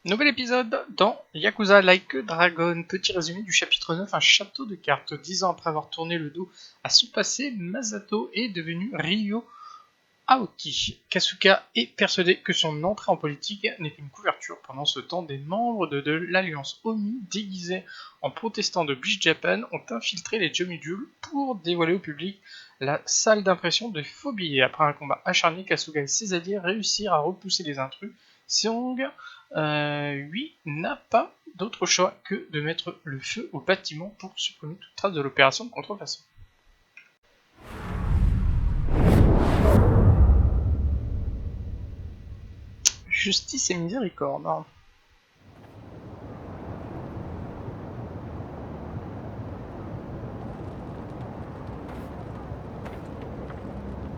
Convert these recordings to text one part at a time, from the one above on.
Nouvel épisode dans Yakuza Like a Dragon. Petit résumé du chapitre 9, un château de cartes. 10 ans après avoir tourné le dos à son passé, Masato est devenu Ryo Aoki. Kasuga est persuadé que son entrée en politique n'est qu'une couverture. Pendant ce temps, des membres de l'alliance OMI, déguisés en protestants de Bleach Japan, ont infiltré les Jomijules pour dévoiler au public la salle d'impression de faux billets. Après un combat acharné, Kasuga et ses alliés réussirent à repousser les intrus. Seong, lui, n'a pas d'autre choix que de mettre le feu au bâtiment pour supprimer toute trace de l'opération de contrefaçon. Justice et miséricorde. Hein.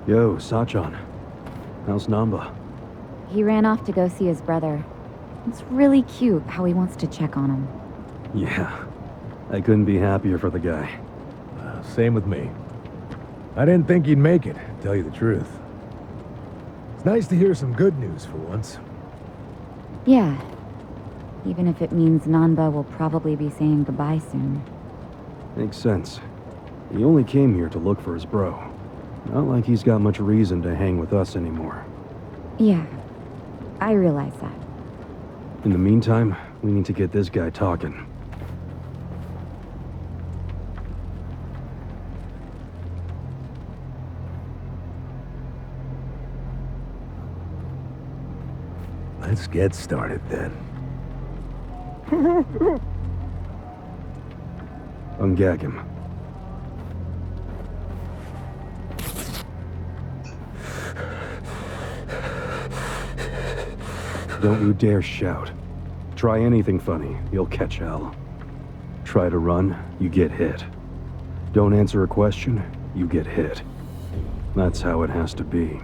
Yo, Sachan. How's Namba? He ran off to go see his brother. It's really cute how he wants to check on him. Yeah. I couldn't be happier for the guy. Same with me. I didn't think he'd make it, to tell you the truth. It's nice to hear some good news for once. Yeah. Even if it means Nanba will probably be saying goodbye soon. Makes sense. He only came here to look for his bro. Not like he's got much reason to hang with us anymore. Yeah. I realize that. In the meantime, we need to get this guy talking. Let's get started then. Ungag him. Don't you dare shout. Try anything funny, you'll catch hell. Try to run, you get hit. Don't answer a question, you get hit. That's how it has to be.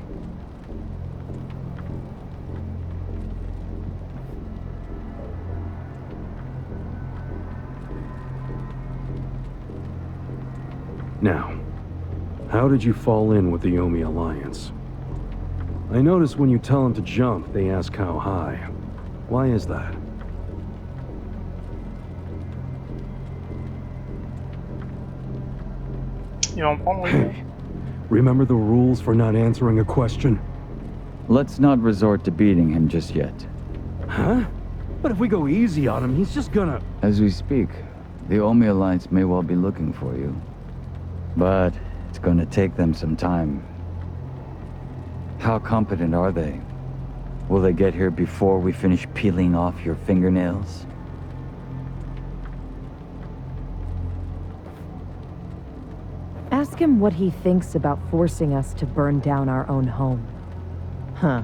Now, how did you fall in with the Omi Alliance? I notice when you tell them to jump, they ask how high. Why is that? Hey, remember the rules for not answering a question? Let's not resort to beating him just yet. Huh? But if we go easy on him, he's just gonna... As we speak, the Omi Alliance may well be looking for you. But it's gonna take them some time. How competent are they? Will they get here before we finish peeling off your fingernails? Ask him what he thinks about forcing us to burn down our own home. Huh.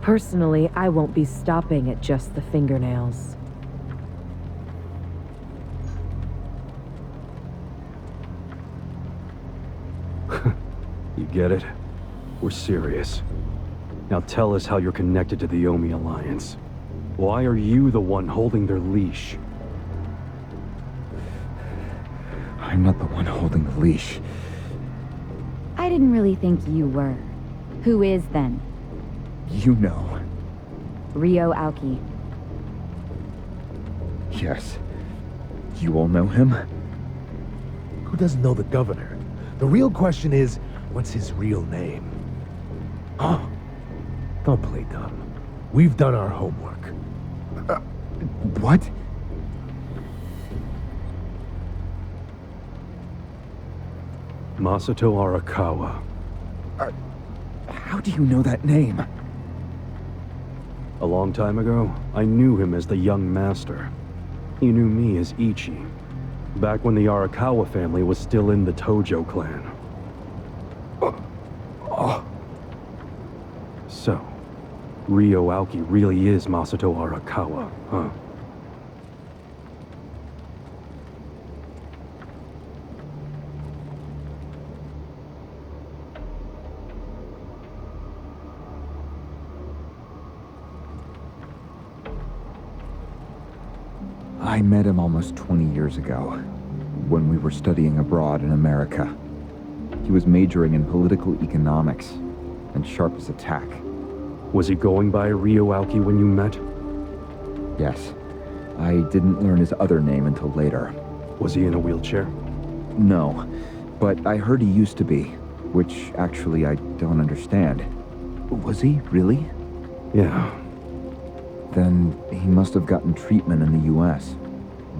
Personally, I won't be stopping at just the fingernails. You get it? We're serious. Now tell us how you're connected to the Omi Alliance. Why are you the one holding their leash? I'm not the one holding the leash. I didn't really think you were. Who is then? You know. Ryo Aoki. Yes. You all know him? Who doesn't know the governor? The real question is, what's his real name? Huh? Don't play dumb. We've done our homework. What? Masato Arakawa. How do you know that name? A long time ago, I knew him as the young master. He knew me as Ichi, back when the Arakawa family was still in the Tojo clan. So, Ryo Aoki really is Masato Arakawa, huh? I met him almost 20 years ago, when we were studying abroad in America. He was majoring in political economics, and sharp as a tack. Was he going by Ryo Aoki when you met? Yes. I didn't learn his other name until later. Was he in a wheelchair? No, but I heard he used to be, which actually I don't understand. Was he, really? Yeah. Then he must have gotten treatment in the US.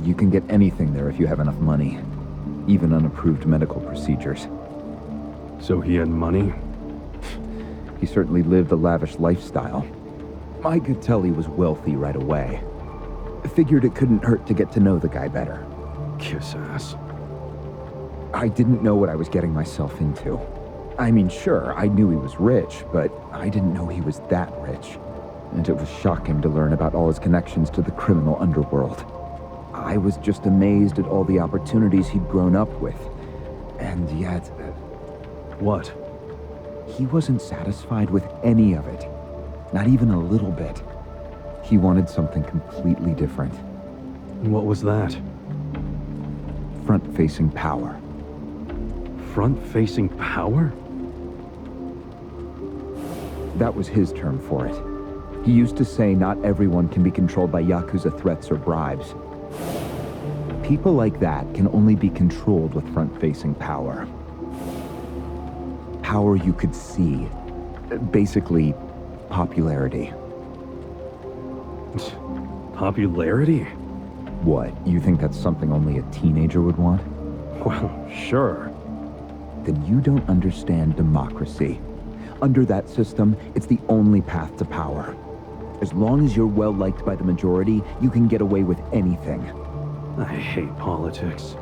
You can get anything there if you have enough money, even unapproved medical procedures. So he had money? He certainly lived a lavish lifestyle. I could tell he was wealthy right away. Figured it couldn't hurt to get to know the guy better. Kiss ass. I didn't know what I was getting myself into. I mean, sure, I knew he was rich, but I didn't know he was that rich. And it was shocking to learn about all his connections to the criminal underworld. I was just amazed at all the opportunities he'd grown up with. And yet... What? He wasn't satisfied with any of it. Not even a little bit. He wanted something completely different. What was that? Front-facing power. Front-facing power? That was his term for it. He used to say not everyone can be controlled by Yakuza threats or bribes. People like that can only be controlled with front-facing power. Power you could see. Basically, popularity. Popularity? What, you think that's something only a teenager would want? Well, sure. Then you don't understand democracy. Under that system, it's the only path to power. As long as you're well-liked by the majority, you can get away with anything. I hate politics.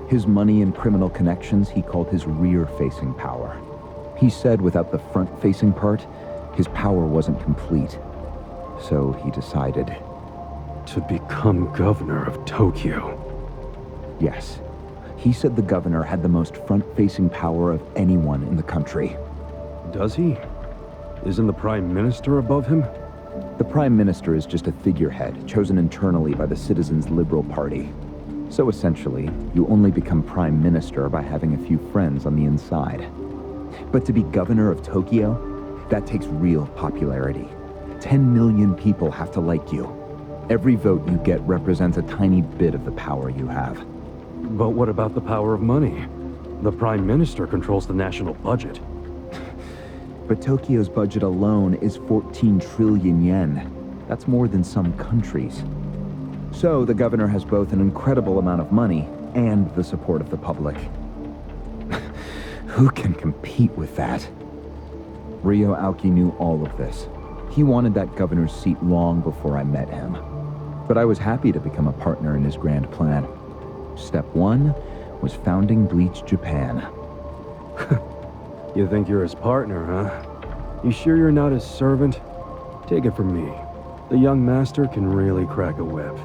His money and criminal connections he called his rear-facing power. He said without the front-facing part, his power wasn't complete. So he decided... To become governor of Tokyo. Yes. He said the governor had the most front-facing power of anyone in the country. Does he? Isn't the Prime Minister above him? The Prime Minister is just a figurehead, chosen internally by the Citizens' Liberal Party. So essentially, you only become Prime Minister by having a few friends on the inside. But to be governor of Tokyo, that takes real popularity. 10 million people have to like you. Every vote you get represents a tiny bit of the power you have. But what about the power of money? The Prime Minister controls the national budget. But Tokyo's budget alone is 14 trillion yen. That's more than some countries. So the governor has both an incredible amount of money and the support of the public. Who can compete with that? Ryo Aoki knew all of this. He wanted that governor's seat long before I met him. But I was happy to become a partner in his grand plan. Step one was founding Bleach Japan. You think you're his partner, huh? You sure you're not his servant? Take it from me. The young master can really crack a whip.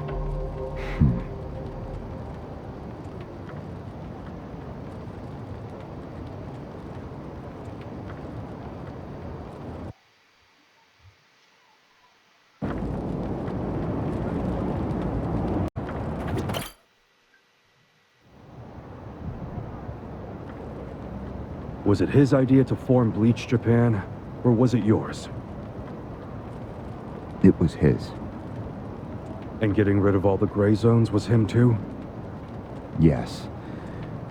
Was it his idea to form Bleach Japan, or was it yours? It was his. And getting rid of all the gray zones was him too? Yes.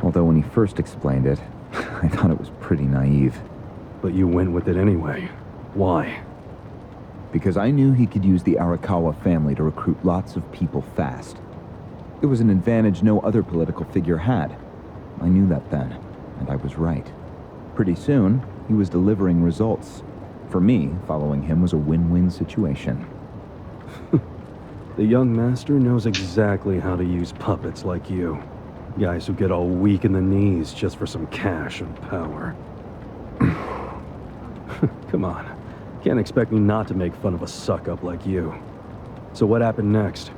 Although when he first explained it, I thought it was pretty naive. But you went with it anyway. Why? Because I knew he could use the Arakawa family to recruit lots of people fast. It was an advantage no other political figure had. I knew that then, and I was right. Pretty soon, he was delivering results. For me, following him was a win-win situation. The young master knows exactly how to use puppets like you. Guys who get all weak in the knees just for some cash and power. Come on. Can't expect me not to make fun of a suck-up like you. So what happened next?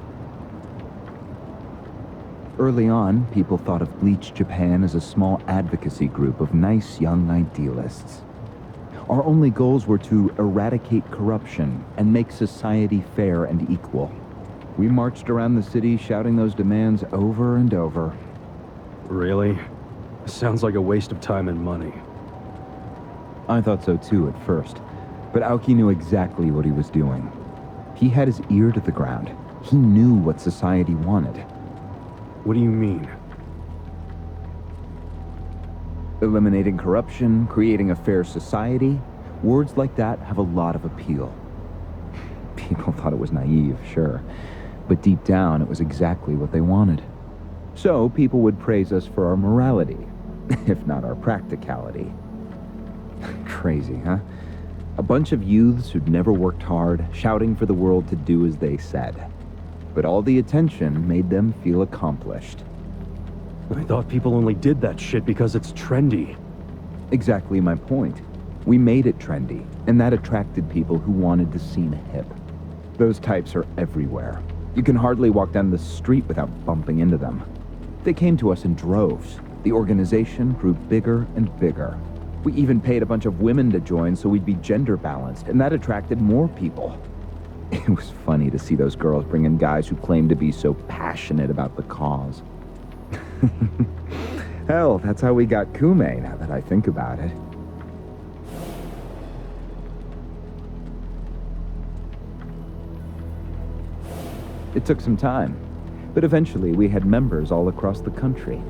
Early on, people thought of Bleach Japan as a small advocacy group of nice young idealists. Our only goals were to eradicate corruption and make society fair and equal. We marched around the city shouting those demands over and over. Really? Sounds like a waste of time and money. I thought so too at first, but Aoki knew exactly what he was doing. He had his ear to the ground. He knew what society wanted. What do you mean? Eliminating corruption, creating a fair society. Words like that have a lot of appeal. People thought it was naive, sure. But deep down, it was exactly what they wanted. So people would praise us for our morality, if not our practicality. Crazy, huh? A bunch of youths who'd never worked hard, shouting for the world to do as they said. But all the attention made them feel accomplished. I thought people only did that shit because it's trendy. Exactly my point. We made it trendy, and that attracted people who wanted to seem hip. Those types are everywhere. You can hardly walk down the street without bumping into them. They came to us in droves. The organization grew bigger and bigger. We even paid a bunch of women to join so we'd be gender balanced, and that attracted more people. It was funny to see those girls bring in guys who claimed to be so passionate about the cause. Hell, that's how we got Kume, now that I think about it. It took some time, but eventually we had members all across the country.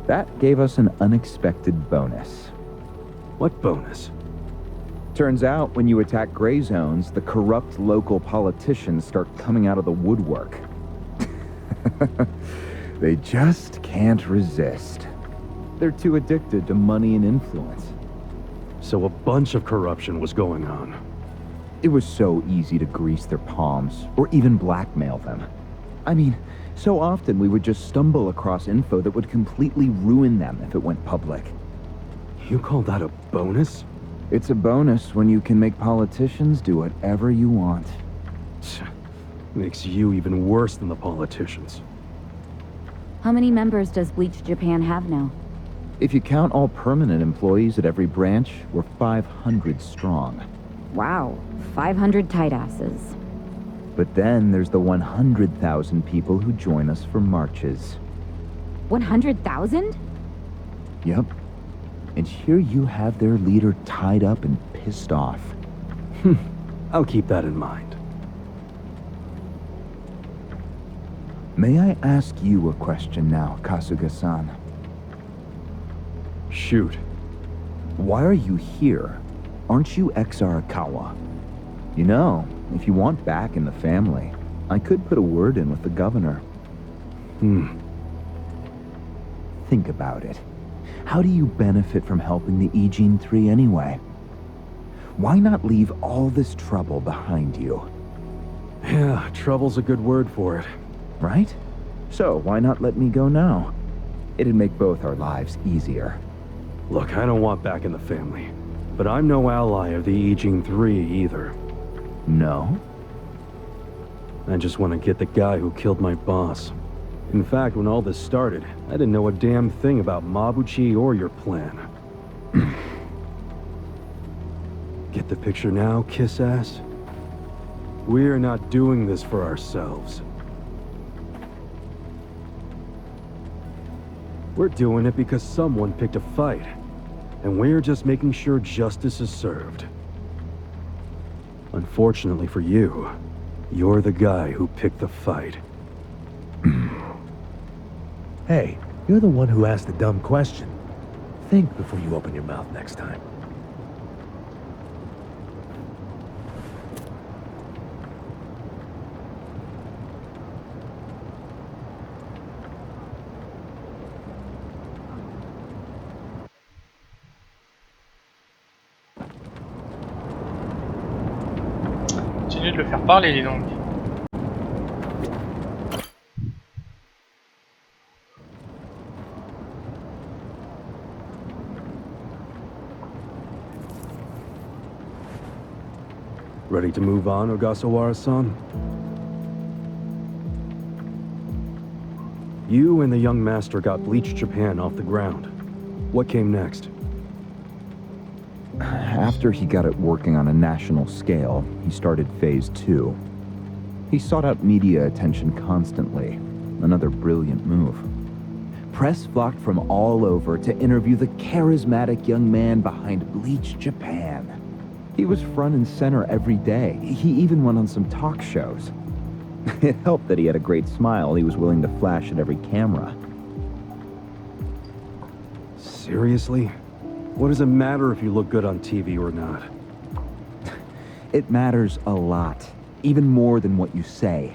That gave us an unexpected bonus. What bonus? Turns out, when you attack gray zones, the corrupt local politicians start coming out of the woodwork. They just can't resist. They're too addicted to money and influence. So a bunch of corruption was going on. It was so easy to grease their palms, or even blackmail them. I mean, so often we would just stumble across info that would completely ruin them if it went public. You call that a bonus? It's a bonus when you can make politicians do whatever you want. Makes you even worse than the politicians. How many members does Bleach Japan have now? If you count all permanent employees at every branch, we're 500 strong. Wow, 500 tight asses. But then there's the 100,000 people who join us for marches. 100,000? Yep. And here you have their leader tied up and pissed off. I'll keep that in mind. May I ask you a question now, Kasuga-san? Shoot. Why are you here? Aren't you ex-Arakawa? You know, if you want back in the family, I could put a word in with the governor. Think about it. How do you benefit from helping the Ijin 3 anyway? Why not leave all this trouble behind you? Yeah, trouble's a good word for it. Right? So why not let me go now? It'd make both our lives easier. Look, I don't want back in the family. But I'm no ally of the Ijin 3 either. No? I just want to get the guy who killed my boss. In fact, when all this started, I didn't know a damn thing about MABUCHI or your plan. Get the picture now, kiss ass? We're not doing this for ourselves. We're doing it because someone picked a fight. And we're just making sure justice is served. Unfortunately for you, you're the guy who picked the fight. Hey, you're the one who asked the dumb question. Think before you open your mouth next time. Continue de le faire parler, dis donc. Ready to move on, Ogasawara-san? You and the young master got Bleach Japan off the ground. What came next? After he got it working on a national scale, he started Phase 2. He sought out media attention constantly. Another brilliant move. Press flocked from all over to interview the charismatic young man behind Bleach Japan. He was front and center every day. He even went on some talk shows. It helped that he had a great smile he was willing to flash at every camera. Seriously? What does it matter if you look good on TV or not? It matters a lot, even more than what you say.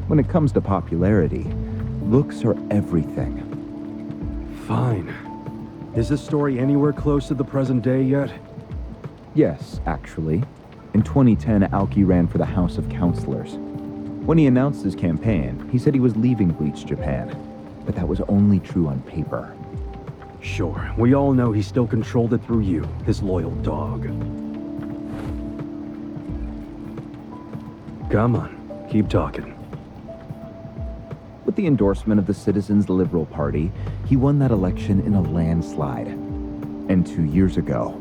When it comes to popularity, looks are everything. Fine. Is this story anywhere close to the present day yet? Yes, actually. In 2010, Aoki ran for the House of Councilors. When he announced his campaign, he said he was leaving Bleach Japan. But that was only true on paper. Sure, we all know he still controlled it through you, his loyal dog. Come on, keep talking. With the endorsement of the Citizens' Liberal Party, he won that election in a landslide. And 2 years ago,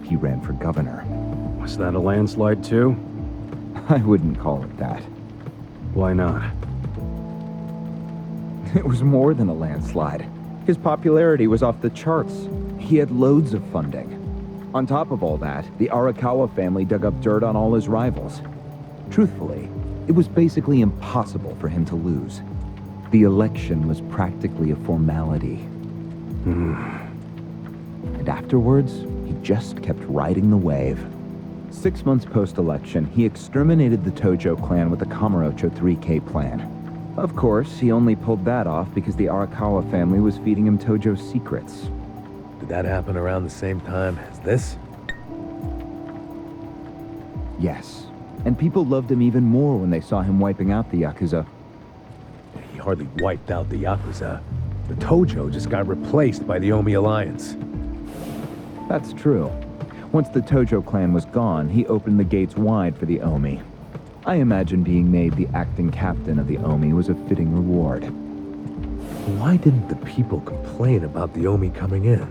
he ran for governor. Was that a landslide too? I wouldn't call it that. Why not? It was more than a landslide. His popularity was off the charts. He had loads of funding. On top of all that, the Arakawa family dug up dirt on all his rivals. Truthfully, it was basically impossible for him to lose. The election was practically a formality. And afterwards, he just kept riding the wave. 6 months post-election, he exterminated the Tojo clan with the Kamurocho 3K plan. Of course, he only pulled that off because the Arakawa family was feeding him Tojo secrets. Did that happen around the same time as this? Yes. And people loved him even more when they saw him wiping out the Yakuza. He hardly wiped out the Yakuza. The Tojo just got replaced by the Omi Alliance. That's true. Once the Tojo clan was gone, he opened the gates wide for the Omi. I imagine being made the acting captain of the Omi was a fitting reward. Why didn't the people complain about the Omi coming in?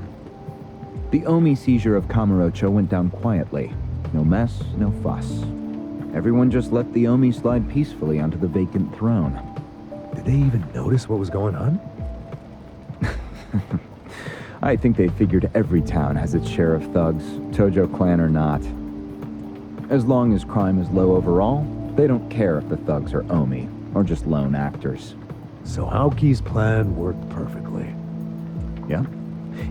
The Omi seizure of Kamurocho went down quietly. No mess, no fuss. Everyone just let the Omi slide peacefully onto the vacant throne. Did they even notice what was going on? I think they figured every town has its share of thugs, Tojo clan or not. As long as crime is low overall, they don't care if the thugs are Omi, or just lone actors. So Aoki's plan worked perfectly. Yeah.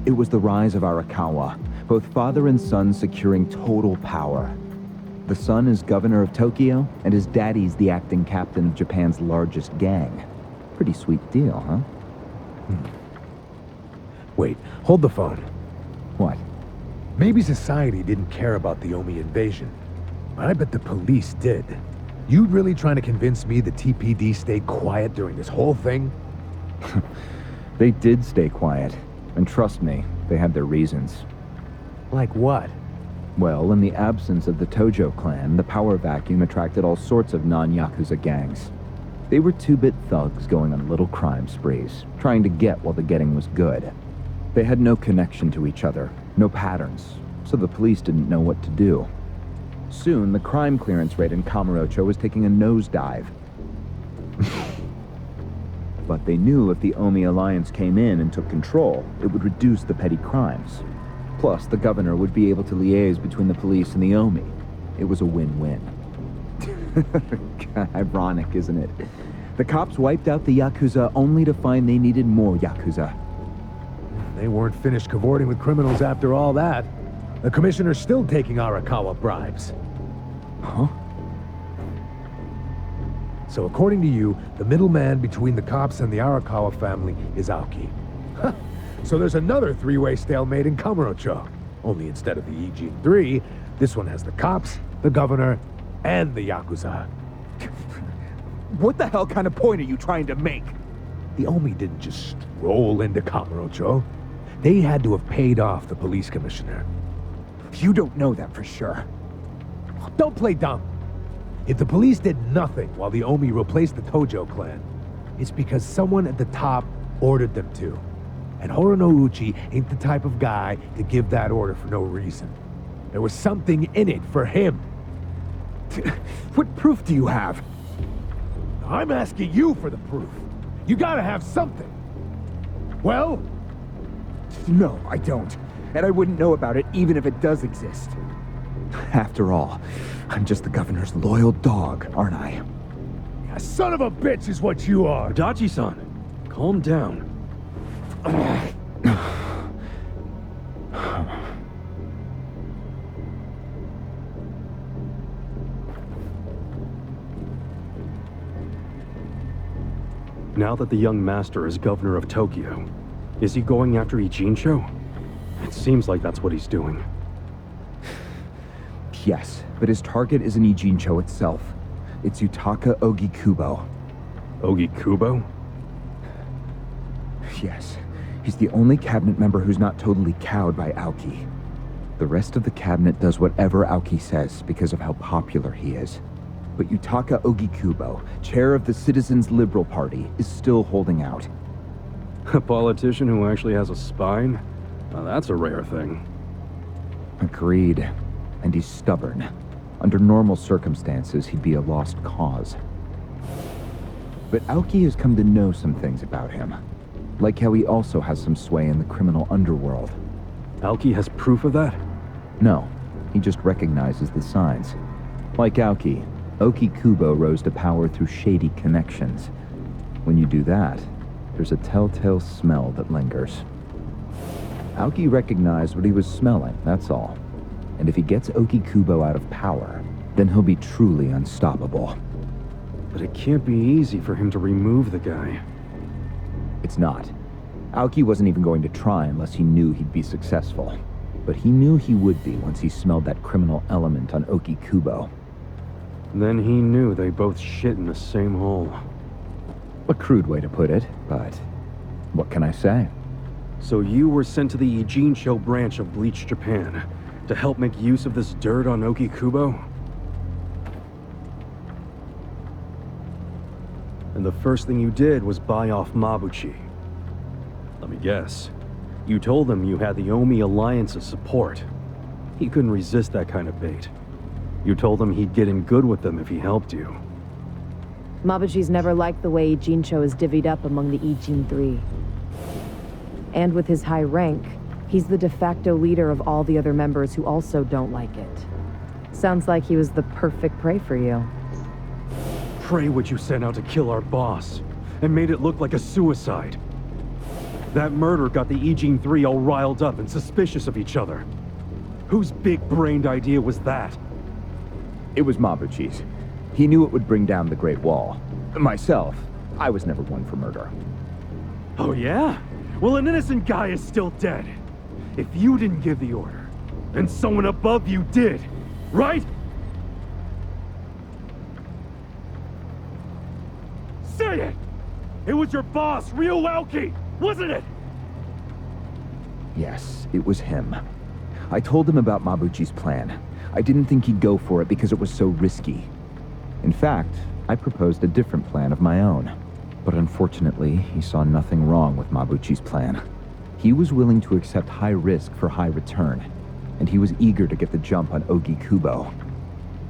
It was the rise of Arakawa, both father and son securing total power. The son is governor of Tokyo, and his daddy's the acting captain of Japan's largest gang. Pretty sweet deal, huh? Wait, hold the phone. What? Maybe society didn't care about the Omi invasion, but I bet the police did. You really trying to convince me the TPD stayed quiet during this whole thing? They did stay quiet, and trust me, they had their reasons. Like what? Well, in the absence of the Tojo clan, the power vacuum attracted all sorts of non-Yakuza gangs. They were two-bit thugs going on little crime sprees, trying to get while the getting was good. They had no connection to each other, no patterns, so the police didn't know what to do. Soon, the crime clearance rate in Kamurocho was taking a nosedive. But they knew if the Omi Alliance came in and took control, it would reduce the petty crimes. Plus, the governor would be able to liaise between the police and the Omi. It was a win-win. Ironic, isn't it? The cops wiped out the Yakuza only to find they needed more Yakuza. They weren't finished cavorting with criminals after all that. The commissioner's still taking Arakawa bribes. Huh? So according to you, the middleman between the cops and the Arakawa family is Aoki. So there's another three-way stalemate in Kamurocho. Only instead of the EG3, this one has the cops, the governor, and the Yakuza. What the hell kind of point are you trying to make? The Omi didn't just roll into Kamurocho. They had to have paid off the police commissioner. You don't know that for sure. Don't play dumb. If the police did nothing while the Omi replaced the Tojo clan, it's because someone at the top ordered them to. And Horonouchi ain't the type of guy to give that order for no reason. There was something in it for him. What proof do you have? I'm asking you for the proof. You gotta have something. Well? No, I don't. And I wouldn't know about it even if it does exist. After all, I'm just the governor's loyal dog, aren't I? A son of a bitch is what you are! Adachi-san, calm down. Now that the young master is governor of Tokyo, is he going after Ijincho? It seems like that's what he's doing. Yes, but his target isn't Ijincho itself. It's Yutaka Ogikubo. Ogikubo? Yes, he's the only cabinet member who's not totally cowed by Aoki. The rest of the cabinet does whatever Aoki says because of how popular he is. But Yutaka Ogikubo, chair of the Citizens Liberal Party, is still holding out. A politician who actually has a spine? Now that's a rare thing. Agreed. And he's stubborn. Under normal circumstances, he'd be a lost cause. But Aoki has come to know some things about him. Like how he also has some sway in the criminal underworld. Aoki has proof of that? No, he just recognizes the signs. Like Aoki, Ogikubo rose to power through shady connections. When you do that, there's a telltale smell that lingers. Aoki recognized what he was smelling, that's all. And if he gets Ogikubo out of power, then he'll be truly unstoppable. But it can't be easy for him to remove the guy. It's not. Aoki wasn't even going to try unless he knew he'd be successful. But he knew he would be once he smelled that criminal element on Ogikubo. Then he knew they both shit in the same hole. A crude way to put it, but what can I say? So you were sent to the Ijincho branch of Bleach Japan to help make use of this dirt on Ogikubo? And the first thing you did was buy off Mabuchi. Let me guess. You told him you had the Omi Alliance's support. He couldn't resist that kind of bait. You told him he'd get in good with them if he helped you. Mabuchi's never liked the way Ijincho is divvied up among the Ijin Three. And with his high rank, he's the de facto leader of all the other members who also don't like it. Sounds like he was the perfect prey for you. Pray what you sent out to kill our boss, and made it look like a suicide. That murder got the Ijin Three all riled up and suspicious of each other. Whose big-brained idea was that? It was Mabuchi's. He knew it would bring down the Great Wall. Myself, I was never one for murder. Oh yeah? Well, an innocent guy is still dead. If you didn't give the order, then someone above you did, right? Say it! It was your boss, Ryo Aoki, wasn't it? Yes, it was him. I told him about Mabuchi's plan. I didn't think he'd go for it because it was so risky. In fact, I proposed a different plan of my own. But unfortunately, he saw nothing wrong with Mabuchi's plan. He was willing to accept high risk for high return, and he was eager to get the jump on Ogikubo.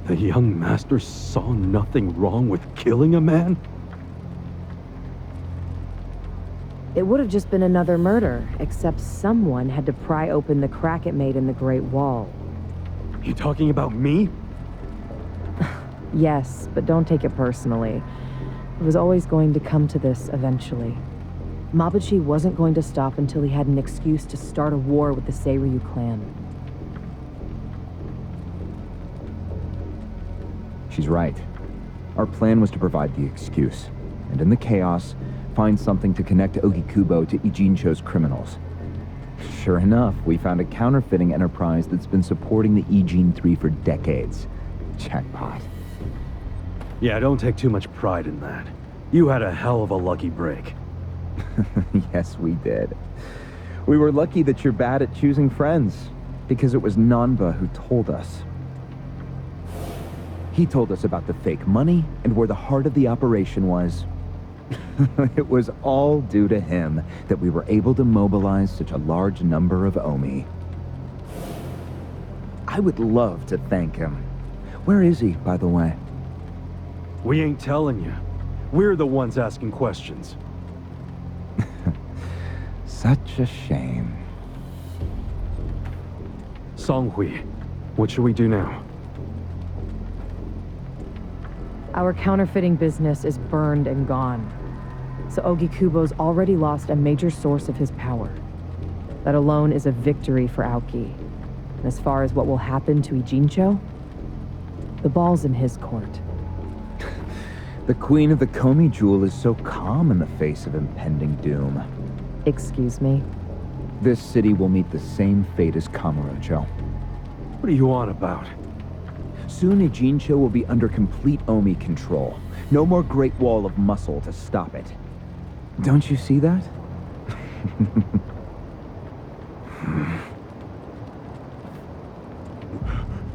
The young master saw nothing wrong with killing a man? It would have just been another murder, except someone had to pry open the crack it made in the Great Wall. You talking about me? Yes, but don't take it personally. It was always going to come to this eventually. Mabuchi wasn't going to stop until he had an excuse to start a war with the Seiryu clan. She's right. Our plan was to provide the excuse, and in the chaos, find something to connect Ogikubo to Ijincho's criminals. Sure enough, we found a counterfeiting enterprise that's been supporting the Ijin Three for decades. Jackpot. Yeah, don't take too much pride in that. You had a hell of a lucky break. Yes, we did. We were lucky that you're bad at choosing friends, because it was Nanba who told us. He told us about the fake money and where the heart of the operation was. It was all due to him that we were able to mobilize such a large number of Omi. I would love to thank him. Where is he, by the way? We ain't telling you. We're the ones asking questions. Such a shame. Songhui, What should we do now? Our counterfeiting business is burned and gone. So Ogikubo's already lost a major source of his power. That alone is a victory for Aoki. And as far as what will happen to Ijincho, the ball's in his court. The Queen of the Komi Jewel is so calm in the face of impending doom. Excuse me? This city will meet the same fate as Kamurocho. What are you on about? Soon Ijincho will be under complete Omi control. No more Great Wall of Muscle to stop it. Don't you see that?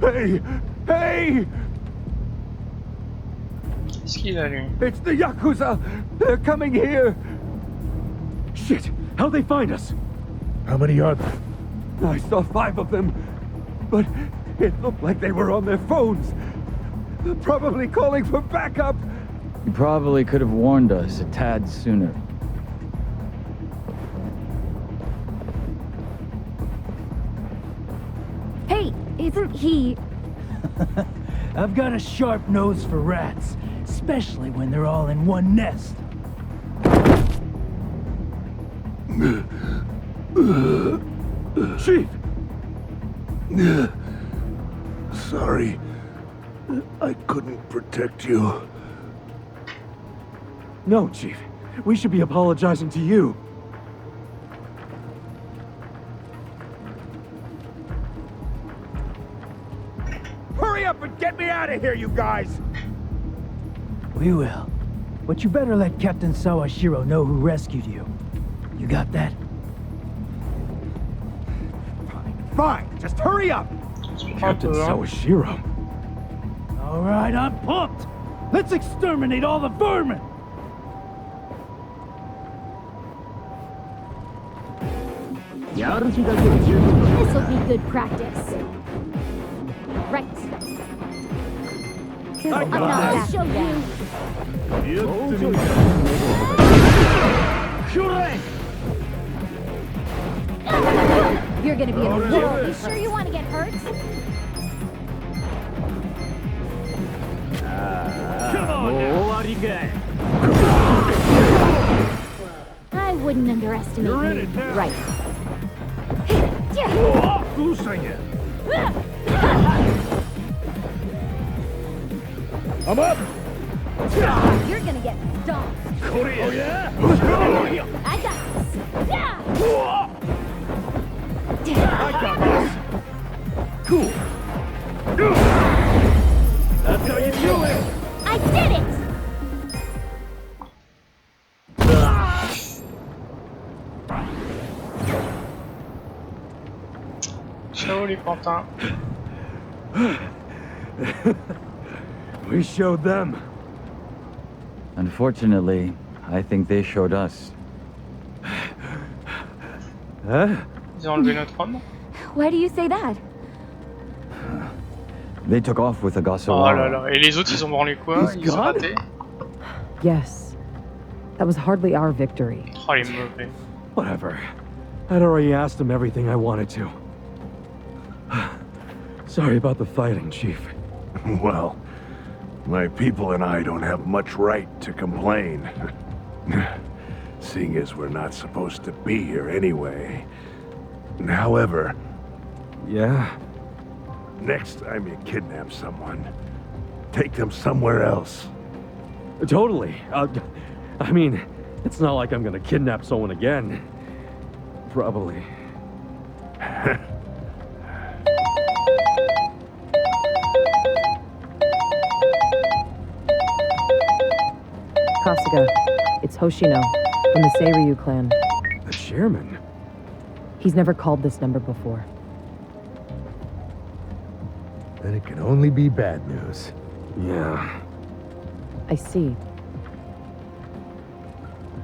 Hey! Hey! Qu'est-ce qu'il a, lui? It's the Yakuza! They're coming here! Shit! How'd they find us? How many are there? I saw 5 of them, but it looked like they were on their phones. Probably calling for backup. You probably could have warned us a tad sooner. Hey, isn't he... I've got a sharp nose for rats, especially when they're all in one nest. Chief! Sorry. I couldn't protect you. No, Chief. We should be apologizing to you. Hurry up and get me out of here, you guys! We will. But you better let Captain Sawashiro know who rescued you. You got that? Fine, just hurry up! Captain Sawashiro. All right, I'm pumped. Let's exterminate all the vermin. This'll be good practice. Right. I'll show you. You're gonna be in a whirl. You sure you want to get hurt? I wouldn't underestimate me. Right. I'm up! You're gonna get stomped. Oh, yeah? I got this. I got this! Cool! That's how you do it! I did it! Ciao les pantins. We showed them. Unfortunately, I think they showed us. Huh? Ils ont enlevé notre homme. Why do you say that? They took off with the Oh là Gasawara. là. Et les autres, ils ont branlé quoi? Ils ont raté. Yes. That was hardly our victory. Oh, les mauvais. Whatever. I'd already asked him everything I wanted to. Sorry about the fighting, Chief. Well, my people and I don't have much right to complain. Seeing as we're not supposed to be here anyway. However, Yeah? next time you kidnap someone, take them somewhere else. Totally. I mean, it's not like I'm gonna kidnap someone again. Probably. Kasuga, it's Hoshino, from the Seiryu clan. The chairman? He's never called this number before. Then it can only be bad news. Yeah. I see.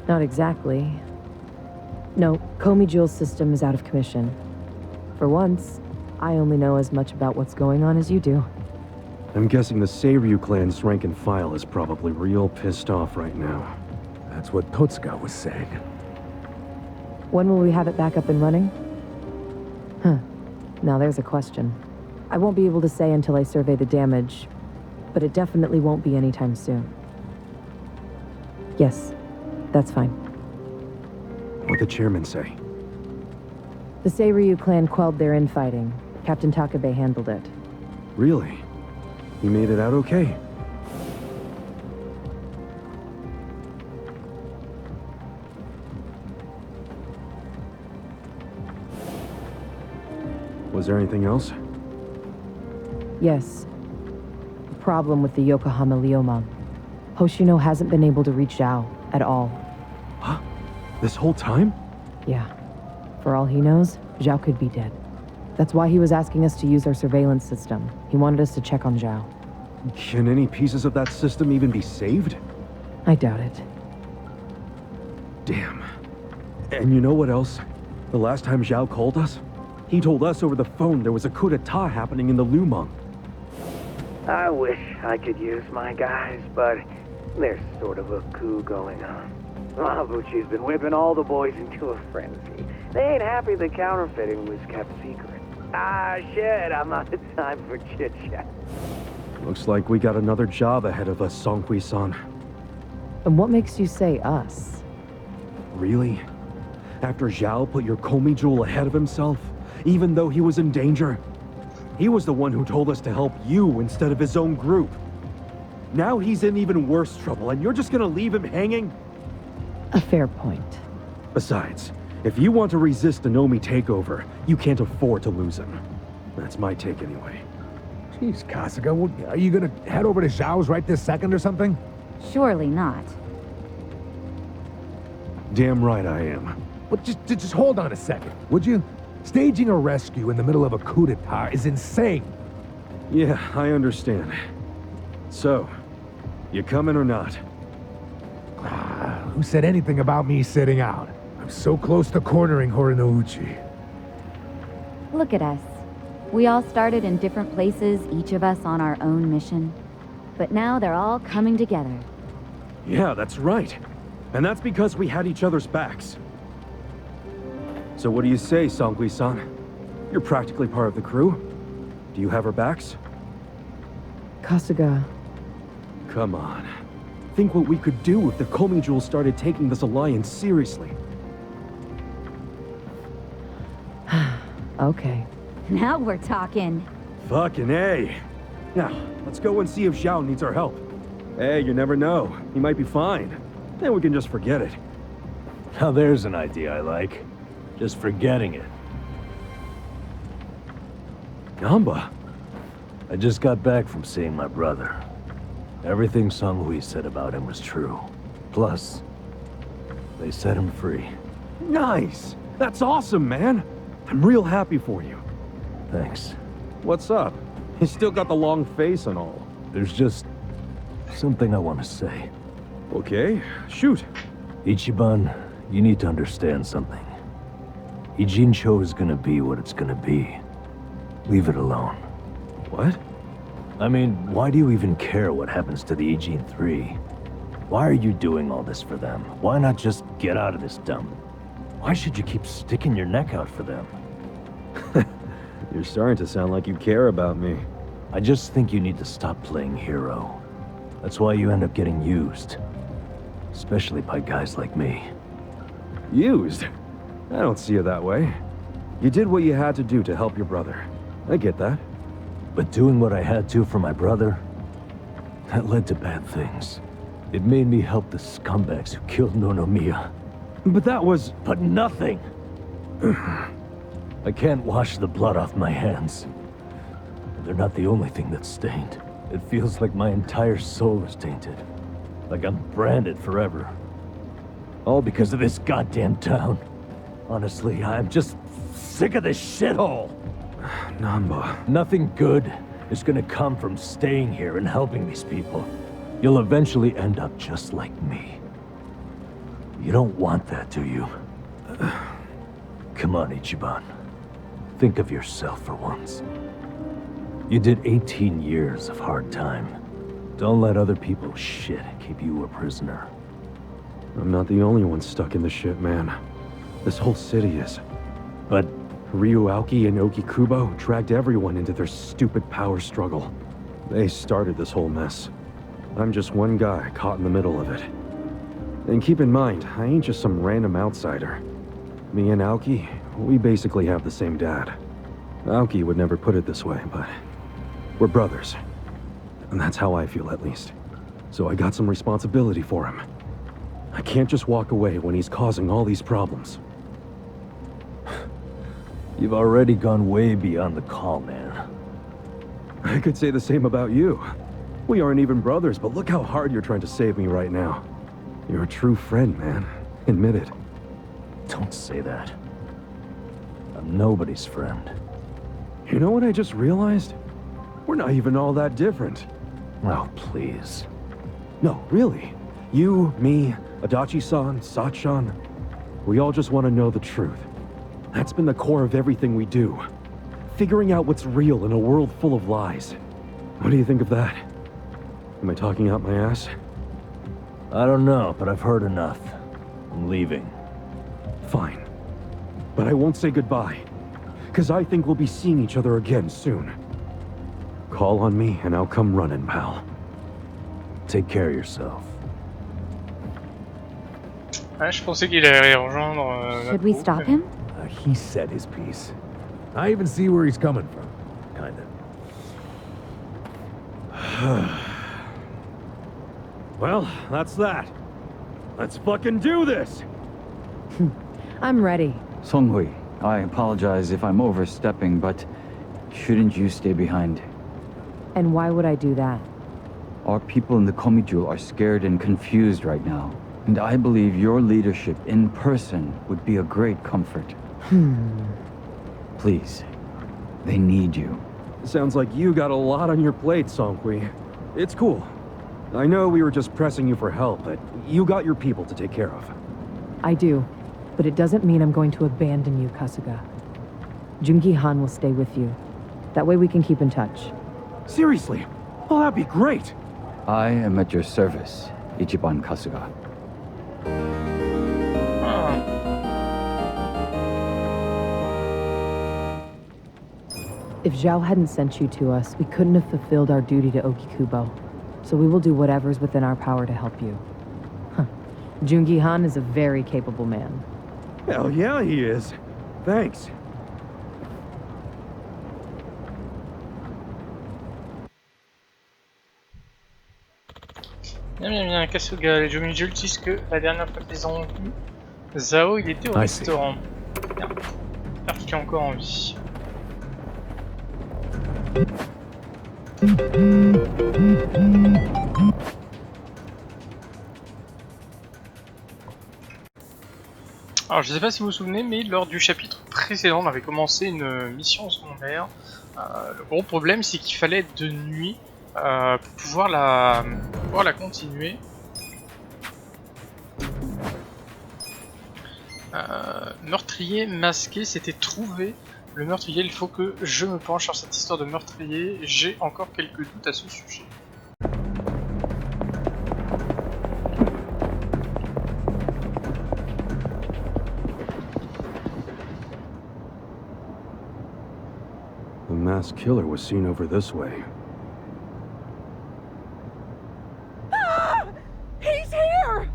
Not exactly. No, Komi Jewel's system is out of commission. For once, I only know as much about what's going on as you do. I'm guessing the Seiryu clan's rank and file is probably real pissed off right now. That's what Totsuka was saying. When will we have it back up and running? Huh. Now there's a question. I won't be able to say until I survey the damage, but it definitely won't be anytime soon. Yes, that's fine. What'd the chairman say? The Seiryu clan quelled their infighting. Captain Takabe handled it. Really? He made it out okay? Was there anything else? Yes. The problem with the Yokohama Leomon. Hoshino hasn't been able to reach Zhao at all. Huh? This whole time? Yeah. For all he knows, Zhao could be dead. That's why he was asking us to use our surveillance system. He wanted us to check on Zhao. Can any pieces of that system even be saved? I doubt it. Damn. And you know what else? The last time Zhao called us, he told us over the phone there was a coup d'etat happening in the Lumang. I wish I could use my guys, but there's sort of a coup going on. MABUCHI's been whipping all the boys into a frenzy. They ain't happy the counterfeiting was kept secret. Ah, shit, I'm out of time for chit-chat. Looks like we got another job ahead of us, Songhui-san. And what makes you say us? Really? After Zhao put your Komi jewel ahead of himself, even though he was in danger? He was the one who told us to help you instead of his own group. Now he's in even worse trouble, and you're just gonna leave him hanging? A fair point. Besides, if you want to resist the Nomi takeover, you can't afford to lose him. That's my take anyway. Jeez, Kasuga, are you gonna head over to Zhao's right this second or something? Surely not. Damn right I am. But just hold on a second, would you? Staging a rescue in the middle of a coup d'etat is insane. Yeah, I understand. So, you coming or not? Who said anything about me sitting out? I'm so close to cornering Horinouchi. Look at us. We all started in different places, each of us on our own mission. But now they're all coming together. Yeah, that's right. And that's because we had each other's backs. So what do you say, Songhui-san? You're practically part of the crew. Do you have our backs? Kasuga. Come on. Think what we could do if the Komi Jewel started taking this alliance seriously. Okay. Now we're talking. Fucking A. Now, let's go and see if Zhao needs our help. Hey, you never know. He might be fine. Then we can just forget it. Now there's an idea I like. Just forgetting it. Namba. I just got back from seeing my brother. Everything Songhui said about him was true. Plus, they set him free. Nice! That's awesome, man! I'm real happy for you. Thanks. What's up? You still got the long face and all. There's just something I want to say. Okay, shoot. Ichiban, you need to understand something. Ijincho is gonna be what it's gonna be. Leave it alone. What? I mean, why do you even care what happens to the Ijin 3? Why are you doing all this for them? Why not just get out of this dump? Why should you keep sticking your neck out for them? You're starting to sound like you care about me. I just think you need to stop playing hero. That's why you end up getting used. Especially by guys like me. Used? I don't see it that way. You did what you had to do to help your brother. I get that. But doing what I had to for my brother, that led to bad things. It made me help the scumbags who killed Nonomiya. But that was... But nothing! I can't wash the blood off my hands. They're not the only thing that's stained. It feels like my entire soul is tainted. Like I'm branded forever. All because of this goddamn town. Honestly, I'm just sick of this shithole! Namba... Nothing good is gonna come from staying here and helping these people. You'll eventually end up just like me. You don't want that, do you? Come on, Ichiban. Think of yourself for once. You did 18 years of hard time. Don't let other people's shit keep you a prisoner. I'm not the only one stuck in the shit, man. This whole city is. But Ryuauki and Okikubo dragged everyone into their stupid power struggle. They started this whole mess. I'm just one guy caught in the middle of it. And keep in mind, I ain't just some random outsider. Me and Aoki, we basically have the same dad. Aoki would never put it this way, but we're brothers. And that's how I feel, at least. So I got some responsibility for him. I can't just walk away when he's causing all these problems. You've already gone way beyond the call, man. I could say the same about you. We aren't even brothers, but look how hard you're trying to save me right now. You're a true friend, man. Admit it. Don't say that. I'm nobody's friend. You know what I just realized? We're not even all that different. Oh, please. No, really. You, me, Adachi-san, Sachan. We all just want to know the truth. That's been the core of everything we do. Figuring out what's real in a world full of lies. What do you think of that? Am I talking out my ass? I don't know, but I've heard enough. I'm leaving. Fine. But I won't say goodbye. Because I think we'll be seeing each other again soon. Call on me and I'll come running, pal. Take care of yourself. Ouais, je pensais qu'il allait rejoindre. Should we stop him? He said his piece. I even see where he's coming from. Kinda. Well, that's that. Let's fucking do this! I'm ready. Songhui, I apologize if I'm overstepping, but shouldn't you stay behind? And why would I do that? Our people in the Komijul are scared and confused right now. And I believe your leadership in person would be a great comfort. Please, they need you. Sounds like you got a lot on your plate, Songhui. It's cool. I know we were just pressing you for help, but you got your people to take care of. I do, but it doesn't mean I'm going to abandon you, Kasuga. Jungi-han will stay with you. That way we can keep in touch. Seriously? Oh, that'd be great! I am at your service, Ichiban Kasuga. If Zhao hadn't sent you to us, we couldn't have fulfilled our duty to Okikubo. So we will do whatever's within our power to help you. Jungi-han is a very capable man. Hell yeah, he is. Thanks. Bien, Kasuga, les Jomijul disent que la dernière fois qu'ils ont vu, Zhao il était au restaurant. Bien. J'espère qu'il est encore en vie. Alors je sais pas si vous vous souvenez, mais lors du chapitre précédent on avait commencé une mission secondaire. Le gros problème c'est qu'il fallait être de nuit pour pouvoir la continuer. Meurtrier masqué, c'était trouvé. Le meurtrier, il faut que je me penche sur cette histoire de meurtrier. J'ai encore quelques doutes à ce sujet. The masked killer was seen over this way. He's here!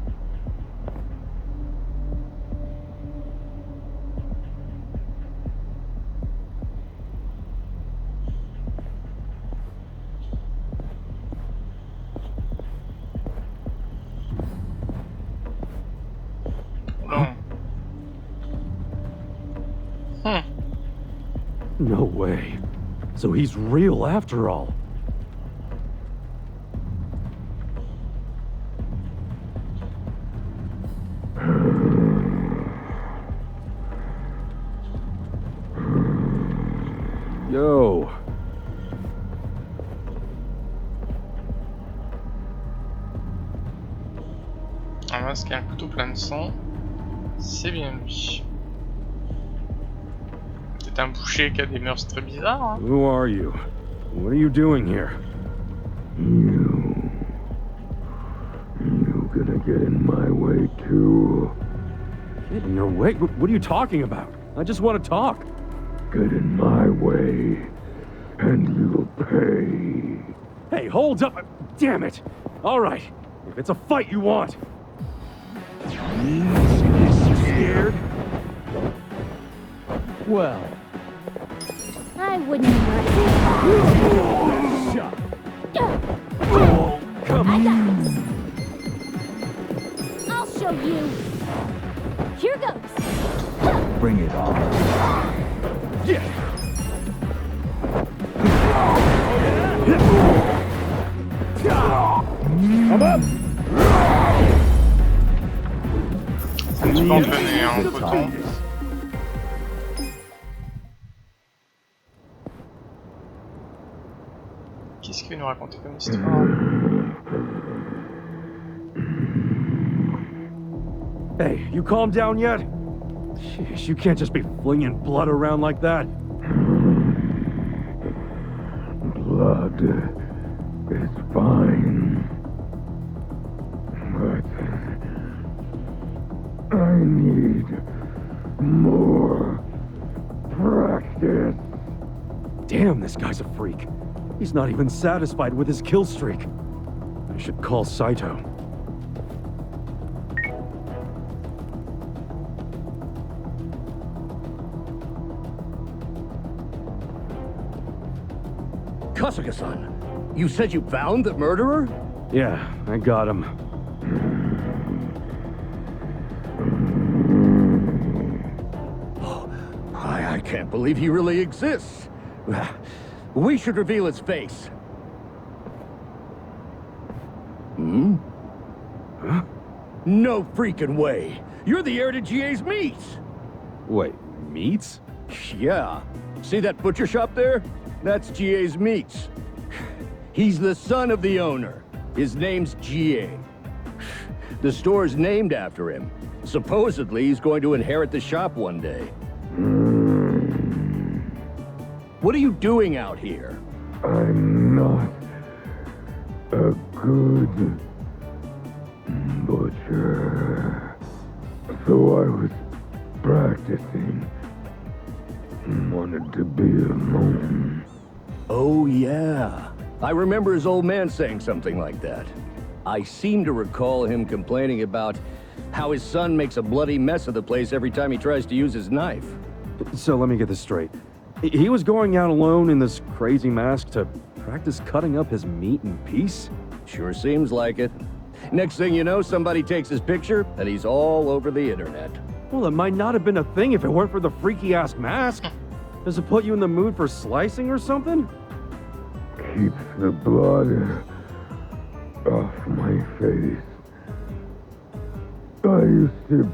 No way. So he's real after all. Yo. Un masque et un couteau plein de sang. C'est bien lui. C'est un boucher qui a des mœurs très bizarres. Hein. Who are you? What are you doing here? You gonna get in my way too? Get in your way? What are you talking about? I just want to talk. get in my way, and you'll pay. Hey, hold up! Damn it! All right, if it's a fight you want. Scared? Well, I wouldn't mind. shut. Come I on. got this. I'll show you. Here goes. Bring it on. Yeah. Come up! Un petit peu entraîné, hein, entre-temps. Qu'est-ce qu'il veut nous raconter comme histoire? Hey, you calm down yet? Jeez, you can't just be flinging blood around like that. Blood is fine. But I need more practice. Damn, this guy's a freak. He's not even satisfied with his kill streak. I should call Saito. Kasuga-san, you said you found the murderer? Yeah, I got him. I can't believe he really exists. We should reveal his face. Hmm? Huh? No freaking way. You're the heir to GA's meats. Wait, meats? Yeah. See that butcher shop there? That's GA's meats. He's the son of the owner. His name's GA. The store's named after him. Supposedly, he's going to inherit the shop one day. What are you doing out here? I'm not a good butcher. So I was practicing. Wanted to be alone. Oh, yeah. I remember his old man saying something like that. I seem to recall him complaining about how his son makes a bloody mess of the place every time he tries to use his knife. So let me get this straight. He was going out alone in this crazy mask to practice cutting up his meat in peace? Sure seems like it. Next thing you know, somebody takes his picture, and he's all over the internet. Well, it might not have been a thing if it weren't for the freaky-ass mask. Does it put you in the mood for slicing or something? Keeps the blood off my face. I used to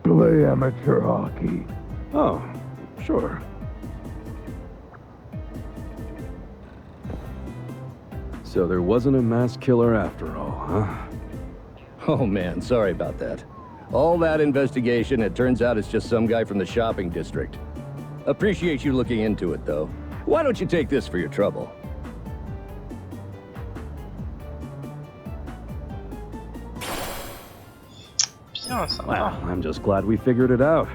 play amateur hockey. Oh, sure. So there wasn't a mass killer after all, huh? Oh man, sorry about that. All that investigation, it turns out it's just some guy from the shopping district. Appreciate you looking into it, though. Why don't you take this for your trouble? Bien, ça Well, va. I'm just glad we figured it out.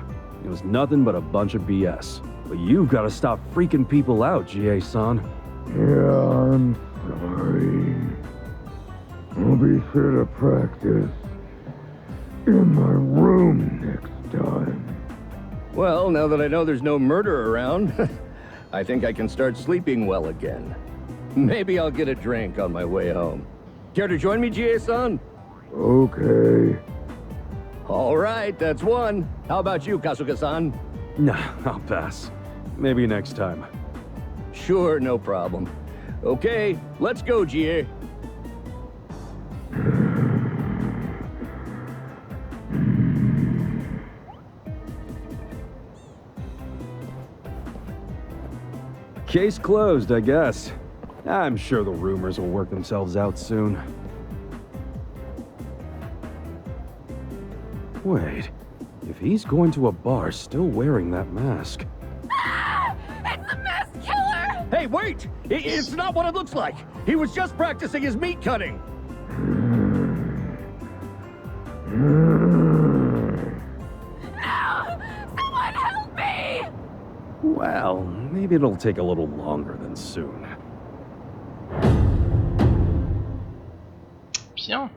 It was nothing but a bunch of BS. But you've got to stop freaking people out, GA-san. Yeah, I'm sorry. I'll be sure to practice in my room next time. Well, now that I know there's no murder around, I think I can start sleeping well again. Maybe I'll get a drink on my way home. Care to join me, GA-san? Okay. All right, that's one. How about you, Kasuga-san? Nah, I'll pass. Maybe next time. Sure, no problem. Okay, let's go, GA. Case closed, I guess. I'm sure the rumors will work themselves out soon. Wait, if he's going to a bar still wearing that mask... It's the mask killer! Hey, wait! It's not what it looks like! He was just practicing his meat cutting! No! Someone help me! Well, maybe it'll take a little longer than soon. Bien.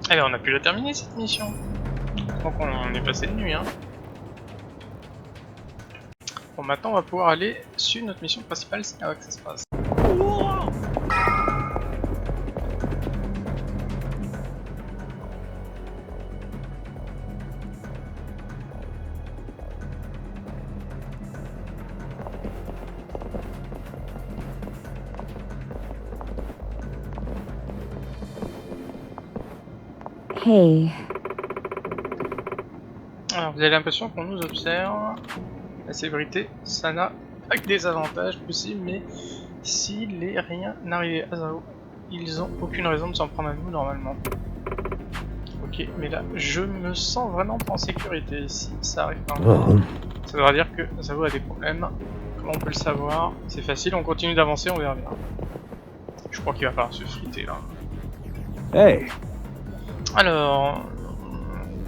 Allez, on a pu la terminer cette mission. Donc on est passé de nuit, hein. Bon, maintenant on va pouvoir aller sur notre mission principale, c'est là que ça se passe. Hey. Alors, vous avez l'impression qu'on nous observe. La célébrité, ça n'a pas que des avantages possibles, mais s'il n'est rien n'arrivait à Zao, ils ont aucune raison de s'en prendre à nous normalement. Ok, mais là, je me sens vraiment pas en sécurité si ça arrive pas. Ça voudra dire que Zao a des problèmes. Comment on peut le savoir? C'est facile, on continue d'avancer, on verra bien. Je crois qu'il va falloir se friter là. Hey! Alors,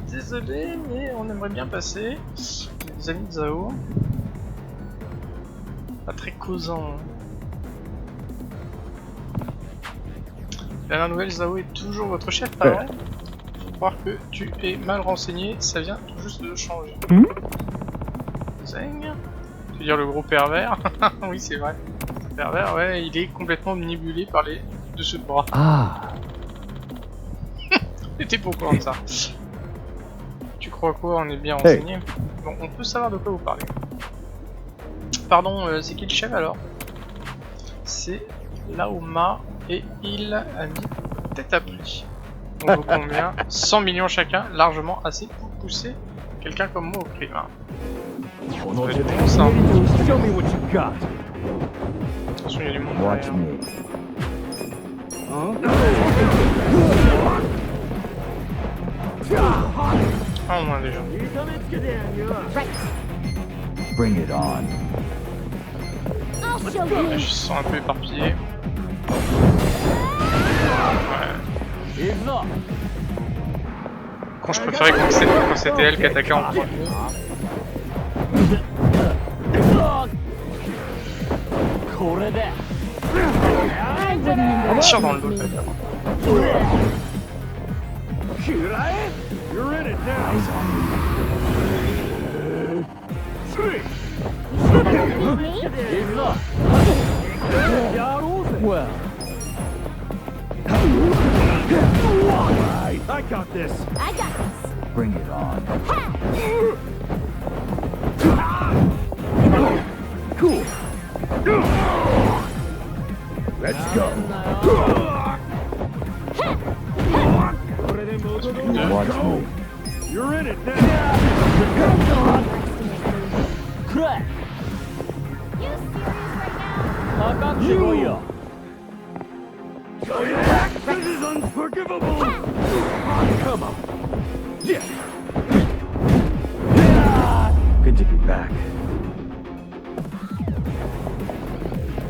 désolé, mais on aimerait bien passer. Les amis de Zao. Pas très causant. Dernière nouvelle, Zao est toujours votre chef, pas vrai? Faut croire que tu es mal renseigné, ça vient tout juste de changer. Zeng. Tu veux dire le gros pervers? Oui, c'est vrai. Le pervers, ouais, il est complètement manipulé par les dessous de bras. Ah! T'es pas au courant de ça. Tu crois quoi? On est bien renseigné. Bon, on peut savoir de quoi vous parlez. Pardon, c'est qui le chef alors? C'est Laoma et il a mis tête à prix. Donc vaut combien? 100 millions chacun, largement assez pour pousser quelqu'un comme moi au crime. Ça va être bon, ça. Attention, il y a du monde derrière. Ah, au moins déjà. Bring it on. Je sens un peu éparpillé. Ouais. Quand je préférais quand c'était elle qui attaquait en premier. Tire dans le dos, d'ailleurs. You're in it now. Well. I got this. I got this. Bring it on. Cool. Let's go. Watch me. You're in it now. Crack. You serious right You. This is unforgivable. Come on. Yeah. Good to be back.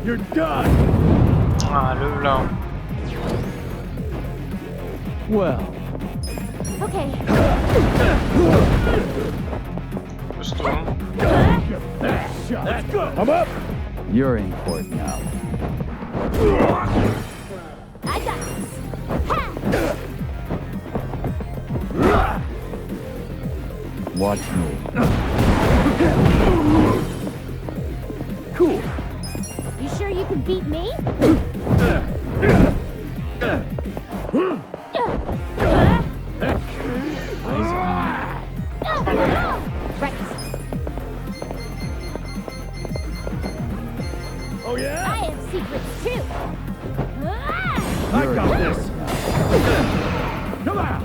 You're done. Ah, le là. Well. now? Okay. Pousse-toi. Let's go. I'm up. You're in court now. I got this. Watch me. Cool. You sure you can beat me? Right. Oh yeah? I have secrets too. I got this. Come on.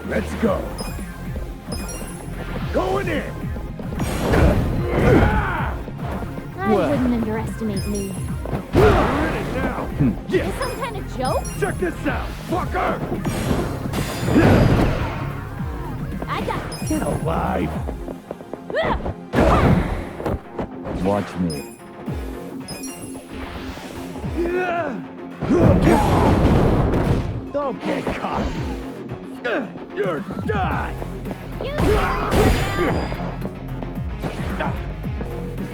Let's go. Going in. I wouldn't underestimate me. You're in it now. Is this some kind of joke? Check this out, fucker. I got this. Get alive. Watch me. Don't get caught. You're done. You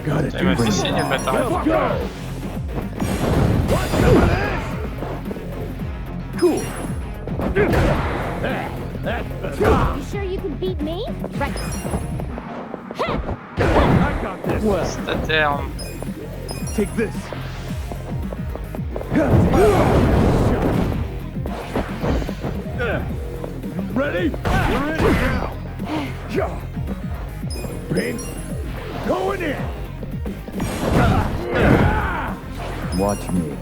Gotta Il m'a do fait this. signe, le bâtard. Let's go. What's some of this? Cool. You sure you can beat me? Right. I got this. C'est à terme. Take this. Ready? We're in it now. Brain, going in. Watch me.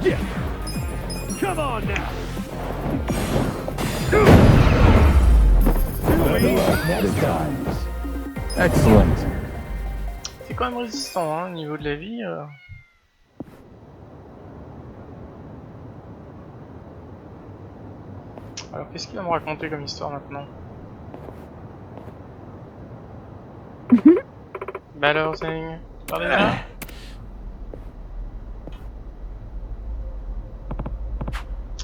Yeah. Come on now. Next times. Excellent. C'est quand même résistant, hein, au niveau de la vie. Alors, qu'est-ce qu'il va me raconter comme histoire maintenant? Bah alors, Zing, tu parles déjà?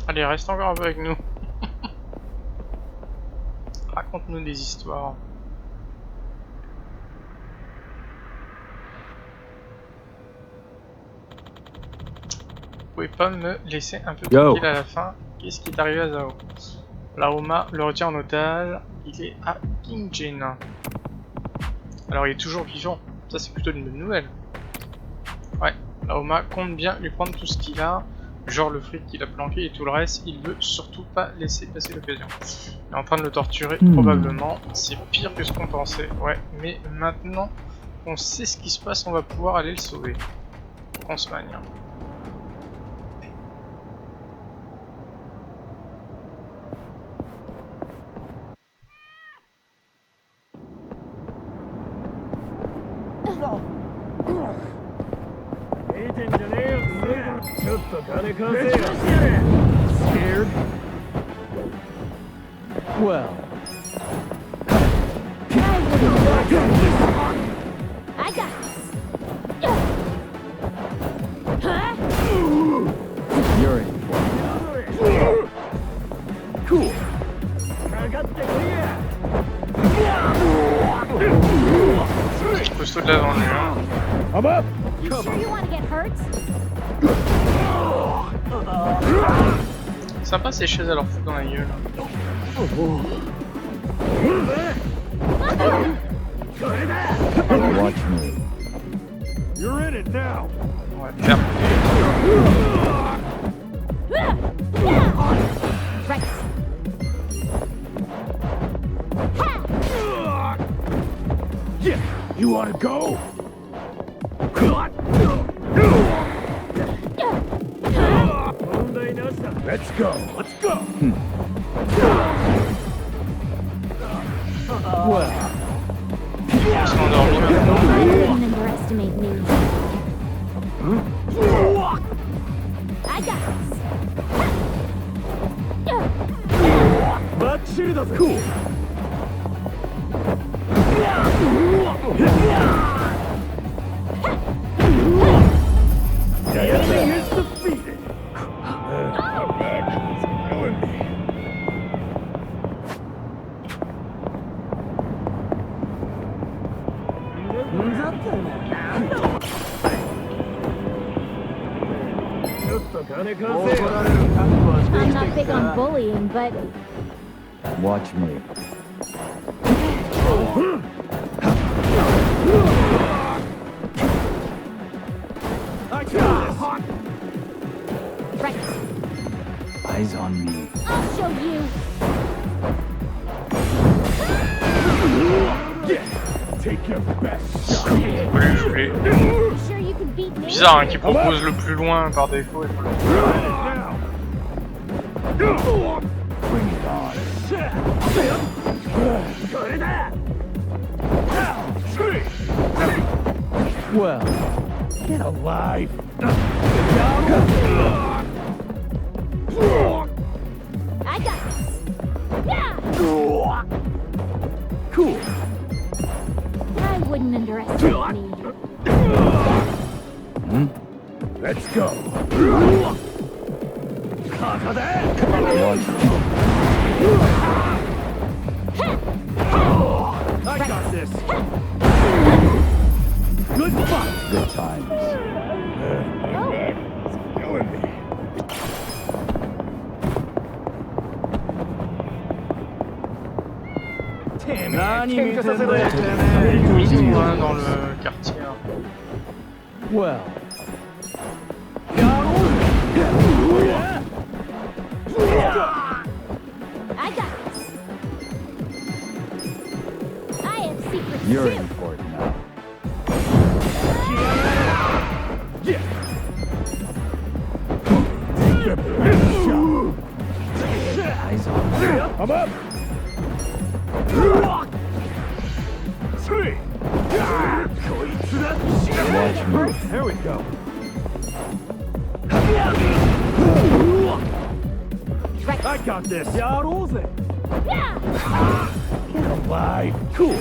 Allez, reste encore un peu avec nous. Raconte-nous des histoires. Vous pouvez pas me laisser un peu tranquille à la fin? Qu'est-ce qui est arrivé à Zhao? Laoma le retient en otage, il est à Kingjin. Alors il est toujours vivant, ça c'est plutôt une bonne nouvelle. Ouais, Laoma compte bien lui prendre tout ce qu'il a, genre le fric qu'il a planqué et tout le reste, il veut surtout pas laisser passer l'occasion. Il est en train de le torturer, probablement, c'est pire que ce qu'on pensait, ouais, mais maintenant qu'on sait ce qui se passe, on va pouvoir aller le sauver. On se manière. Scared? Well. I got this. Huh? You're in for it. Cool. Costaud de l'avant, lui, hein. I'm up. You sure you want to get hurt? Sympa ces chaises à leur foutre dans la gueule. Watch me. You're in it now. Ouais, faire. Right. Yeah. You want to go? Let's go. Let's go. Well. Ils sont endormis maintenant. I wouldn't underestimate me. I got this. Cool. The enemy is defeated. I'm not big on bullying, but Watch me. right. Eyes on me. I'll show you. Take your best shot. Voulez jouer. You sure you can beat me? Bizarre hein, qui propose le plus loin par défaut. Et Bring it on. Well. Get alive. I got this. Yeah. Cool. I wouldn't underestimate me. Let's go. Watch me. I got this. Good times. Killing me. Plus ou moins dans le quartier. Well. I got this. I have secrets You're too. in court now. Eyes on. I'm up. Watch me. There we go. I got this. Get Alive. Cool.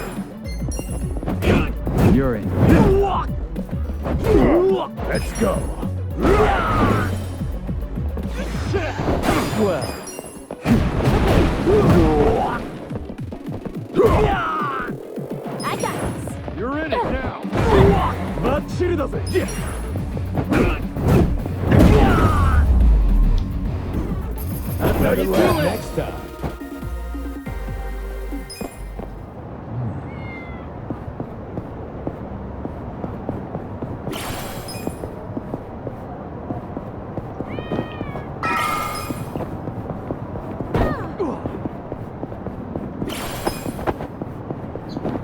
You're in. Let's go. Well. I got this. You're in it now. Better luck next time.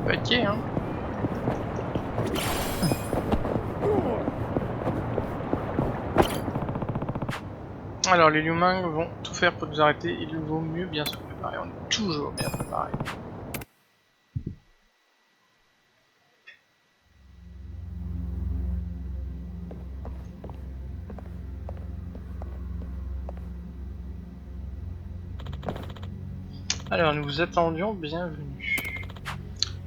Paquet, hein. Alors les Liu-Mang vont tout faire pour nous arrêter, il vaut mieux bien se préparer, on est toujours bien préparé. Alors nous vous attendions, bienvenue.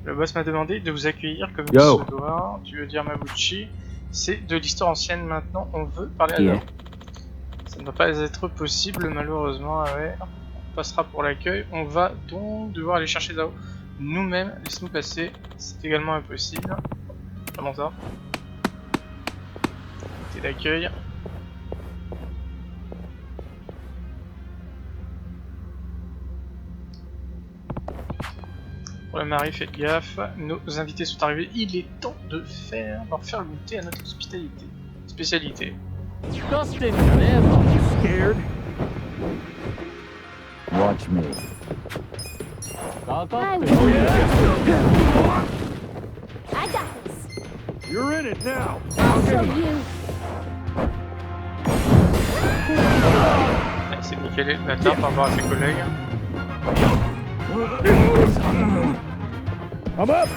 Le boss m'a demandé de vous accueillir comme il se doit, tu veux dire Mabuchi, c'est de l'histoire ancienne maintenant, on veut parler à l'heure. Ça ne va pas être possible malheureusement, ouais. On passera pour l'accueil, on va donc devoir aller chercher Zao nous-mêmes, laisse-nous passer, c'est également impossible. Comment ça? C'est l'accueil. Pour la Marie, faites gaffe, nos invités sont arrivés, il est temps de leur faire goûter à notre spécialité. Scared? Watch me. I got this. You're in it now. I'll show you. C'est nickel le bâtard par rapport à ses collègues. I'm up.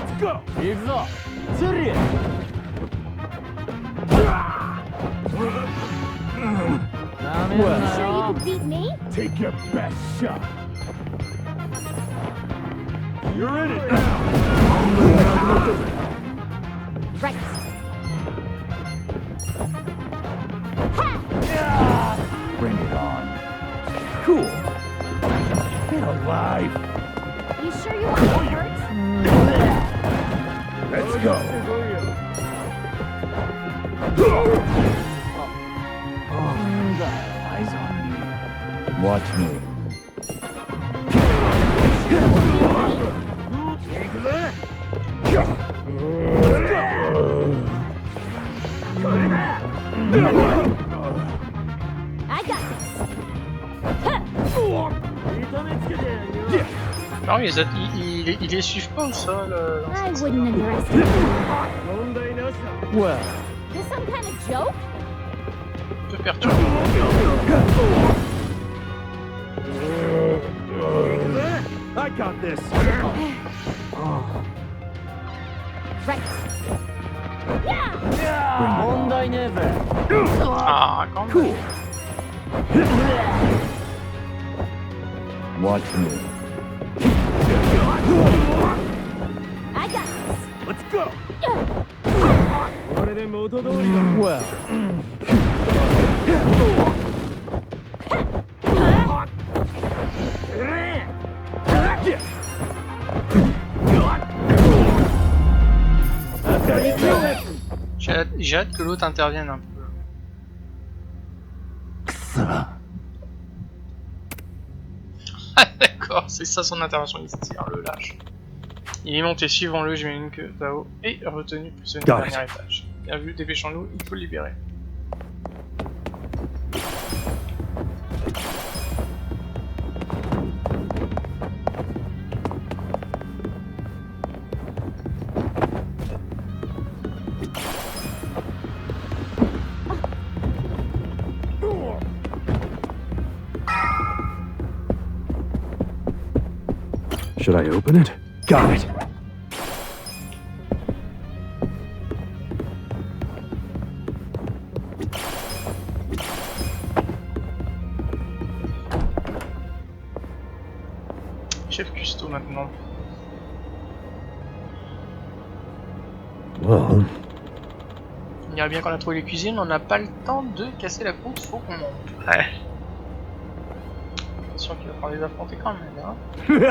Let's go. Sure you can beat me? Take your best shot. You're in it now. Right. Bring it on. Cool. Get alive. You sure you want to hurt? Let's go. Eyes on me. Watch me. I got this. Non, ils les suivent pas ou ça I wouldn't underestimate you. Well. This some kind of joke? Un peu perturbant. I got this. Right. Ah, quand même. Cool. Watch me. I got this. Let's go. Well. J'ai hâte que l'autre intervienne un peu. Ah d'accord, c'est ça son intervention, il se tire, le lâche. Il est monté, suivons-le, j'imagine que Tao est retenu prisonnier au dernier étage. Bien vu, dépêchons-nous, il faut le libérer. Should I open it? Got it. Chef cuistot maintenant. Well, On dirait bien qu'on a trouvé les cuisines, on n'a pas le temps de casser la croûte, faut qu'on monte. Ouais. Attention qu'il va falloir les affronter quand même, hein.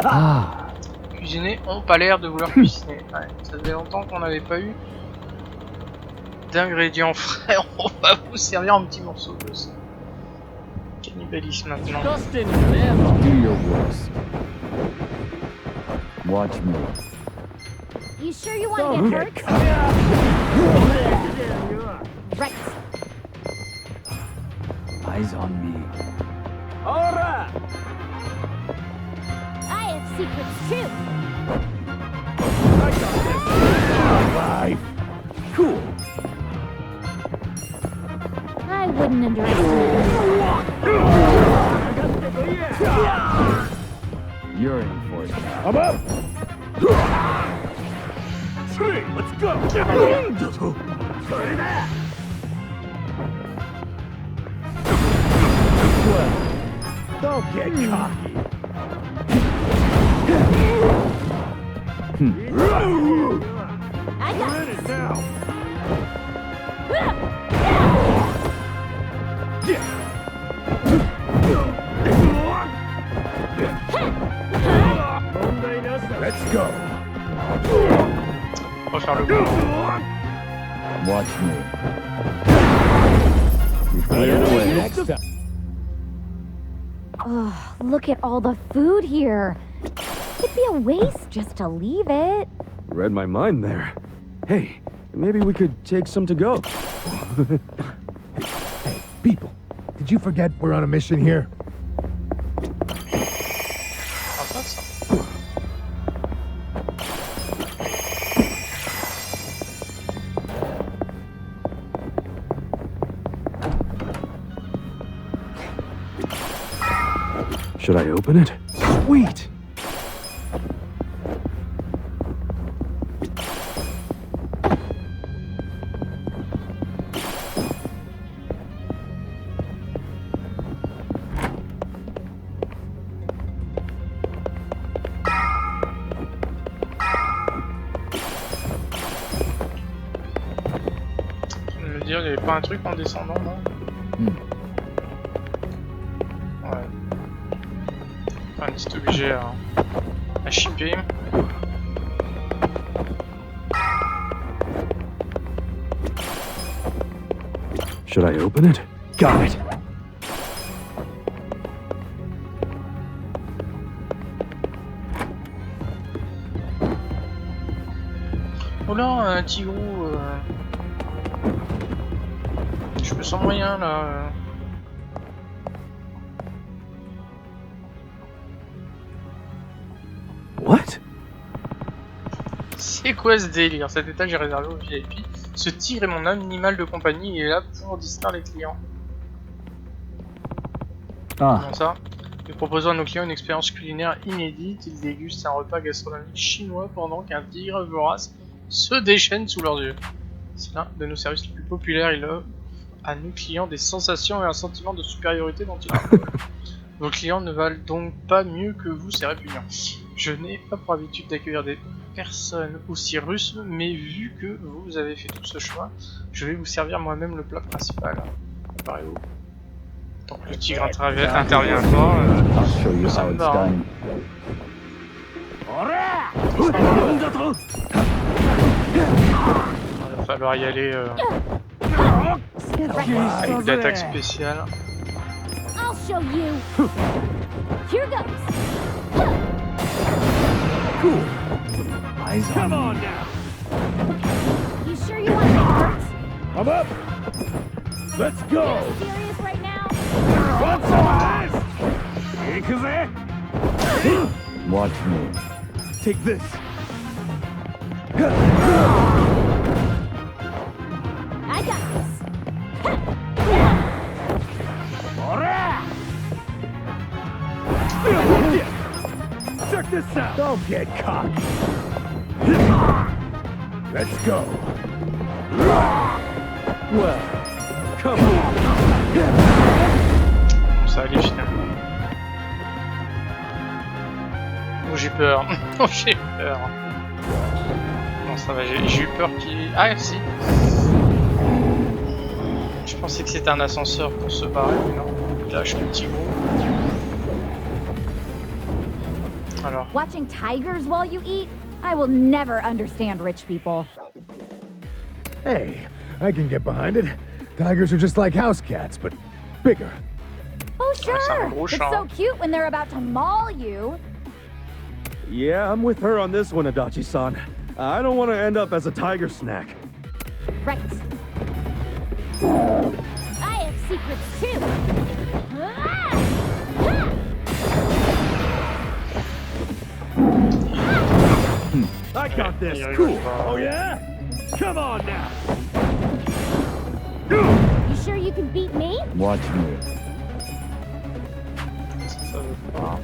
Ah, Cuisiner ont pas l'air de vouloir cuisiner. Ouais, ça faisait longtemps qu'on n'avait pas eu d'ingrédients frais, on va vous servir un petit morceau de ça. Cannibalisme maintenant. do your worst. Watch me. You sure you want to get hurt? Right. Eyes on me. I have secrets too. cool. I wouldn't underestimate You're in for it now. I'm up. Let's go. Don't get cocky. I got it now. Let's go. On va faire le coup. Watch me. We've cleared the way. Next time. Oh, look at all the food here. It'd be a waste just to leave it. Read my mind there. Hey, maybe we could take some to go. Hey, people, did you forget we're on a mission here? Sympa, ça. Should I open it? Sweet! Tu veux me dire, il n'y avait pas un truc en descendant, non? Ouais. Un petit objet à shipper. Should I open it? Got it. Oh là, un tigre. Je me sens moyen là. What? C'est quoi ce délire? Cet étage est réservé aux VIP. Ce tigre est mon animal de compagnie, il est là pour distraire les clients. Ah, Comment ça? Nous proposons à nos clients une expérience culinaire inédite. Ils dégustent un repas gastronomique chinois pendant qu'un tigre vorace se déchaîne sous leurs yeux. C'est l'un de nos services les plus populaires. Il offre à nos clients des sensations et un sentiment de supériorité dont ils ont. Vos clients ne valent donc pas mieux que vous, c'est répugnant. Je n'ai pas pour habitude d'accueillir des personnes aussi russes, mais vu que vous avez fait tout ce choix, je vais vous servir moi-même le plat principal. Préparez-vous. Donc le tigre intervient pas. I'll show you Ça how me it's va, hein. done. falloir y aller avec d'attaque spéciale. I'll show you. Here goes. Cool. Eyes on me. now. You sure you want to get hurt? I'm up. Let's go. Are you serious right now? Want some of this? Watch me. Take this. I got this. Check this out. Don't get cocky. Let's go. Well, come on. Ça allait finalement. Oh, j'ai peur. Oh, j'ai peur. Non, ça va, j'ai eu peur qu'il... Ah, si. Je pensais que c'était un ascenseur pour se barrer, mais non. Il lâche le petit gros. Alors. Watching tigers while you eat? I will never understand rich people. Hey, I can get behind it. Tigers are just like house cats, but bigger. Oh, c'est un sure. gros It's chat. so cute when they're about to maul you. Yeah, I'm with her on this one, Adachi-san. I don't want to end up as a tiger snack. Right. I have secrets too. Ah! I got this. Cool. Oh yeah? Come on now. You sure you can beat me? Watch me. Ça veut pas.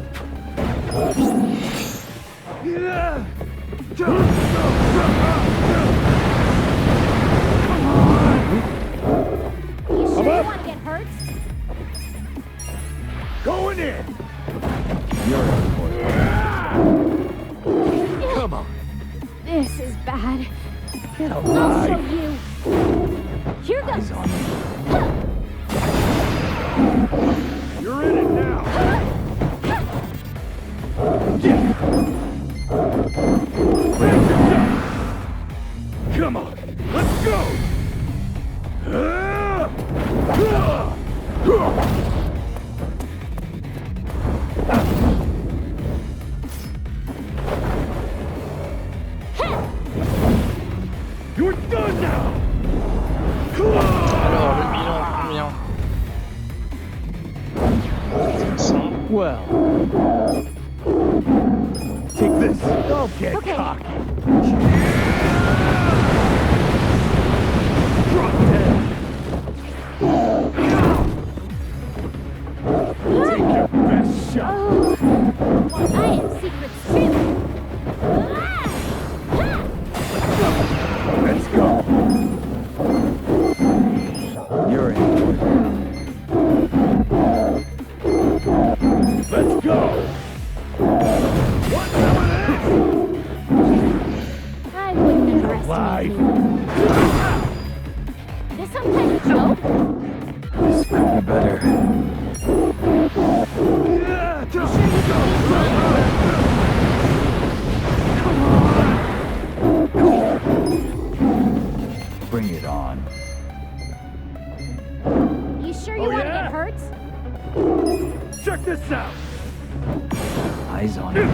You sure you want to get hurt? Going in. Come on. This is bad. Get I'll show alive. you. Here goes. You're in it now. Come on. Let's go. You're done now. Alors, le bilan, combien? 500. Well, Take this. Don't get Okay. cocky. Drop dead. Take your best shot. I have secrets too. Let's go. You're in. Let's go. What's some of I wouldn't this? underestimate Live. you. This some kind of joke? This could be better. Bring it on. You sure you Oh, want to yeah? get hurt? Check this out. Eyes on it.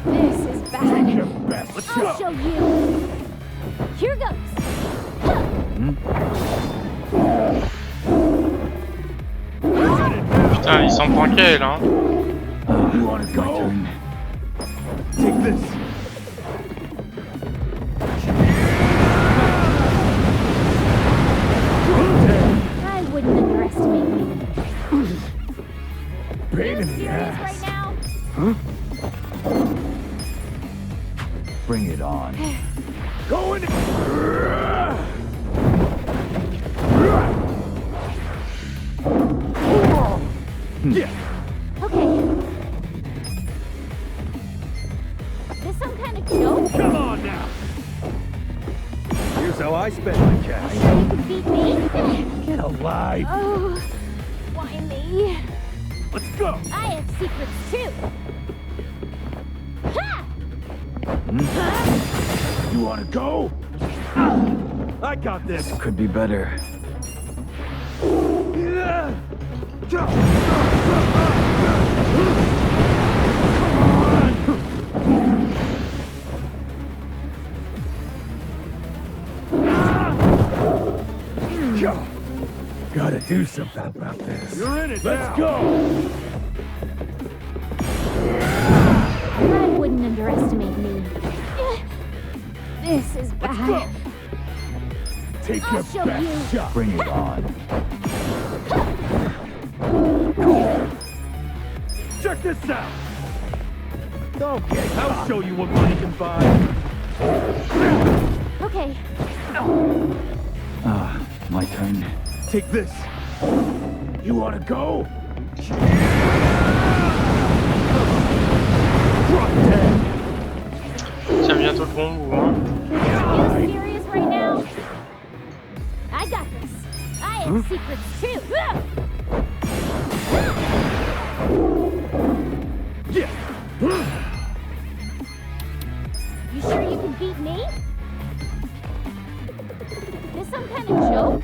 This is bad. Your best. Let's I'll go. show you. Here goes. Putain, il s'en prend qu'elle, hein. You wanna go? Take this. I wouldn't underestimate you. Pain You in the serious ass. right now? Bring it on. Going. Yeah. Okay. This some kind of joke? Come on now. Here's how I spend my cash. Sure you can beat me? Get alive. Oh, why me? Let's go. I have secrets too. Ha! You wanna go? I got this. Could be better. Gotta do something about this. You're in it. Let's go. I wouldn't underestimate me. This is bad. Take I'll your show best you. shot. Bring it on. Check this out. Okay, I'll show you what money can buy. Okay. Ah, my turn. Take this. You wanna go? Tiens bientôt le bon bout, hein. You serious right now? I got this. I have secrets too. You sure you can beat me? This some kind of joke?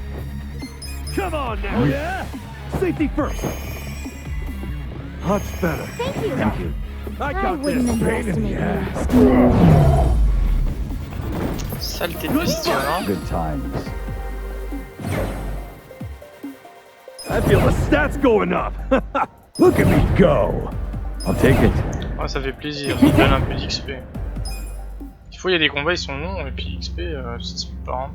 Come on now, yeah? Safety first. Much better. Thank you. Thank you. I I got wouldn't this. Pain in underestimate the ass. you. Saleté de bestiole, hein. Good times. I feel the stats going up. Look at me go. I'll take it. Ouais, ça fait plaisir, ça donne un peu d'XP. Des fois, il y a des combats, ils sont longs, et puis XP, ça se fait pas. Hein.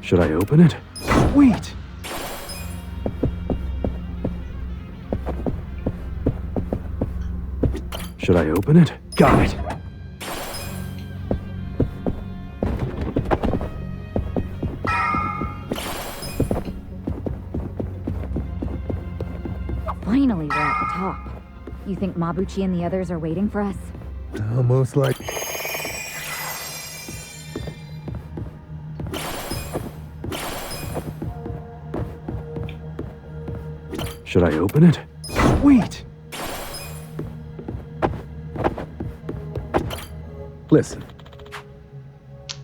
Should I open it? Sweet! Should I open it? Got it! Finally, we're at the top. You think Mabuchi and the others are waiting for us? Almost like... Should I open it? Sweet! Listen,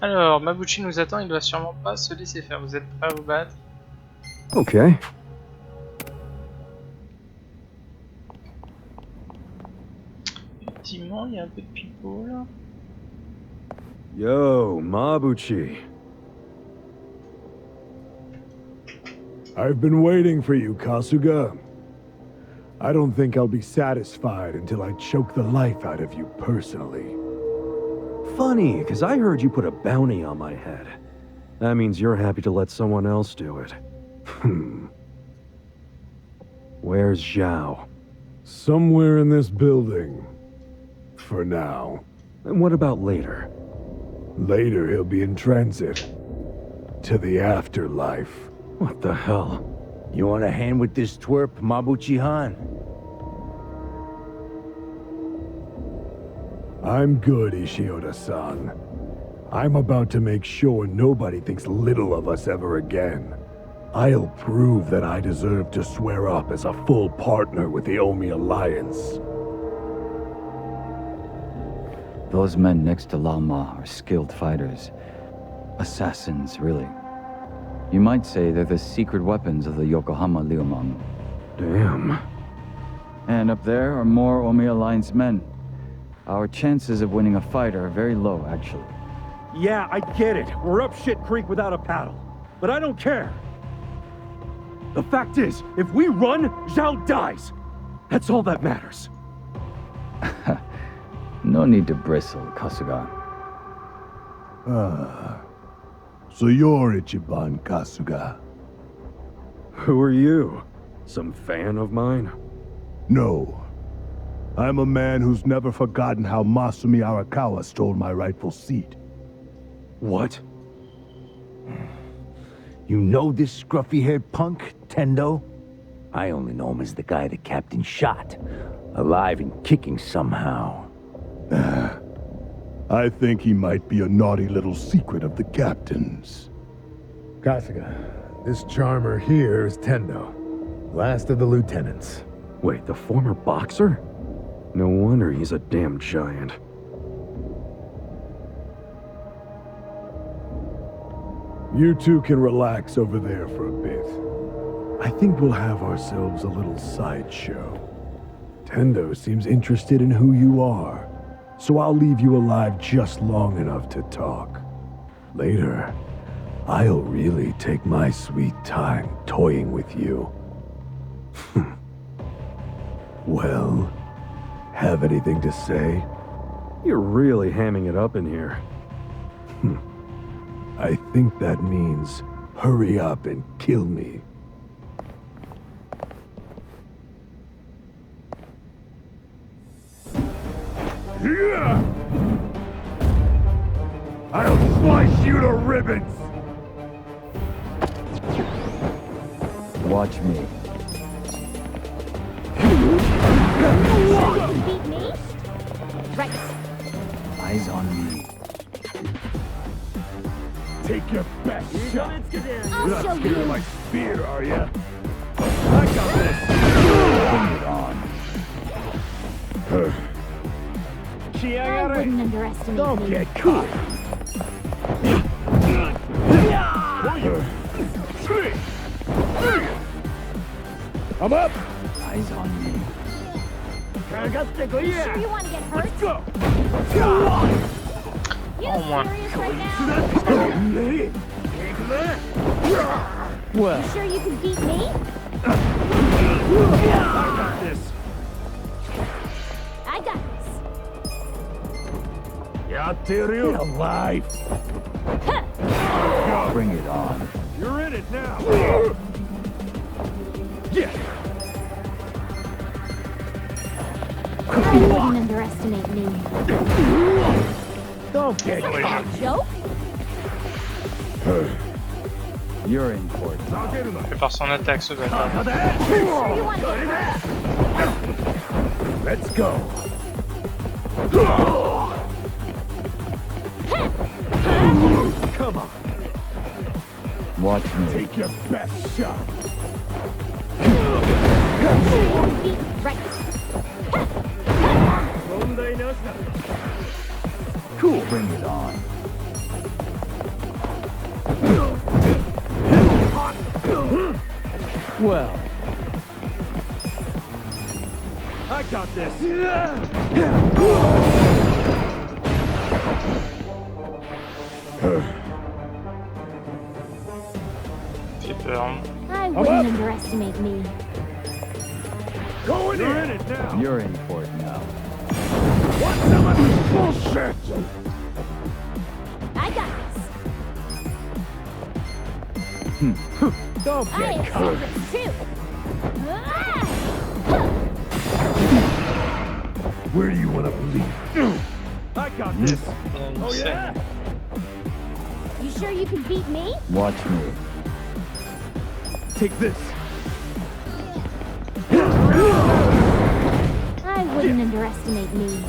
Alors, Mabuchi nous attend, il doit sûrement pas se laisser faire. Vous êtes prêts à vous battre? Okay. Effectivement, il y a un peu de pipeau là. Yo, Mabuchi. I've been waiting for you, Kasuga. I don't think I'll be satisfied until I choke the life out of you personally. Funny, because I heard you put a bounty on my head. That means you're happy to let someone else do it. Where's Zhao? Somewhere in this building. For now. And what about later? Later he'll be in transit. To the afterlife. What the hell? You want a hand with this twerp, Mabuchi-han? I'm good, ISHIODA-san. I'm about to make sure nobody thinks little of us ever again. I'll prove that I deserve to swear up as a full partner with the Omi Alliance. Those men next to Lama are skilled fighters. Assassins, really. You might say they're the secret weapons of the Yokohama Liumang. Damn. And up there are more Omi Alliance men. Our chances of winning a fight are very low, actually. Yeah, I get it. We're up shit creek without a paddle. But I don't care. The fact is, if we run, Zhao dies. That's all that matters. No need to bristle, Kasuga. So you're Ichiban Kasuga? Who are you? Some fan of mine? No. I'm a man who's never forgotten how Masumi Arakawa stole my rightful seat. What? You know this scruffy-haired punk, Tendo? I only know him as the guy the captain shot. Alive and kicking somehow. I think he might be a naughty little secret of the captain's. Kasuga, this charmer here is Tendo, last of the lieutenants. Wait, the former boxer? No wonder he's a damn giant. You two can relax over there for a bit. I think we'll have ourselves a little sideshow. Tendo seems interested in who you are, so I'll leave you alive just long enough to talk. Later, I'll really take my sweet time toying with you. Well, have anything to say? You're really hamming it up in here. I think that means hurry up and kill me. Yeah! I'll slice you to ribbons! Watch me. Beat me? Right. Eyes on me. Take your best shot! I'll You're show not scared you. of my spear, are ya? I got Bring it on. this! I wouldn't underestimate Don't me. get caught! I'm up! Eyes on me. You sure you want to get hurt? Go! You Oh, my. serious right now? Well, You sure you can beat me? I got this! I got this. Get alive! bring it on. You're in it now! Yeah! I wouldn't underestimate me. Don't get Some kind of joke? You're in for it. I'll get him. Fait par son attaque, ce bâtard. You sure you want to get hurt? Let's go! Come on, Watch me. take your best shot! Beat right. Cool. Bring it on. Well, I got this! Fait peur. I wouldn't underestimate me. Go in You're in it now! you're in for it now. What's some of this bullshit? I got this. Don't I get have caught! secrets too. Where do you want to believe? I got this! Oh yeah? You sure you can beat me? Watch me. Take this! I wouldn't underestimate me.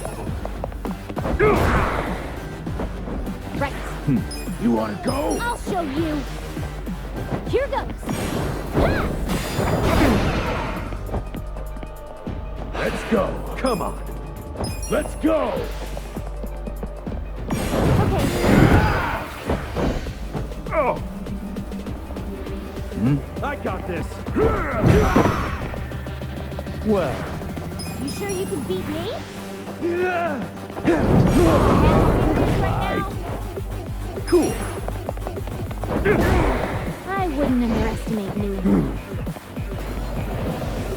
Right. You want to go? I'll show you. Here goes. Let's go! Come on! Let's go! Okay. Oh! I got this! Well, You sure you can beat me? Right. Cool! I wouldn't underestimate me.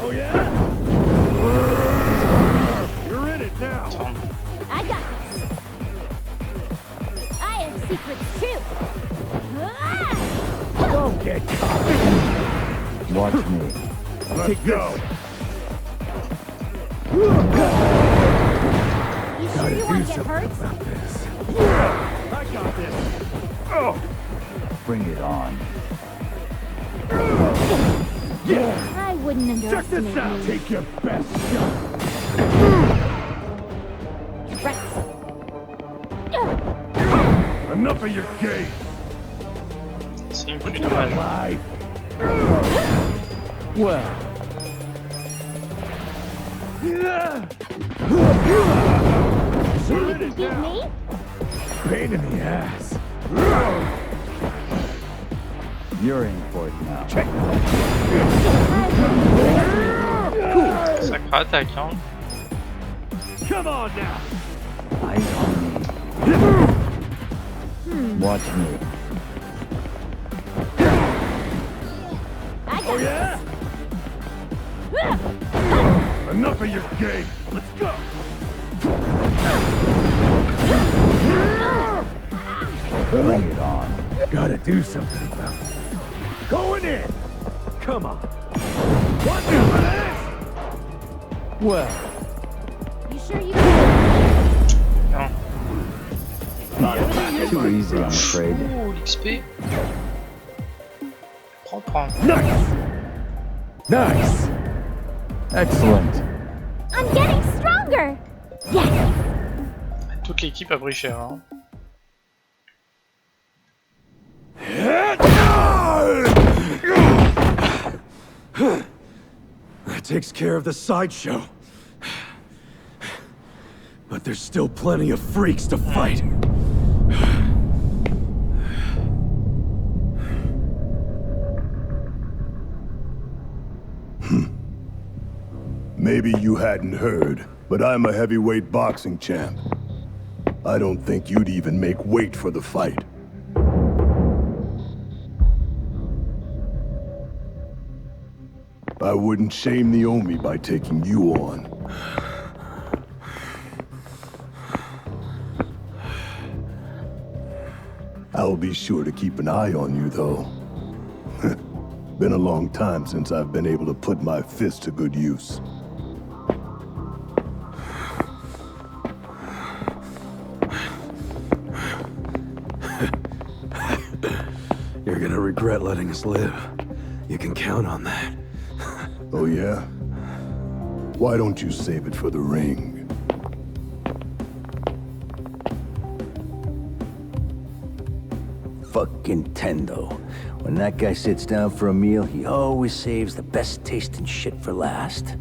Oh yeah? You're in it now! I got this. I have secrets too. Don't get caught! watch me. Let's go! You sure you want to get hurt? I got this! Oh! Bring it on. I wouldn't Check this underestimate out! me. Take your best shot! Enough of your game! C'est une plus dommage. Alive! Well, Excuse me? Pain in the ass. You're in for it now. Sacré attaque, hein. Come on now! Eyes on me. Watch me. I got Yeah? Enough of your game! Let's go! Bring it on. Gotta do something about it. Going in! Come on! What the well. You sure you can? Non. Too easy, I'm afraid. Ouh, l'XP. Prends. Nice! Nice! Excellent. I'm getting stronger! Yes! Toute l'équipe a pris cher, hein. That takes care of the sideshow. But there's still plenty of freaks to fight. Maybe you hadn't heard, but I'm a heavyweight boxing champ. I don't think you'd even make weight for the fight. I wouldn't shame the Omi by taking you on. I'll be sure to keep an eye on you, though. Been a long time since I've been able to put my fist to good use. You're gonna regret letting us live. You can count on that. Oh yeah? Why don't you save it for the ring? Fucking Tendo. When that guy sits down for a meal, he always saves the best tasting shit for last.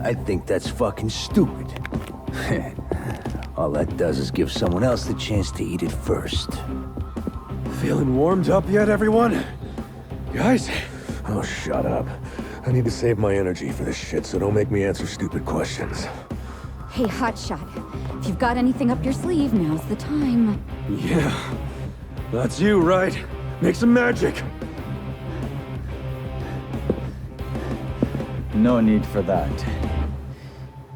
I think that's fucking stupid. All that does is give someone else the chance to eat it first. Feeling warmed up yet, everyone? Guys? Oh, shut up. I need to save my energy for this shit, so don't make me answer stupid questions. Hey, Hotshot. If you've got anything up your sleeve, now's the time. Yeah. That's you, right? Make some magic. No need for that.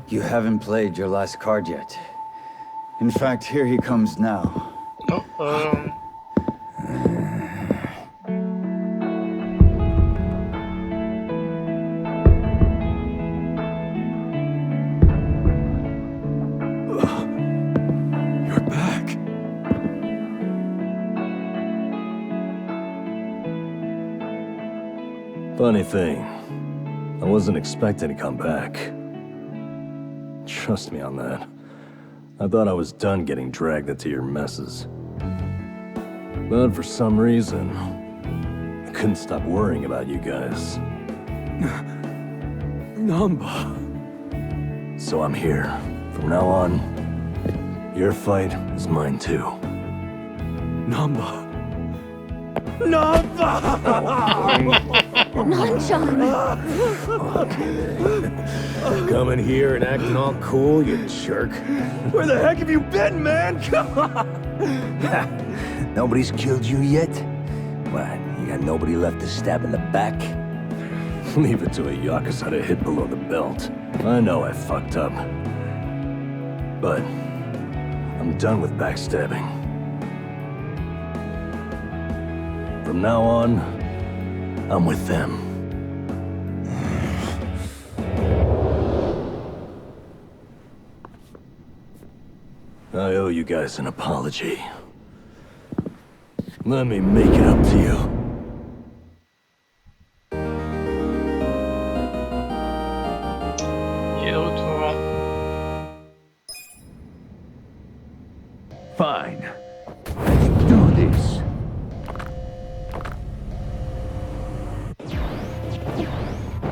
You haven't played your last card yet. In fact, here he comes now. Oh, You're back. Funny thing, I wasn't expecting to come back. Trust me on that. I thought I was done getting dragged into your messes. But for some reason, I couldn't stop worrying about you guys. Namba. So I'm here. From now on, your fight is mine too. Namba. Namba! Nanchan! Coming here and acting all cool, you jerk. Where the heck have you been, man? Come on! Nobody's killed you yet? What, you got nobody left to stab in the back? Leave it to a Yakuza to hit below the belt. I know I fucked up. But I'm done with backstabbing. From now on, I'm with them. I owe you guys an apology. Let me make it up to you. Il est de retour. Fine. Let's do this.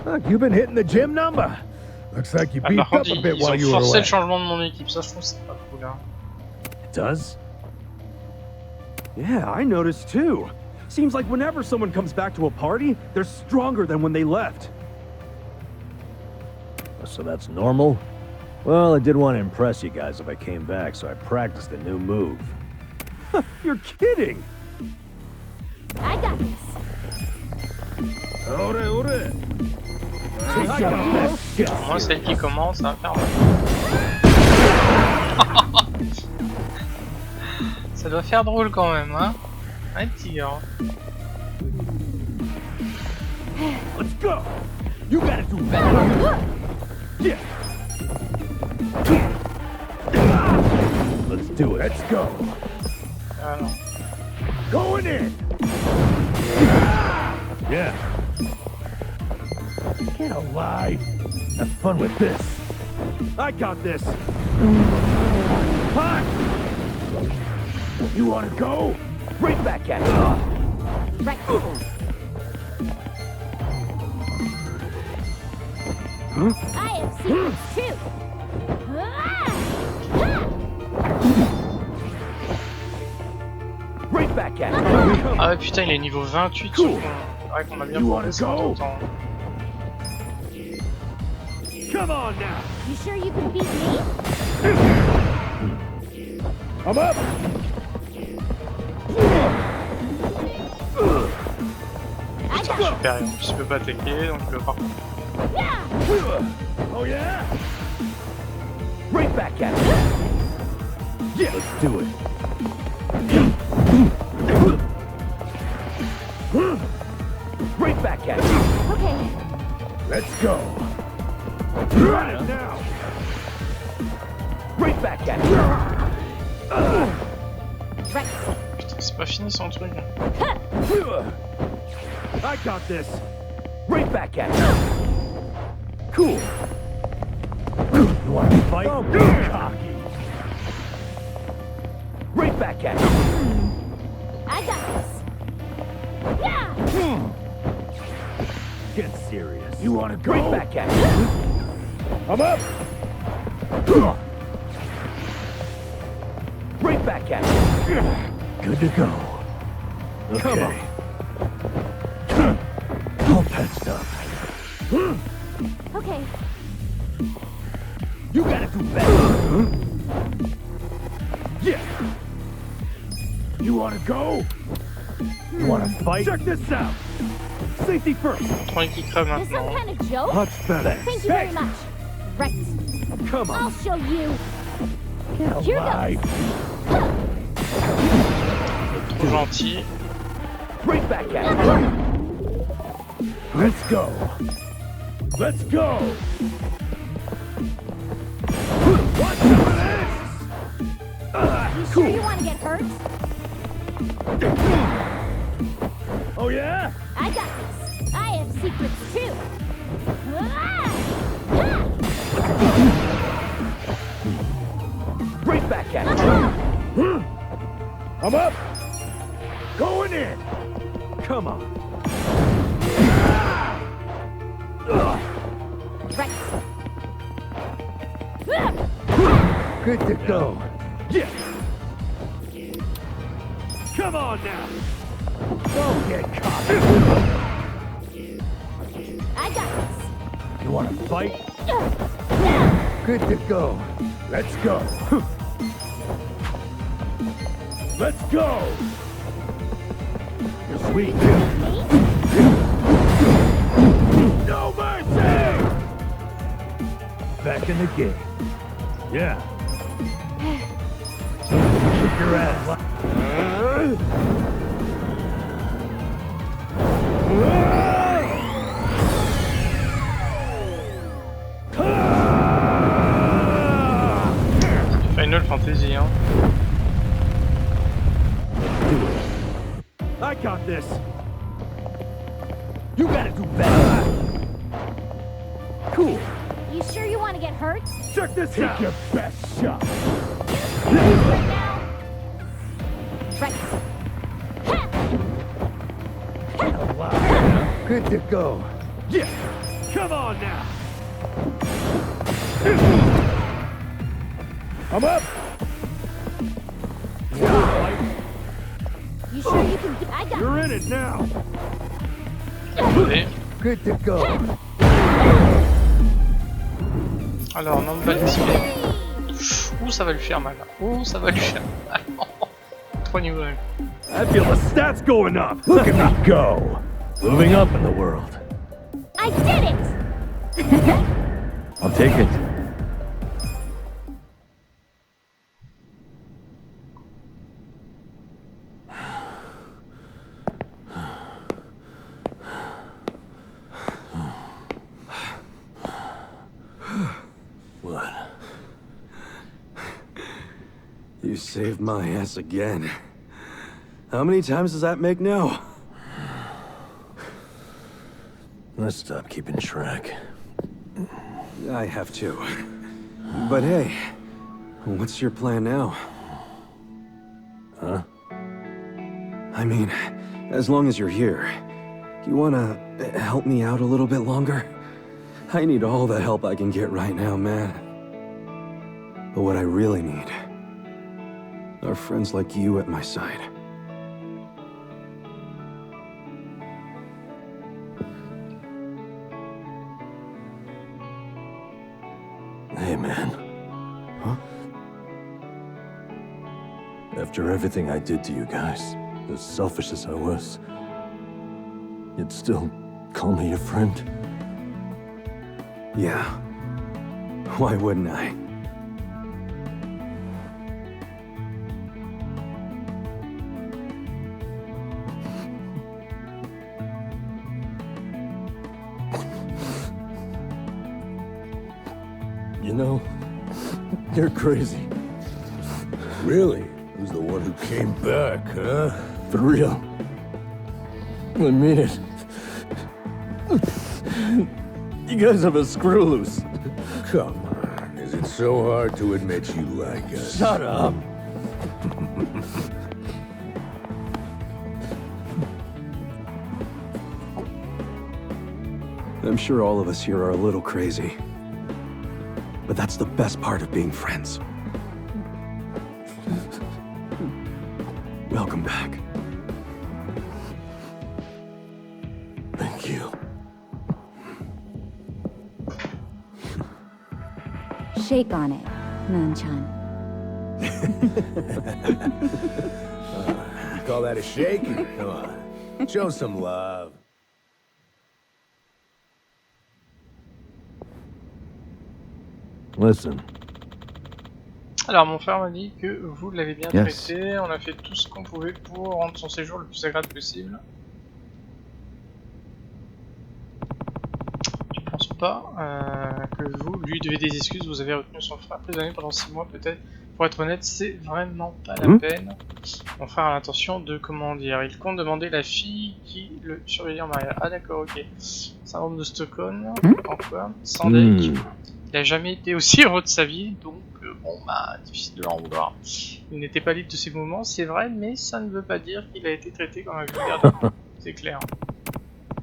Look, you've been hitting the gym number. Looks like you Ah, beefed par up contre, a bit ils while ont you were forcé away. le changement de mon équipe. Ça, je trouve que c'est pas cool. Hein. It does? Yeah, I noticed too. Seems like whenever someone comes back to a party, they're stronger than when they left. So that's normal? Well, I did want to impress you guys if I came back, so I practiced a new move. You're kidding! I got this. Moi, celle qui commence, ça va faire. Ça doit faire drôle quand même, hein? Un tigre. Let's go! You gotta do better! Yeah! Let's do it. Let's go! Ah non. Going in! Yeah! Get alive! Have fun with this! I got this! Hot! You wanna go? Right back at you! Right. I have secrets too. Right back at you! Ah ouais, putain, il est niveau 28. Ouais, qu'on a bien progressé en temps. Come on now! You sure you can beat me? I'm up! I got Super, en plus, il peut pas attaquer, donc il va pas. Oh yeah? Right back at you! Yeah! Let's do it! Right back at you! Okay. Let's go! Right now! Right back at you! Right. Putain, c'est pas fini son truc. I got this! Right back at you! Cool! You want to fight? Oh, cocky! Right back at you! I got this. Yeah. Get serious. You want to go? Right back at you! I'm up! Right back at you! Good to go. Okay. Come on. All patched up. Okay. You gotta do better. Yeah. You wanna go? You wanna fight? Check this out. Safety first. Troll qui crève Is some maintenant. kind of joke? Much better. Thank you very much. Right. Come I'll on. show you. Get Here alive. Trop gentil. Right back at you. Let's go. Let's go. Watch some of this. You sure you want to get hurt? Oh yeah? I got this. I have secrets too. Right back at you. I'm up. Going in. Come on. Right. Good to go. Yeah. Come on now. Don't get caught. I got this. You want to fight? Good to go. Let's go. Let's go. You're sweet. No mercy! Back in the game. Yeah. Kick your ass. Final Fantasy, hein. I got this. You gotta do better. Cool. You sure you want to get hurt? Check this out. Take your best shot. Right. Good to go. Yeah. Come on now. I'm up. You sure you can? I got. You're in it now. Attendez. Good to go. Alors, non, pas ouh, ça va lui faire mal. Oh, ça va lui faire mal. 3 niveaux. I feel the stats going up. Look at me go. Moving up in the world. I did it. I'll take it. What? You saved my ass again. How many times does that make now? Let's stop keeping track. I have to. But hey, what's your plan now? Huh? I mean, as long as you're here, do you wanna help me out a little bit longer? I need all the help I can get right now, man. But what I really need are friends like you at my side. Hey, man. Huh? After everything I did to you guys, as selfish as I was, you'd still call me your friend? Yeah. Why wouldn't I? You know, you're crazy. Really? Who's the one who came back, huh? For real. I mean it. You guys have a screw loose. Come on. Is it so hard to admit you like us? Shut up. I'm sure all of us here are a little crazy. But that's the best part of being friends. Welcome back. Thank you. Shake on it, Moon-chan. You call that a shake? Come on. Show some love. Listen. Alors, mon frère m'a dit que vous l'avez bien Yes. traité. On a fait tout ce qu'on pouvait pour rendre son séjour le plus agréable possible. Je pense pas que vous lui devez des excuses. Vous avez retenu son frère prisonnier pendant 6 mois, peut-être. Pour être honnête, c'est vraiment pas la peine. Mon frère a l'intention de, comment dire, il compte demander la fille qui le surveillait en mariage. Ah d'accord, ok. Syndrome de Stockholm, en quoi sans deck. Il a jamais été aussi heureux de sa vie, donc bon bah difficile de l'en vouloir. Il n'était pas libre de ses mouvements, c'est vrai, mais ça ne veut pas dire qu'il a été traité comme un vulgaire de coup. C'est clair.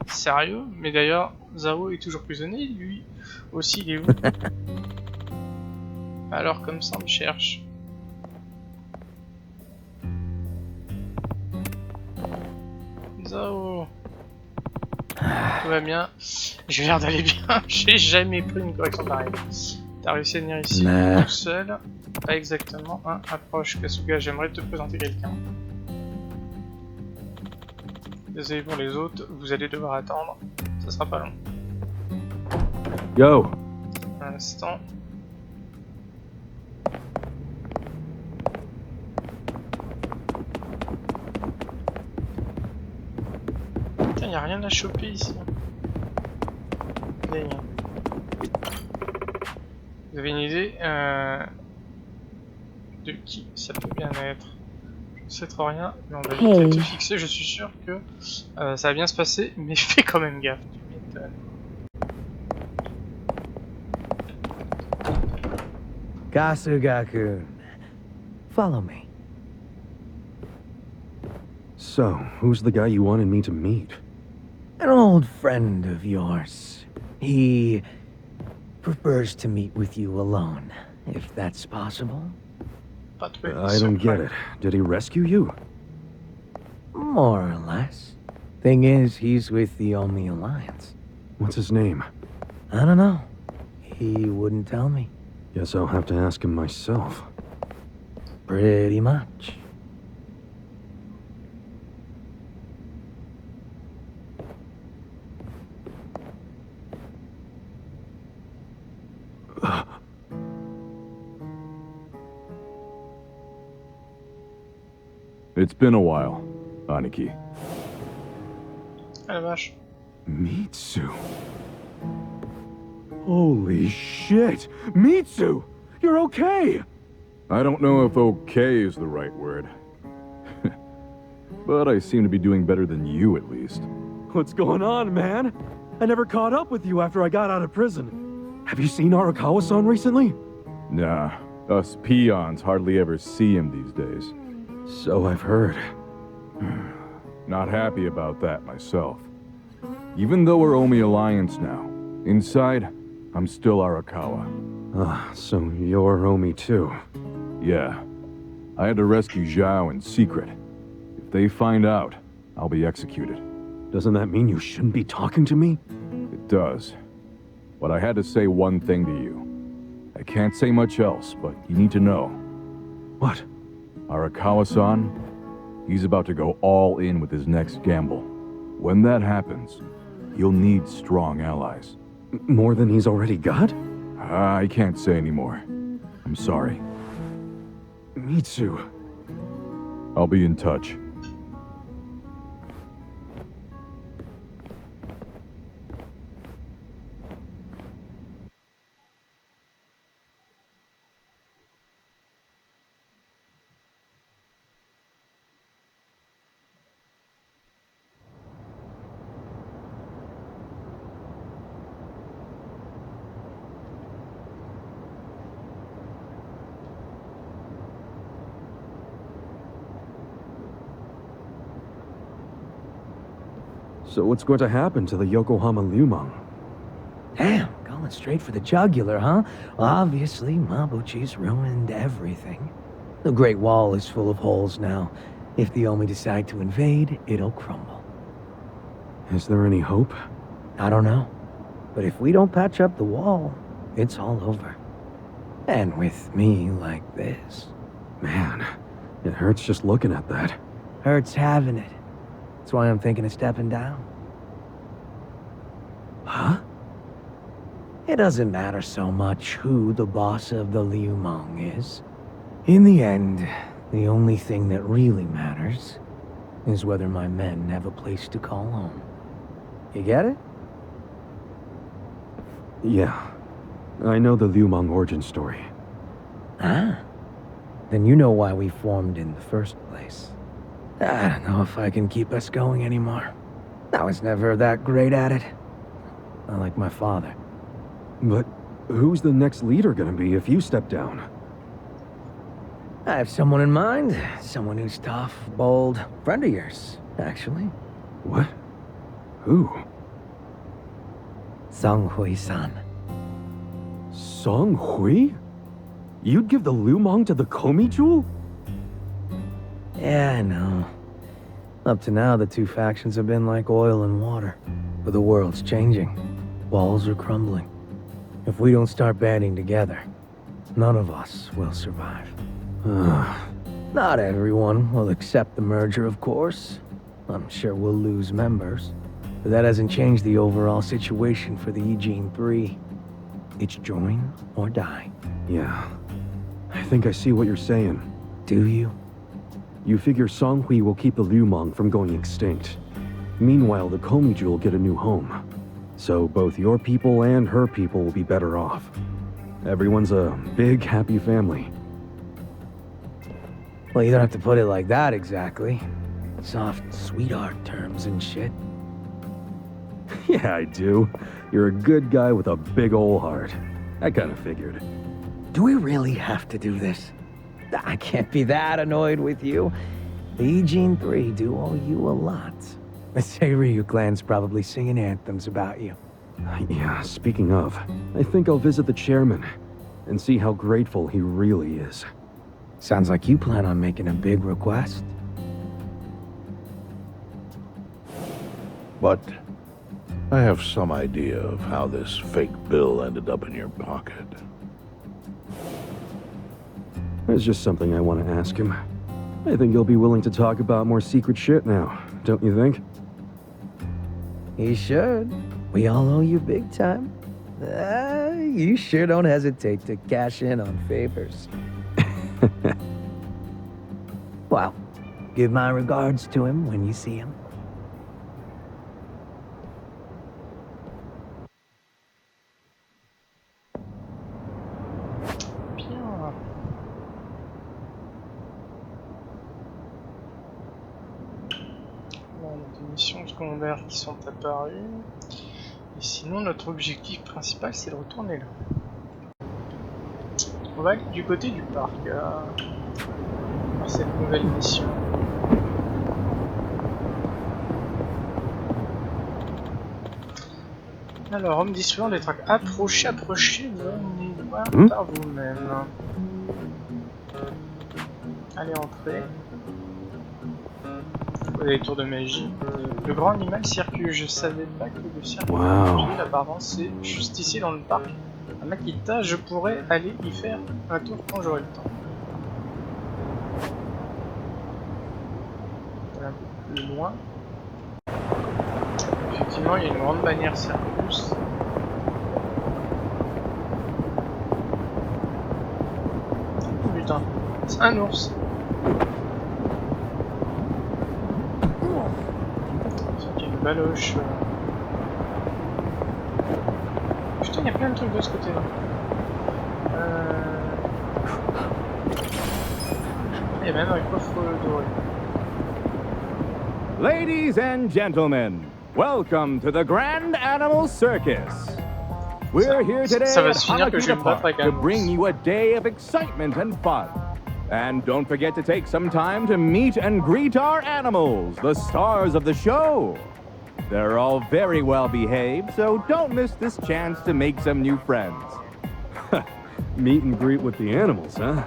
Sérieux? Mais d'ailleurs, Zao est toujours prisonnier, lui aussi il est où? Alors comme ça on me cherche. Zao. Tout va bien. J'ai l'air d'aller bien. J'ai jamais pris une correction pareille. T'as réussi à venir ici tout seul? Pas exactement. Hein. Approche, Kasuga, j'aimerais te présenter quelqu'un. Désolé pour les autres, vous allez devoir attendre. Ça sera pas long. Yo! Un instant. Putain, y'a rien à choper ici. Dang. Vous avez une idée de qui ça peut bien être? Je ne sais trop rien, mais on va vite Hey. être fixé. Je suis sûr que ça va bien se passer, mais fais quand même gaffe. Tu m'étonnes. Kasuga-kun. Follow me. So, who's the guy you wanted me to meet? An old friend of yours. He prefers to meet with you alone, if that's possible. Pas trouvé. I don't get it. Did he rescue you? More or less. Thing is, he's with the Omi Alliance. What's his name? I don't know. He wouldn't tell me. Guess I'll have to ask him myself. Pretty much. It's been a while, Aniki. Ah la vache. Mitsu. Holy shit! Mitsu! You're okay! I don't know if okay is the right word. But I seem to be doing better than you, at least. What's going on, man? I never caught up with you after I got out of prison. Have you seen Arakawa-san recently? Nah, us peons hardly ever see him these days. So I've heard. Not happy about that myself. Even though we're Omi Alliance now, inside, I'm still Arakawa. Ah, so you're Omi too. Yeah. I had to rescue Zhao in secret. If they find out, I'll be executed. Doesn't that mean you shouldn't be talking to me? It does. But I had to say one thing to you. I can't say much else, but you need to know. What? Arakawa-san, he's about to go all in with his next gamble. When that happens, you'll need strong allies. More than he's already got? I can't say anymore. I'm sorry. Mitsu. I'll be in touch. So what's going to happen to the Yokohama Lumang? Damn, going straight for the jugular, huh? Well, obviously, Mabuchi's ruined everything. The Great Wall is full of holes now. If the Omi decide to invade, it'll crumble. Is there any hope? I don't know. But if we don't patch up the wall, it's all over. And with me like this. Man, it hurts just looking at that. Hurts having it. That's why I'm thinking of stepping down. Huh? It doesn't matter so much who the boss of the Liu Mong is. In the end, the only thing that really matters is whether my men have a place to call home. You get it? Yeah. I know the Lumang origin story. Ah. Then you know why we formed in the first place. I don't know if I can keep us going anymore. I was never that great at it. Not like my father. But who's the next leader gonna be if you step down? I have someone in mind. Someone who's tough, bold. Friend of yours, actually. What? Who? Song Hui-san. Song Hui? You'd give the Lumang to the Komi Jewel? Yeah, I know. Up to now, the two factions have been like oil and water. But the world's changing. Walls are crumbling. If we don't start banding together, none of us will survive. Not everyone will accept the merger, of course. I'm sure we'll lose members. But that hasn't changed the overall situation for the Eugene 3. It's join or die. Yeah. I think I see what you're saying. Do you? You figure Song Hui will keep the Lumang from going extinct. Meanwhile, the Komi Jewel will get a new home. So both your people and her people will be better off. Everyone's a big, happy family. Well, you don't have to put it like that exactly. Soft sweetheart terms and shit. Yeah, I do. You're a good guy with a big ol' heart. I kind of figured. Do we really have to do this? I can't be that annoyed with you. The Eugene 3 do owe you a lot. The Ryu clan's probably singing anthems about you. Yeah, speaking of, I think I'll visit the chairman and see how grateful he really is. Sounds like you plan on making a big request. But I have some idea of how this fake bill ended up in your pocket. There's just something I want to ask him. I think he'll be willing to talk about more secret shit now, don't you think? He should. We all owe you big time. You sure don't hesitate to cash in on favors. Well, give my regards to him when you see him. Missions secondaires qui sont apparues. Et sinon, notre objectif principal, c'est de retourner là. On va aller du côté du parc. Pour cette nouvelle mission. Alors, homme dissuadant des tracts. Approchez, approchez, venez voir par vous-même. Allez, entrez. Les tours de magie. Le grand animal circule. Je savais pas que le cirque avait apparemment c'est juste ici dans le parc. À Makita, je pourrais aller y faire un tour quand j'aurai le temps. Un peu plus loin. Effectivement, il y a une grande bannière circus. Oh putain, c'est un ours. Baloche. Putain, il y a plein de trucs de ce côté-là. Il y a même un coffre doré. Ladies and gentlemen, welcome to the Grand Animal Circus. We're here today at Hanakita Park to bring you a day of excitement and fun. And don't forget to take some time to meet and greet our animals, the stars of the show. They're all very well behaved, so don't miss this chance to make some new friends. Meet and greet with the animals, huh?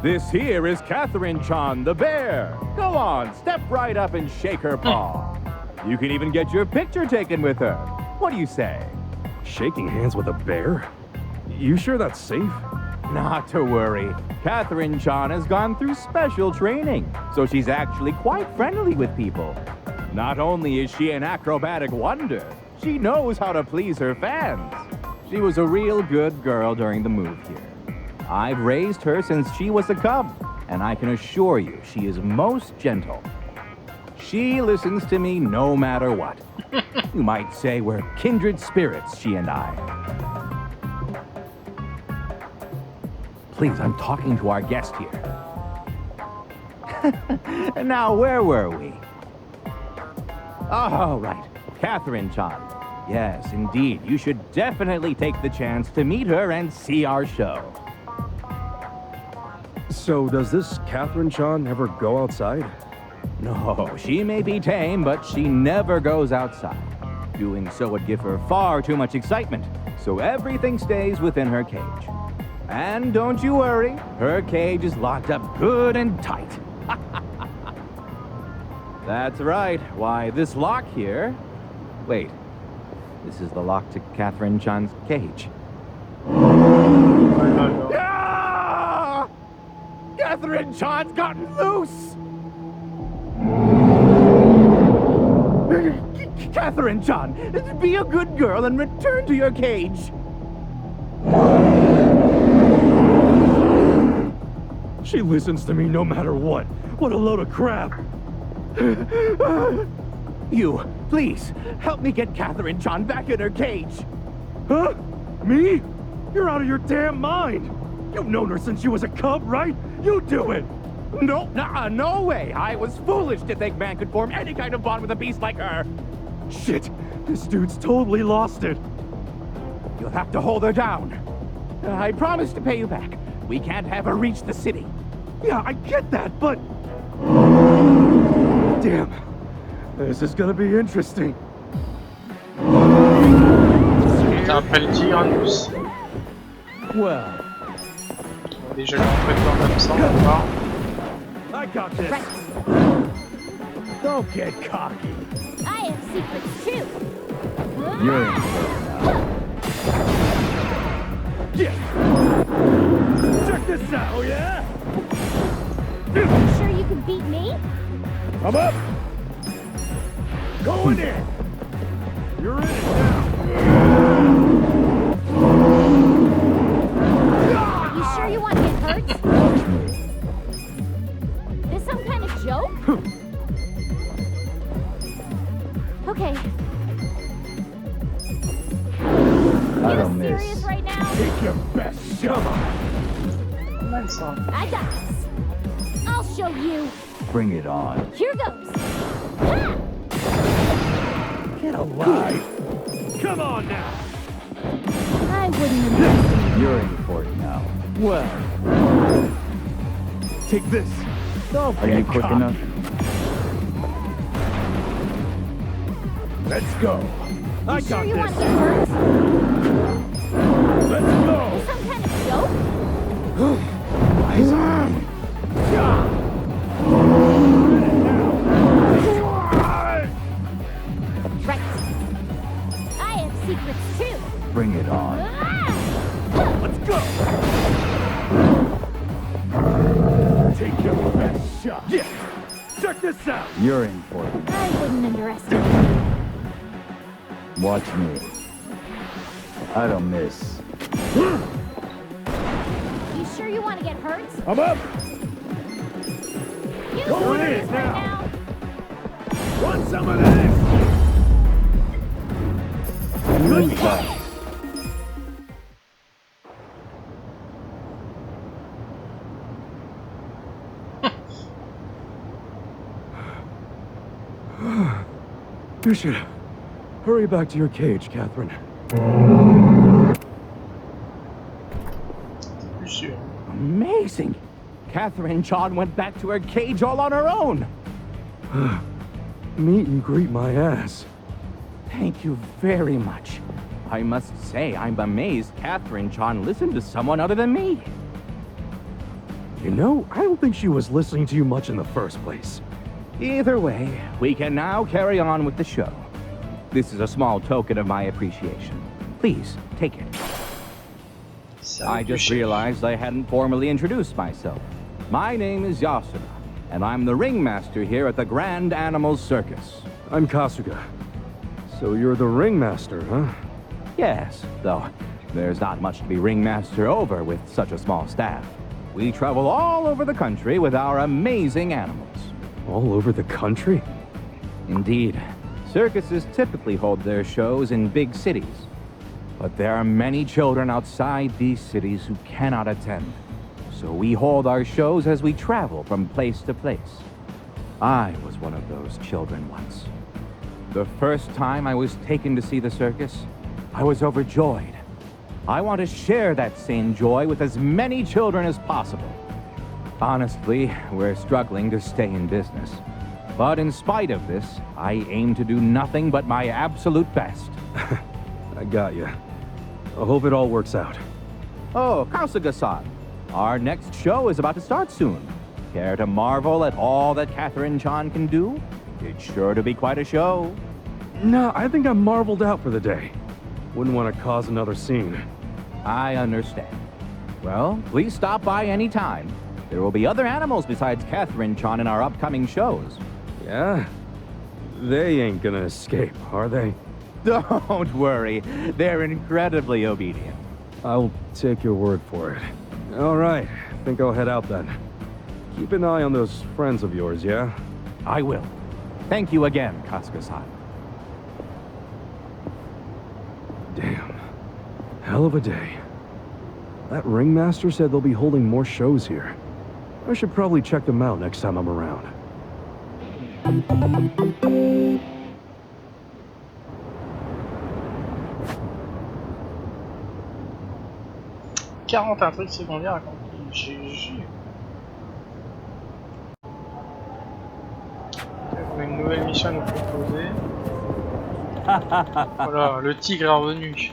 This here is Catherine-chan the bear. Go on, step right up and shake her paw. You can even get your picture taken with her. What do you say? Shaking hands with a bear? You sure that's safe? Not to worry. Catherine-chan has gone through special training, so she's actually quite friendly with people. Not only is she an acrobatic wonder, she knows how to please her fans. She was a real good girl during the move here. I've raised her since she was a cub, and I can assure you she is most gentle. She listens to me no matter what. You might say we're kindred spirits, she and I. Please, I'm talking to our guest here. Now, where were we? Oh, right. Catherine-chan. Yes, indeed. You should definitely take the chance to meet her and see our show. So, does this Catherine-chan ever go outside? No, she may be tame, but she never goes outside. Doing so would give her far too much excitement, so everything stays within her cage. And don't you worry, her cage is locked up good and tight. That's right. Why, this lock here... Wait. This is the lock to Catherine-chan's cage. Ah! Catherine-chan's gotten loose! Catherine-chan, be a good girl and return to your cage. She listens to me no matter what. What a load of crap. You, please, help me get Catherine-chan back in her cage. Huh? Me? You're out of your damn mind. You've known her since she was a cub, right? You do it. No, no way! I was foolish to think man could form any kind of bond with a beast like her! Shit! This dude's totally lost it! You'll have to hold her down. I promise to pay you back. We can't have her reach the city. Yeah, I get that, but... Damn. This is gonna be interesting. Ça rappelle le tigre en plus. Well. On va déjà lui rentrer dedans comme ça, on va voir. I got this. Don't get cocky. I have secrets too. You're in for it now. Yeah. Check this out, yeah? You sure you can beat me? I'm up. Going in. You're in it now. You sure you want to get hurt? This some kind of joke? Okay. I don't miss. Serious right now? Take your best shot. Nice one. I got this. I'll show you. Bring it on. Here goes. Ha! Get alive. Come on now. I wouldn't have. You're in for it now. Well. Take this. Don't Are you get quick cocky. enough? Let's go. I Sure got you want this. to get hurt? Let's go. Some kind of joke? Right. I have secrets too. Bring it on. Let's go. Take your best shot. Yeah. Check this out. You're in for it. I wouldn't underestimate you. Watch me. I don't miss. You sure you want to get hurt? I'm up. You Going in serious right now. now? Want some of this? Good shot. You should hurry back to your cage, Catherine. Plus sûr. Amazing! Catherine Chan went back to her cage all on her own. Meet and greet my ass. Thank you very much. I must say, I'm amazed Catherine Chan listened to someone other than me. You know, I don't think she was listening to you much in the first place. Either way, we can now carry on with the show. This is a small token of my appreciation. Please, take it. I just realized I hadn't formally introduced myself. My name is Yasuda, and I'm the ringmaster here at the Grand Animal Circus. I'm Kasuga. So you're the ringmaster, huh? Yes, though there's not much to be ringmaster over with such a small staff. We travel all over the country with our amazing animals. All over the country? Indeed. Circuses typically hold their shows in big cities. But there are many children outside these cities who cannot attend. So we hold our shows as we travel from place to place. I was one of those children once. The first time I was taken to see the circus, I was overjoyed. I want to share that same joy with as many children as possible. Honestly, we're struggling to stay in business. But in spite of this, I aim to do nothing but my absolute best. I got you. I hope it all works out. Oh, Kasuga-san, our next show is about to start soon. Care to marvel at all that Catherine Chan can do? It's sure to be quite a show. No, I think I'm marveled out for the day. Wouldn't want to cause another scene. I understand. Well, please stop by any time. There will be other animals besides Catherine Chan in our upcoming shows. Yeah? They ain't gonna escape, are they? Don't worry. They're incredibly obedient. I'll take your word for it. All right, think I'll head out then. Keep an eye on those friends of yours, yeah? I will. Thank you again, Kasuga-san. Damn. Hell of a day. That ringmaster said they'll be holding more shows here. I should probably check them out next time I'm around. 40 intrigues secondaires accomplies. GG. On a une nouvelle mission à nous proposer. Voilà, le tigre est revenu.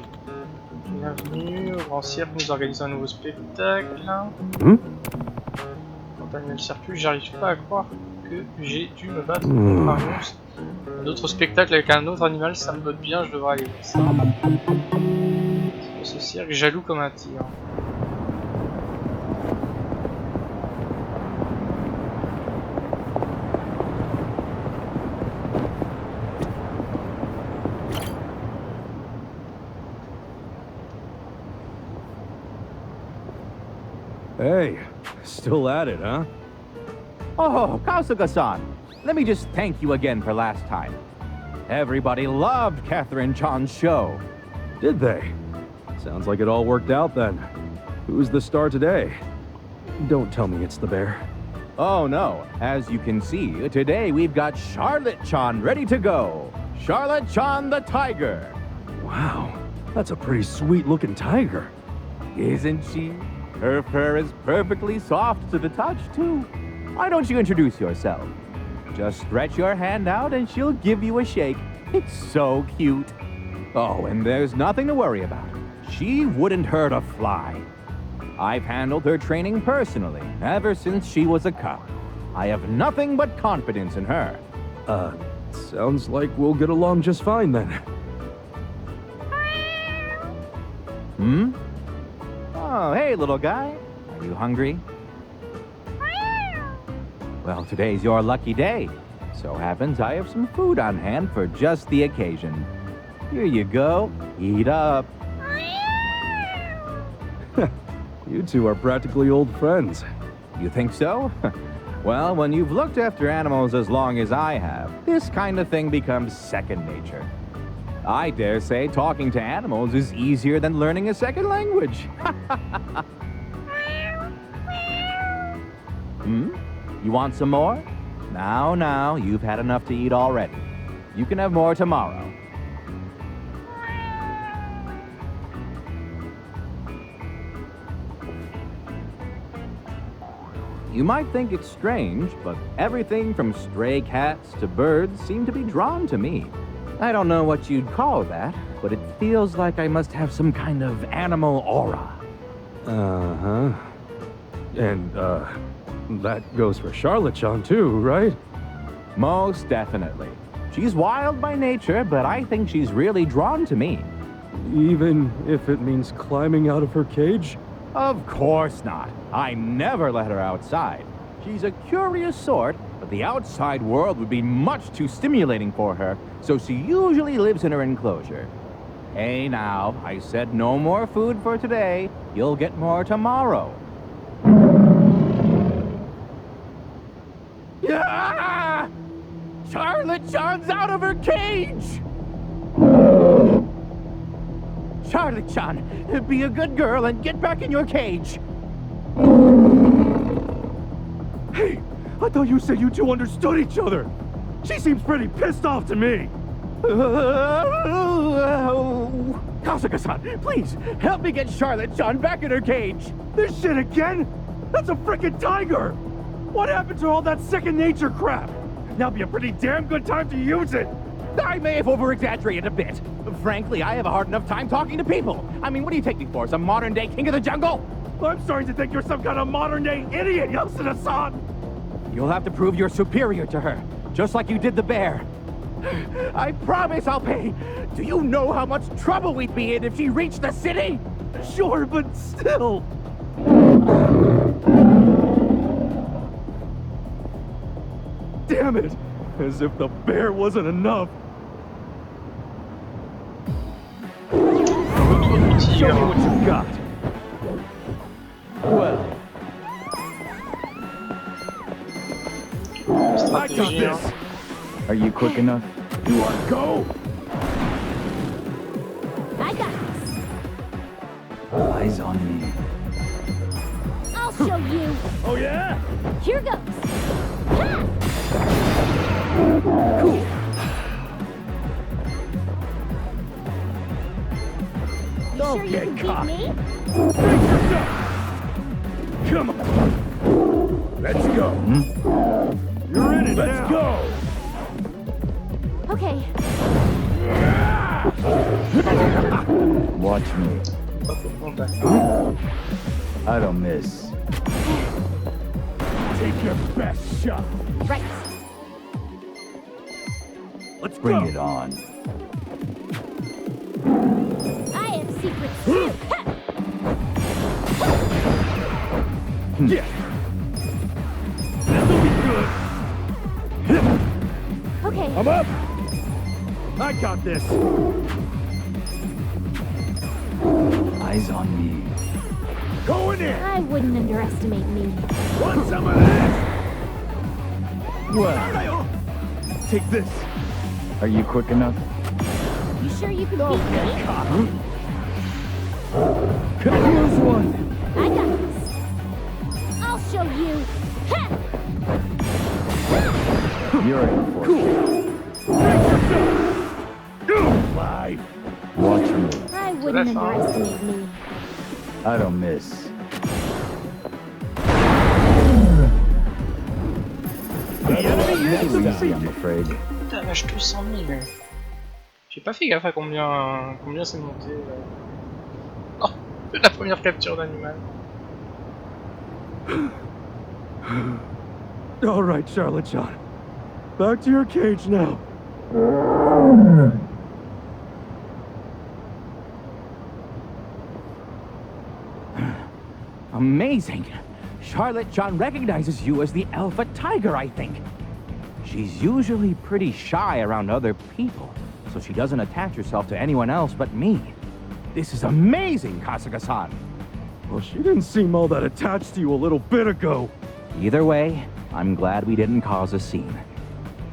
Bienvenue au grand cirque, nous organisons un nouveau spectacle. Continuer le circuit, j'arrive pas à croire que j'ai dû me battre contre un monstre. Un autre spectacle avec un autre animal, ça me botte bien, je devrais aller voir ça. C'est ce cirque, jaloux comme un tigre. Hey, still at it, huh? Oh, Kasuga-san, let me just thank you again for last time. Everybody loved Catherine-chan's show. Did they? Sounds like it all worked out then. Who's the star today? Don't tell me it's the bear. Oh no, as you can see, today we've got Charlotte-chan ready to go. Charlotte-chan the tiger. Wow, that's a pretty sweet looking tiger. Isn't she? Her fur is perfectly soft to the touch, too. Why don't you introduce yourself? Just stretch your hand out and she'll give you a shake. It's so cute. Oh, and there's nothing to worry about. She wouldn't hurt a fly. I've handled her training personally, ever since she was a cub. I have nothing but confidence in her. Sounds like we'll get along just fine then. Hmm? Oh, hey, little guy. Are you hungry? Well, today's your lucky day. So happens I have some food on hand for just the occasion. Here you go. Eat up. You two are practically old friends. You think so? Well, when you've looked after animals as long as I have, this kind of thing becomes second nature. I dare say talking to animals is easier than learning a second language. You want some more? Now, you've had enough to eat already. You can have more tomorrow. You might think it's strange, but everything from stray cats to birds seem to be drawn to me. I don't know what you'd call that, but it feels like I must have some kind of animal aura. Uh-huh. And, that goes for Charlotte-chan too, right? Most definitely. She's wild by nature, but I think she's really drawn to me. Even if it means climbing out of her cage? Of course not. I never let her outside. She's a curious sort, but the outside world would be much too stimulating for her, so she usually lives in her enclosure. Hey now, I said no more food for today. You'll get more tomorrow. Yeah! Charlotte-chan's out of her cage! Charlotte-chan, be a good girl and get back in your cage. Hey, I thought you said you two understood each other. She seems pretty pissed off to me. Kasuga-san, please, help me get Charlotte-chan back in her cage. This shit again? That's a frickin' tiger! What happened to all that second nature crap? Now be a pretty damn good time to use it. I may have over-exaggerated a bit. Frankly, I have a hard enough time talking to people. I mean, what do you take me for, some modern-day king of the jungle? I'm starting to think you're some kind of modern-day idiot, Yakuza-san! You'll have to prove you're superior to her, just like you did the bear. I promise I'll pay. Do you know how much trouble we'd be in if she reached the city? Sure, but still... Damn it! As if the bear wasn't enough. Show me what you got. Well, I got this. Are you quick enough? You want to go? I got this. Eyes on me. I'll show you. Oh, yeah? Here goes. Ha! Cool. You Don't sure you get can caught. beat me? Come on. Let's go. You're in it. Let's go. Okay. Watch me. I don't miss. Take your best shot. Right. Let's Bring go. it on. I have secrets too. Ha! Yeah. This'll be good. Okay. I'm up. I got this. Eyes on me. Going in. I wouldn't underestimate me. Want some of this? What? Take this. Are you quick enough? You sure you can beat me? Here's one. I got this. I'll show you. Ha! You're in for it. Live. Watch me. I wouldn't underestimate me. I don't miss. Easy, I'm afraid. Putain, lâche tout 100 000. J'ai pas fait gaffe à combien c'est monté. Oh, la première capture d'animal. All right, Charlotte John. Back to your cage now. Amazing. Charlotte John recognizes you as the alpha tiger, I think. She's usually pretty shy around other people, so she doesn't attach herself to anyone else but me. This is amazing, Kasuga-san. Well, she didn't seem all that attached to you a little bit ago. Either way, I'm glad we didn't cause a scene.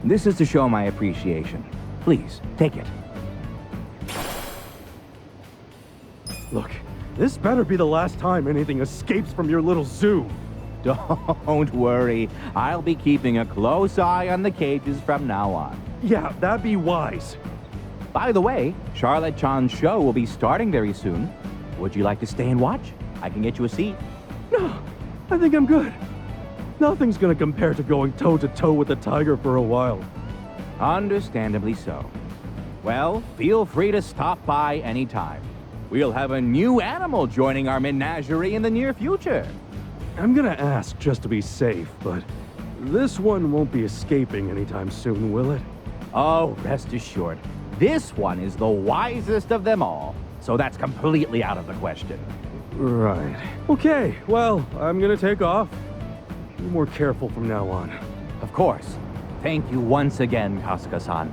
This is to show my appreciation. Please, take it. Look, this better be the last time anything escapes from your little zoo. Don't worry. I'll be keeping a close eye on the cages from now on. Yeah, that'd be wise. By the way, Charlotte Chan's show will be starting very soon. Would you like to stay and watch? I can get you a seat. No, I think I'm good. Nothing's gonna compare to going toe-to-toe with the tiger for a while. Understandably so. Well, feel free to stop by anytime. We'll have a new animal joining our menagerie in the near future. I'm gonna ask just to be safe, but this one won't be escaping anytime soon, will it? Oh, rest assured. This one is the wisest of them all, so that's completely out of the question. Right. Okay, well, I'm gonna take off. Be more careful from now on. Of course. Thank you once again, Kasuga-san.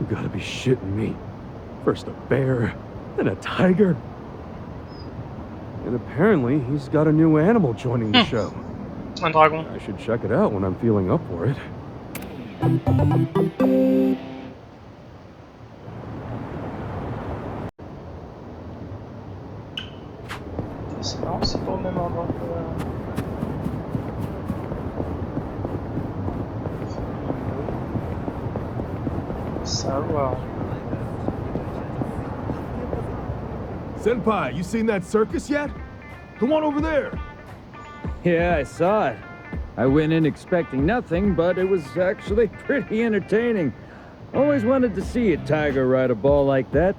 You gotta be shitting me. First a bear, then a tiger. And apparently he's got a new animal joining the show. Un dragon. I should check it out when I'm feeling up for it. C'est marrant, c'est pas au même endroit que... Ça va. Senpai, you seen that circus yet? The one over there. Yeah, I saw it. I went in expecting nothing, but it was actually pretty entertaining. Always wanted to see a tiger ride a ball like that.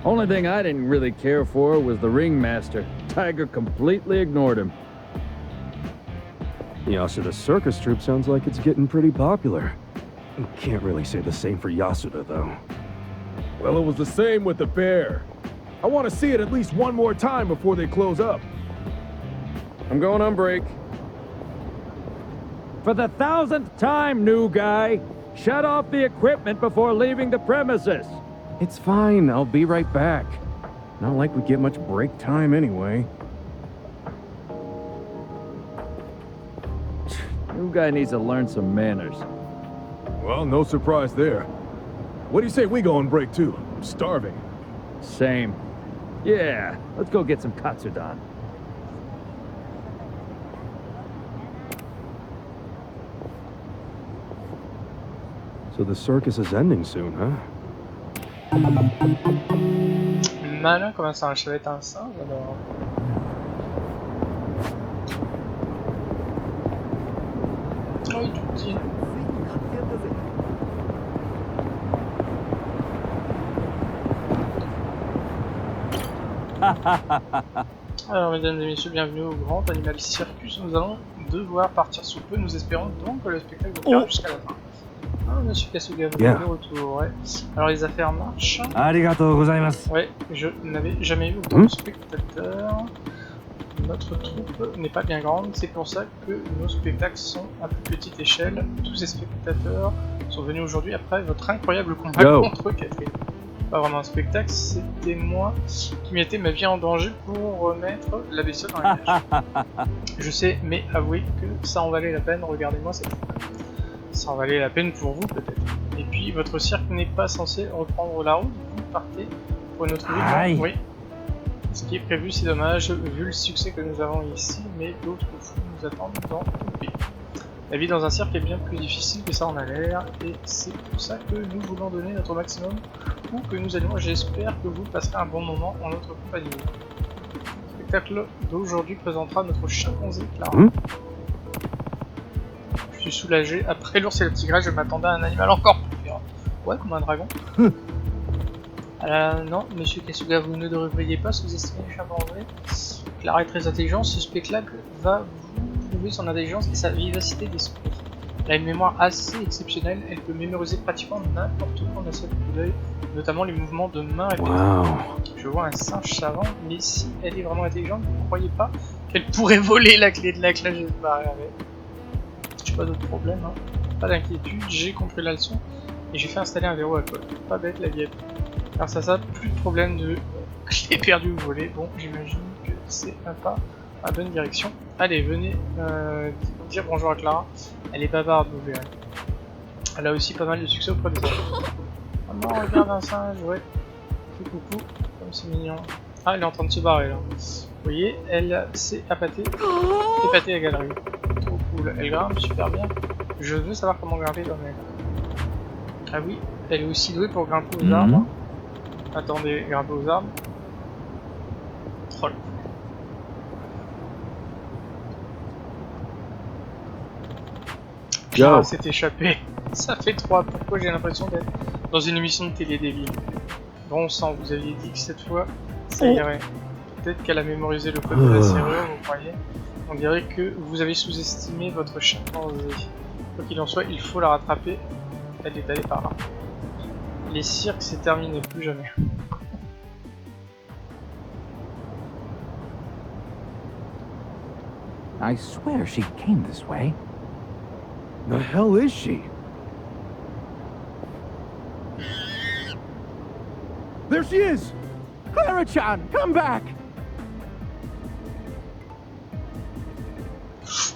Only thing I didn't really care for was the ringmaster. Tiger completely ignored him. Yasuda circus troupe sounds like it's getting pretty popular. Can't really say the same for Yasuda, though. Well, it was the same with the bear. I want to see it at least one more time before they close up. I'm going on break. For the 1000th time, new guy, shut off the equipment before leaving the premises. It's fine, I'll be right back. Not like we get much break time anyway. New guy needs to learn some manners. Well, no surprise there. What do you say we go on break too? I'm starving. Same. Yeah, let's go get some katsudon. So the circus is ending soon, huh? Malin comme un singe, ça va être un singe alors. Oh, il est tout petit. Alors mesdames et messieurs, bienvenue au grand animal circus. Nous allons devoir partir sous peu. Nous espérons donc que le spectacle va faire jusqu'à la fin. Ah, monsieur Kasuga, vous êtes de retour, ouais. Alors les affaires marchent. Arigatou gozaimasu. Ouais, je n'avais jamais eu autant de spectateurs. Notre troupe n'est pas bien grande, c'est pour ça que nos spectacles sont à plus petite échelle. Tous ces spectateurs sont venus aujourd'hui après votre incroyable combat contre Catherine. Pas vraiment un spectacle, c'était moi qui mettais ma vie en danger pour remettre la bestiole dans la cage. Je sais, mais avouez que ça en valait la peine, regardez-moi cette fois. Ça en valait la peine pour vous peut-être. Et puis votre cirque n'est pas censé reprendre la route, vous partez pour notre ville. Oui. Ce qui est prévu, c'est dommage vu le succès que nous avons ici, mais d'autres fous nous attendent dans le pays. La vie dans un cirque est bien plus difficile que ça en a l'air, et c'est pour ça que nous voulons donner notre maximum, ou que nous allons. J'espère que vous passerez un bon moment en notre compagnie. Le spectacle d'aujourd'hui présentera notre chimpanzé Clara. Je suis soulagé. Après l'ours et le tigre, je m'attendais à un animal encore plus féroce. Ouais, comme un dragon. Non, monsieur Kasuga, vous ne devriez pas sous-estimer les chimpanzés. Clara est très intelligente, ce spectacle va vous prouver son intelligence et sa vivacité d'esprit. Elle a une mémoire assez exceptionnelle, elle peut mémoriser pratiquement n'importe quoi d'un seul coup d'œil, notamment les mouvements de main et de pied. Je vois un singe savant, mais si elle est vraiment intelligente, vous ne croyez pas qu'elle pourrait voler la clé de la cage et se barrer avec? J'ai pas d'autre problème, hein. Pas d'inquiétude, j'ai compris la leçon et j'ai fait installer un verrou à code. Pas bête la guêpe. Grâce à ça, plus de problème de clé perdue ou volée. Bon, j'imagine que c'est un pas à la bonne direction. Allez, venez dire bonjour à Clara. Elle est bavarde, vous verrez. Elle a aussi pas mal de succès auprès des enfants. Ah non, regarde un singe, ouais. Fais coucou, comme c'est mignon. Ah, elle est en train de se barrer là. Vous voyez, elle s'est épatée à la galerie. Trop cool, elle grimpe super bien. Je veux savoir comment grimper comme elle. Ah oui, elle est aussi douée pour grimper aux arbres. Attendez, grimper aux arbres. Troll. Pierre s'est échappé. Ça fait 3. Pourquoi j'ai l'impression d'être dans une émission de télé débile? Bon sang, vous aviez dit que cette fois, ça irait. Peut-être qu'elle a mémorisé le code de la serrure, vous croyez? On dirait que vous avez sous-estimé votre chimpanzé. Quoi qu'il en soit, il faut la rattraper. Elle est allée par là. Les cirques, c'est terminé, plus jamais. I swear she came this way. The hell is she? There she is! Clara-chan, come back!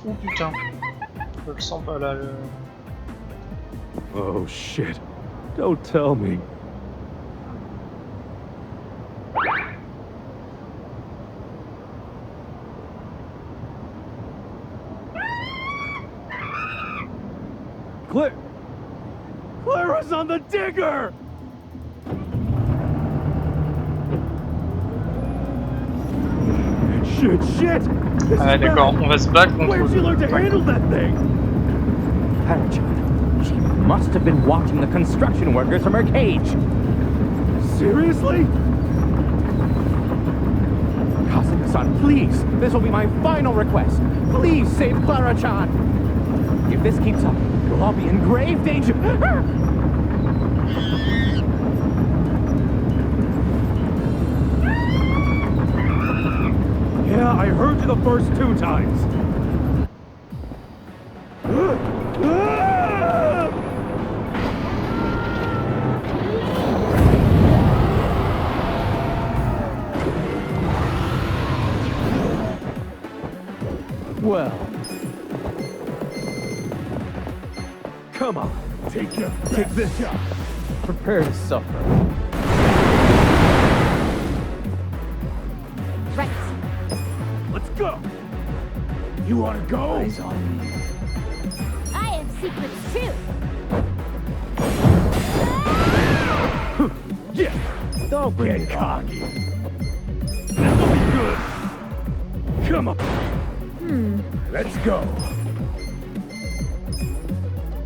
Oh putain. Je le sens pas là, le... Oh shit. Don't tell me. Clara's on the digger! Shit! Ah d'accord, on va se battre contre... Where'd you learn to handle that thing? Clara-chan, she must have been watching the construction workers from her cage. Seriously? Kasuga-san, please! This will be my final request. Please save Clara-chan! If this keeps up, we'll all be in grave danger. Yeah, I heard you the first 2 times. Well, come on, take this. Prepare to suffer. Right. Let's go. You wanna go? Eyes on me. I have secrets too. Yeah. Don't bring Get it cocky. This'll be good. Come on. Let's go.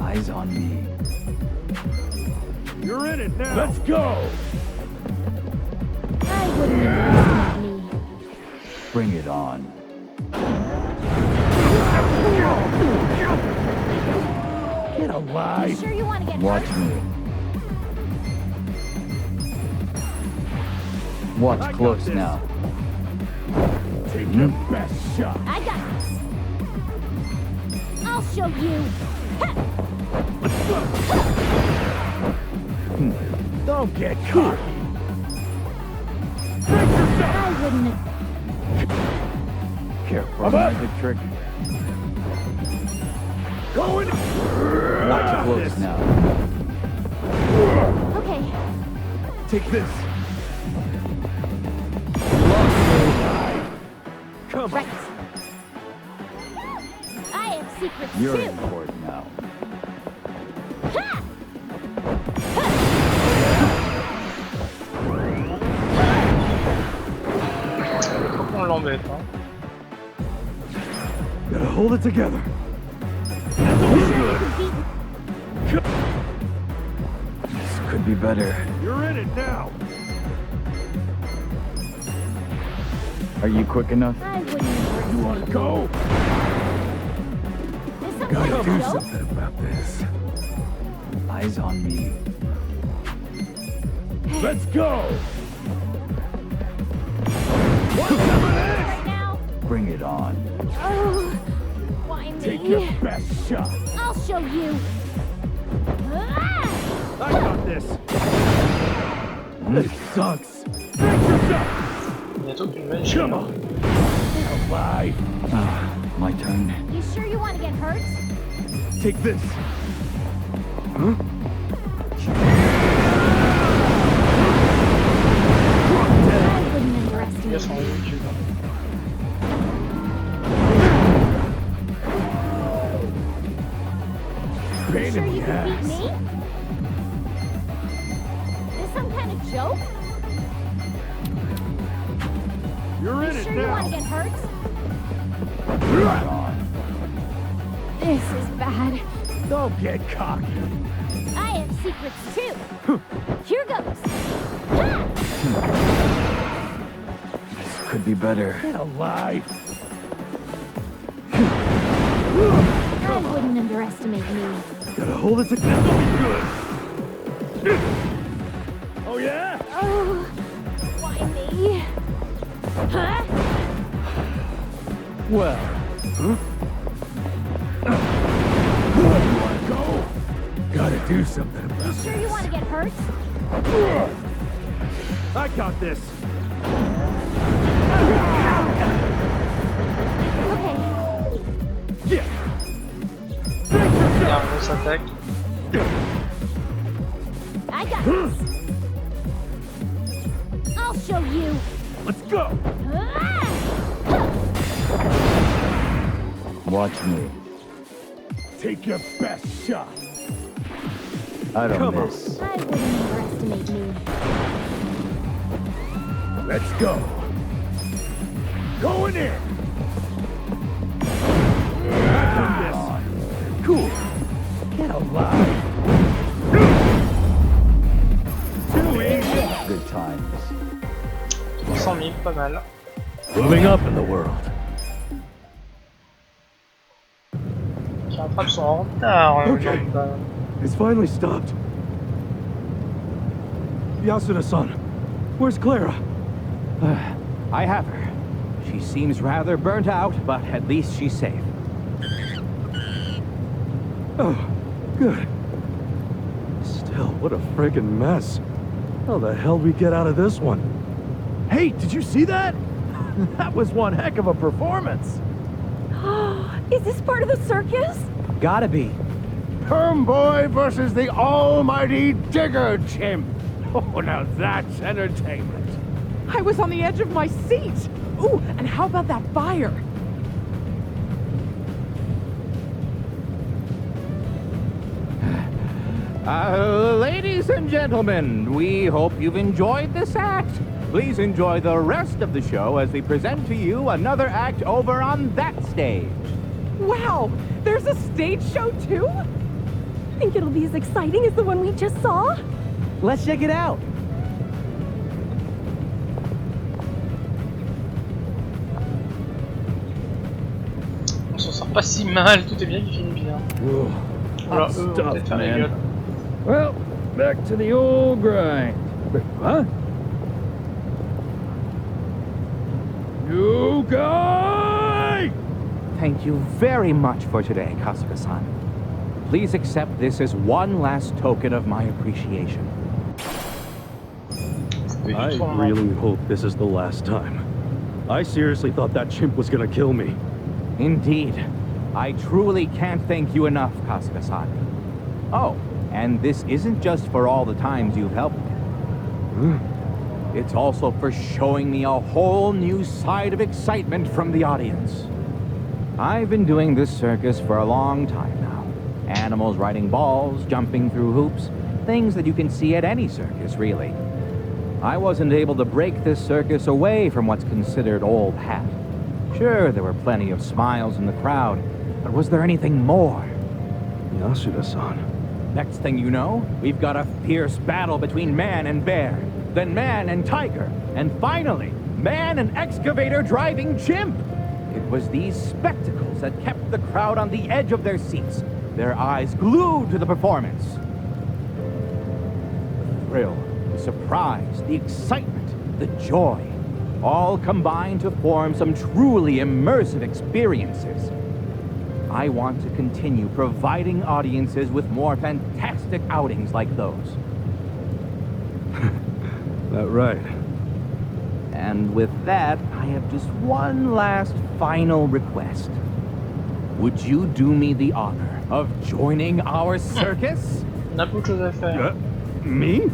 Eyes on me. You're in it now. Let's go. I wouldn't underestimate me. Bring it on. Get alive. You sure you want to get Watch hurt? me. Watch close now. Take your best shot. I got this. I'll show you. Let's go. Don't get cocky. Break yourself. I wouldn't. Careful, magic trick. Going. Watch close now. Okay. Take this. Come Right. I have secrets You're too. in court now. On l'embête, hein. Gotta hold it together. This could be better. You're in it now. Are you quick enough? I wouldn't underestimate You wanna go? This some Gotta kind of do joke? something about this. Eyes on me. Let's go. Right now? Bring it on. Oh, why me? Take your best shot. I'll show you. Ah! I got this. This sucks. Break yourself. Bientôt plus magique. Come on. Alive. My turn. You sure you want to get hurt? Take this. Huh? I wouldn't underestimate Yes, on me. YouTube. You Pain sure in you the can beat ass. me? This some kind of joke? You're You in it sure you want to now. get hurt? Bring it on. This is bad. Don't get cocky. I have secrets too. Here goes. This could be better. Get alive. I wouldn't underestimate me. Gotta hold it together. This'll be good. Oh yeah? Oh, why me? Huh? Well. Huh? You wanna go? Gotta do something about You this. sure you want to get hurt? I got this. Okay. Yeah. Regarde, on s'attaque. I got this. I'll show you. Let's go. Ah! Watch me. Take your best shot. I don't Come on. miss. I wouldn't underestimate me. Let's go. Going in. I got this. Cool. Get alive. Too easy. Good times. 300 000, pas mal. Moving up in the world. Qui rattrape son retard. Okay. It's finally stopped. Yasuda-san, where's Clara? I have her. She seems rather burnt out, but at least she's safe. Oh, good. Still, what a friggin' mess. How the hell we get out of this one? Hey, did you see that? That was one heck of a performance. Is this part of the circus? Gotta be. Perm Boy versus the almighty Digger Chimp. Oh, now that's entertainment. I was on the edge of my seat! Ooh, and how about that fire? Ladies and gentlemen, we hope you've enjoyed this act. Please enjoy the rest of the show as we present to you another act over on that stage. Wow! There's a stage show too? Think it'll be as exciting as the one we just saw? Let's check it out. On s'en sort pas si mal, tout est bien qui finit bien. Voilà, on va peut-être faire la gueule. Well, back to the old grind. Huh? You guy! Thank you very much for today, Kasuga-san. Please accept this as one last token of my appreciation. I really hope this is the last time. I seriously thought that chimp was gonna kill me. Indeed. I truly can't thank you enough, Kasuga-san. Oh, and this isn't just for all the times you've helped me. It's also for showing me a whole new side of excitement from the audience. I've been doing this circus for a long time now. Animals riding balls, jumping through hoops, things that you can see at any circus, really. I wasn't able to break this circus away from what's considered old hat. Sure, there were plenty of smiles in the crowd, but was there anything more? Yasuda-san. Next thing you know, we've got a fierce battle between man and bear, then man and tiger, and finally, man and excavator driving chimp. It was these spectacles that kept the crowd on the edge of their seats, their eyes glued to the performance. The thrill, the surprise, the excitement, the joy, all combined to form some truly immersive experiences. I want to continue providing audiences with more fantastic outings like those. That right. And with that, I have just one last final request. Would you do me the honor of joining our circus? On a beaucoup de choses à faire. Me?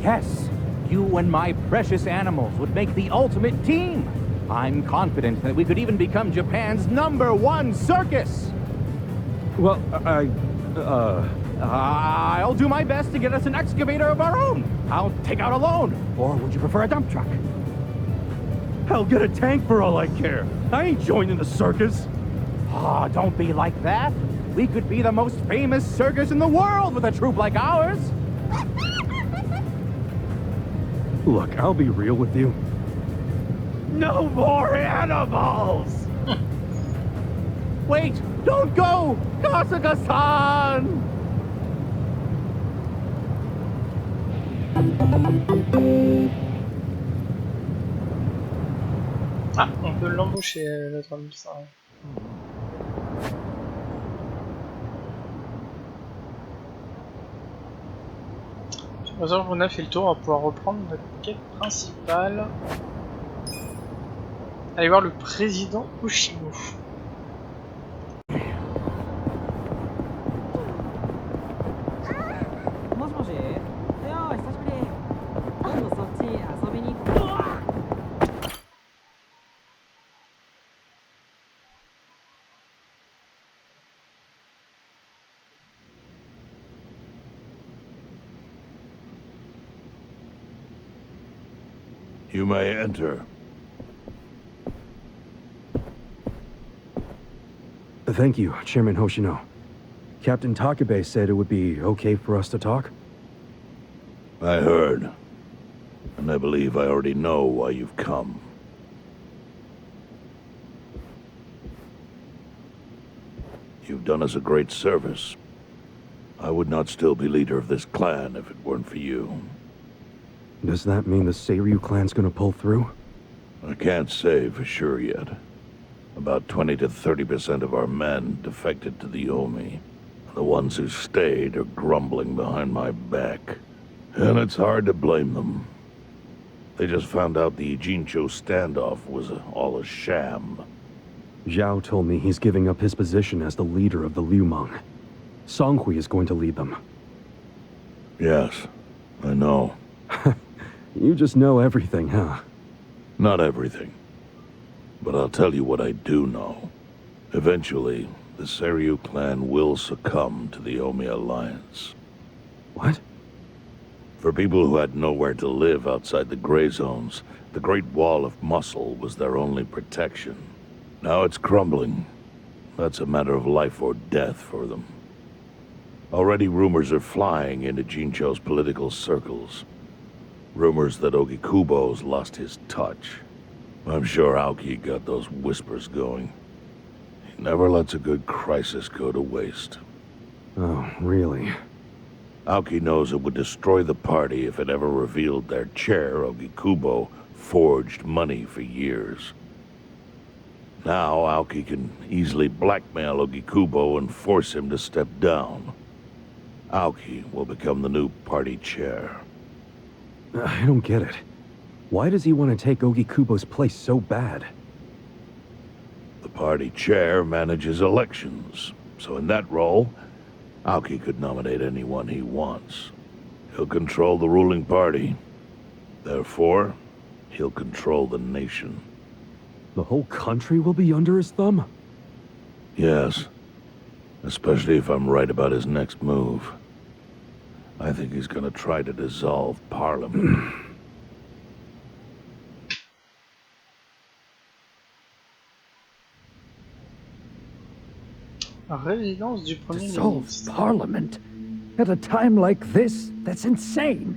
Yes. You and my precious animals would make the ultimate team. I'm confident that we could even become Japan's #1 circus. Well, I'll do my best to get us an excavator of our own. I'll take out a loan. Or would you prefer a dump truck? I'll get a tank for all I care. I ain't joining the circus. Ah, don't be like that. We could be the most famous circus in the world with a troupe like ours. Look, I'll be real with you. No more animals! Wait, don't go! Kasuga-san! Ah, on peut l'embaucher, notre homme, ça. On a fait le tour, on va pouvoir reprendre notre quête principale. Allez voir le président Oshimo. You may enter. Thank you, Chairman Hoshino. Captain Takabe said it would be okay for us to talk? I heard. And I believe I already know why you've come. You've done us a great service. I would not still be leader of this clan if it weren't for you. Does that mean the Seiryu clan's gonna pull through? I can't say for sure yet. About 20 to 30% of our men defected to the Omi. The ones who stayed are grumbling behind my back. And it's hard to blame them. They just found out the Jincho standoff was all a sham. Zhao told me he's giving up his position as the leader of the Liumang. Songhui is going to lead them. Yes, I know. You just know everything, huh? Not everything. But I'll tell you what I do know. Eventually, the Seiryu clan will succumb to the Omi Alliance. What? For people who had nowhere to live outside the gray zones, the Great Wall of Muscle was their only protection. Now it's crumbling. That's a matter of life or death for them. Already rumors are flying into Jincho's political circles. Rumors that Ogikubo's lost his touch. I'm sure Aoki got those whispers going. He never lets a good crisis go to waste. Oh, really? Aoki knows it would destroy the party if it ever revealed their chair, Ogikubo, forged money for years. Now Aoki can easily blackmail Ogikubo and force him to step down. Aoki will become the new party chair. I don't get it. Why does he want to take Ogikubo's place so bad? The party chair manages elections, so in that role, Aoki could nominate anyone he wants. He'll control the ruling party. Therefore, he'll control the nation. The whole country will be under his thumb? Yes. Especially if I'm right about his next move. I think he's gonna try to dissolve Parliament. Résidence du Premier Dissolve ministre. Parliament? At a time like this? That's insane.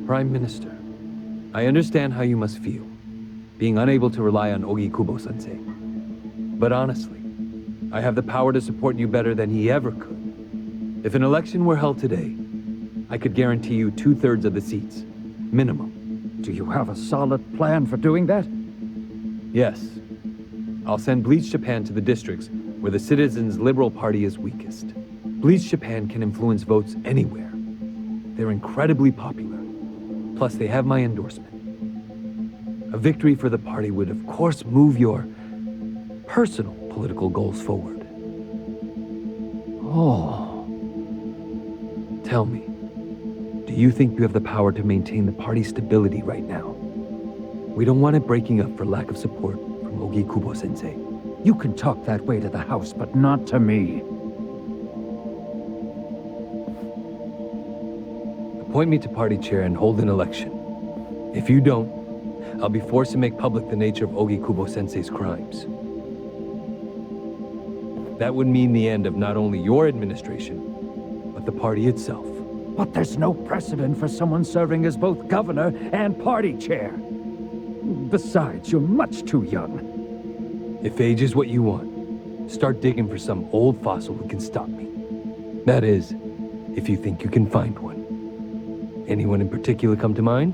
Prime Minister, I understand how you must feel, being unable to rely on Ogikubo-sensei. But honestly, I have the power to support you better than he ever could. If an election were held today, I could guarantee you 2/3 of the seats, minimum. Do you have a solid plan for doing that? Yes. I'll send Bleach Japan to the districts where the Citizens' Liberal Party is weakest. Bleach Japan can influence votes anywhere. They're incredibly popular. Plus, they have my endorsement. A victory for the party would, of course, move your personal political goals forward. Oh. Tell me, do you think you have the power to maintain the party's stability right now? We don't want it breaking up for lack of support from Ogikubo-sensei. You can talk that way to the house, but not to me. Appoint me to party chair and hold an election. If you don't, I'll be forced to make public the nature of Ogikubo-sensei's crimes. That would mean the end of not only your administration, but the party itself. But there's no precedent for someone serving as both governor and party chair. Besides, you're much too young. If age is what you want, start digging for some old fossil who can stop me. That is, if you think you can find one. Anyone in particular come to mind?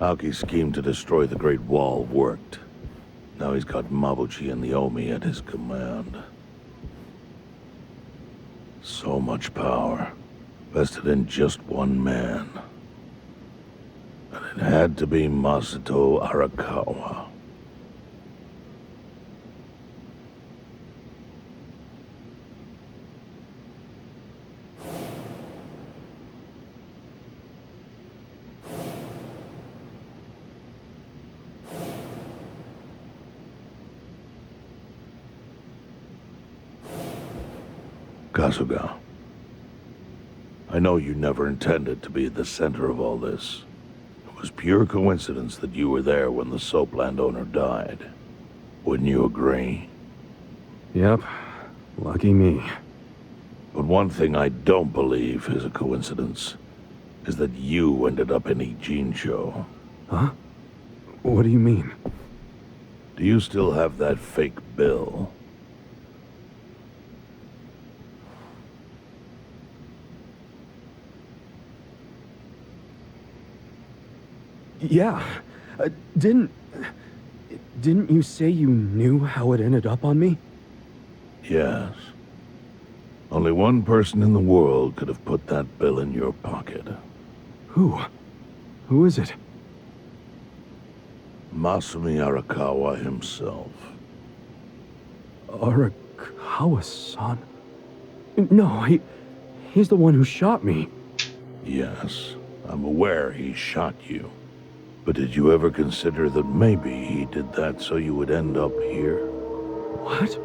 Aoki's scheme to destroy the Great Wall worked. Now he's got Mabuchi and the Omi at his command. So much power, vested in just one man. And it had to be Masato Arakawa. Kasuga, I know you never intended to be at the center of all this. It was pure coincidence that you were there when the soap landowner died. Wouldn't you agree? Yep. Lucky me. But one thing I don't believe is a coincidence is that you ended up in Ijincho. Huh? What do you mean? Do you still have that fake bill? Yeah. Didn't you say you knew how it ended up on me? Yes. Only one person in the world could have put that bill in your pocket. Who? Who is it? Masumi Arakawa himself. Arakawa-san? No, he's the one who shot me. Yes, I'm aware he shot you. But did you ever consider that maybe he did that so you would end up here? What?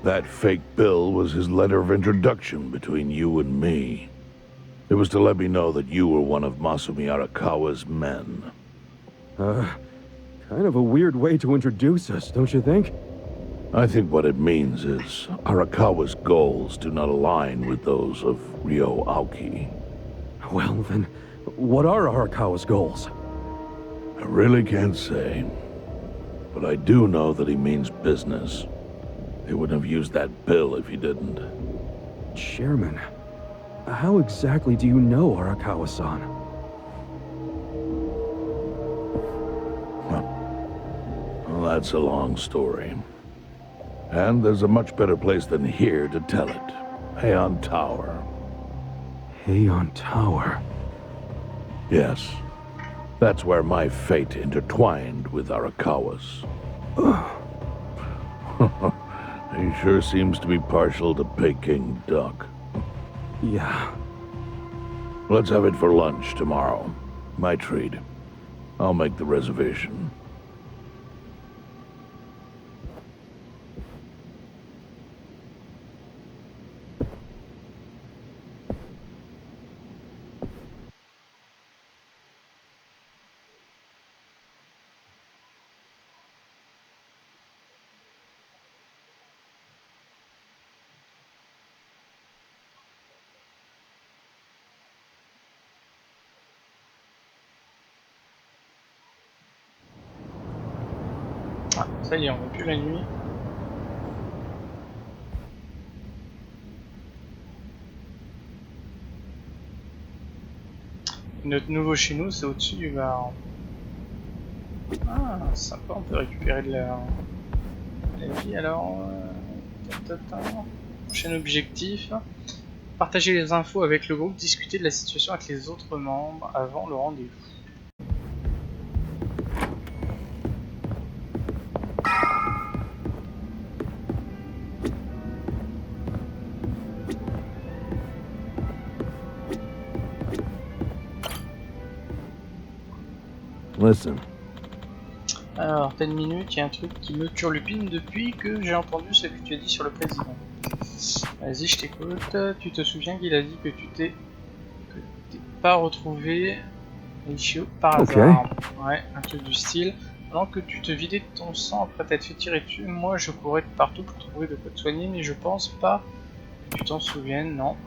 That fake bill was his letter of introduction between you and me. It was to let me know that you were one of Masumi Arakawa's men. Kind of a weird way to introduce us, don't you think? I think what it means is Arakawa's goals do not align with those of Ryo Aoki. Well, then, what are Arakawa's goals? I really can't say. But I do know that he means business. He wouldn't have used that bill if he didn't. Chairman, how exactly do you know Arakawa-san? Well, that's a long story. And there's a much better place than here to tell it. Heian Tower. Heian Tower? Yes. That's where my fate intertwined with Arakawa's. He sure seems to be partial to Peking duck. Yeah. Let's have it for lunch tomorrow. My treat. I'll make the reservation. Ah, ça y est, on voit plus la nuit. Notre nouveau chez nous, c'est au-dessus du bar. Ah, sympa, on peut récupérer de la vie alors. Prochain objectif. Partager les infos avec le groupe, discuter de la situation avec les autres membres avant le rendez-vous. Listen. Alors, t'as une minute, il y a un truc qui me turlupine depuis que j'ai entendu ce que tu as dit sur le président. Vas-y, je t'écoute. Tu te souviens qu'il a dit que tu t'es pas retrouvé Ishio par hasard. Ouais, un truc du style. Pendant que tu te vidais de ton sang après t'être fait tirer dessus, moi je courais de partout pour trouver de quoi te soigner, mais je pense pas que tu t'en souviennes, non.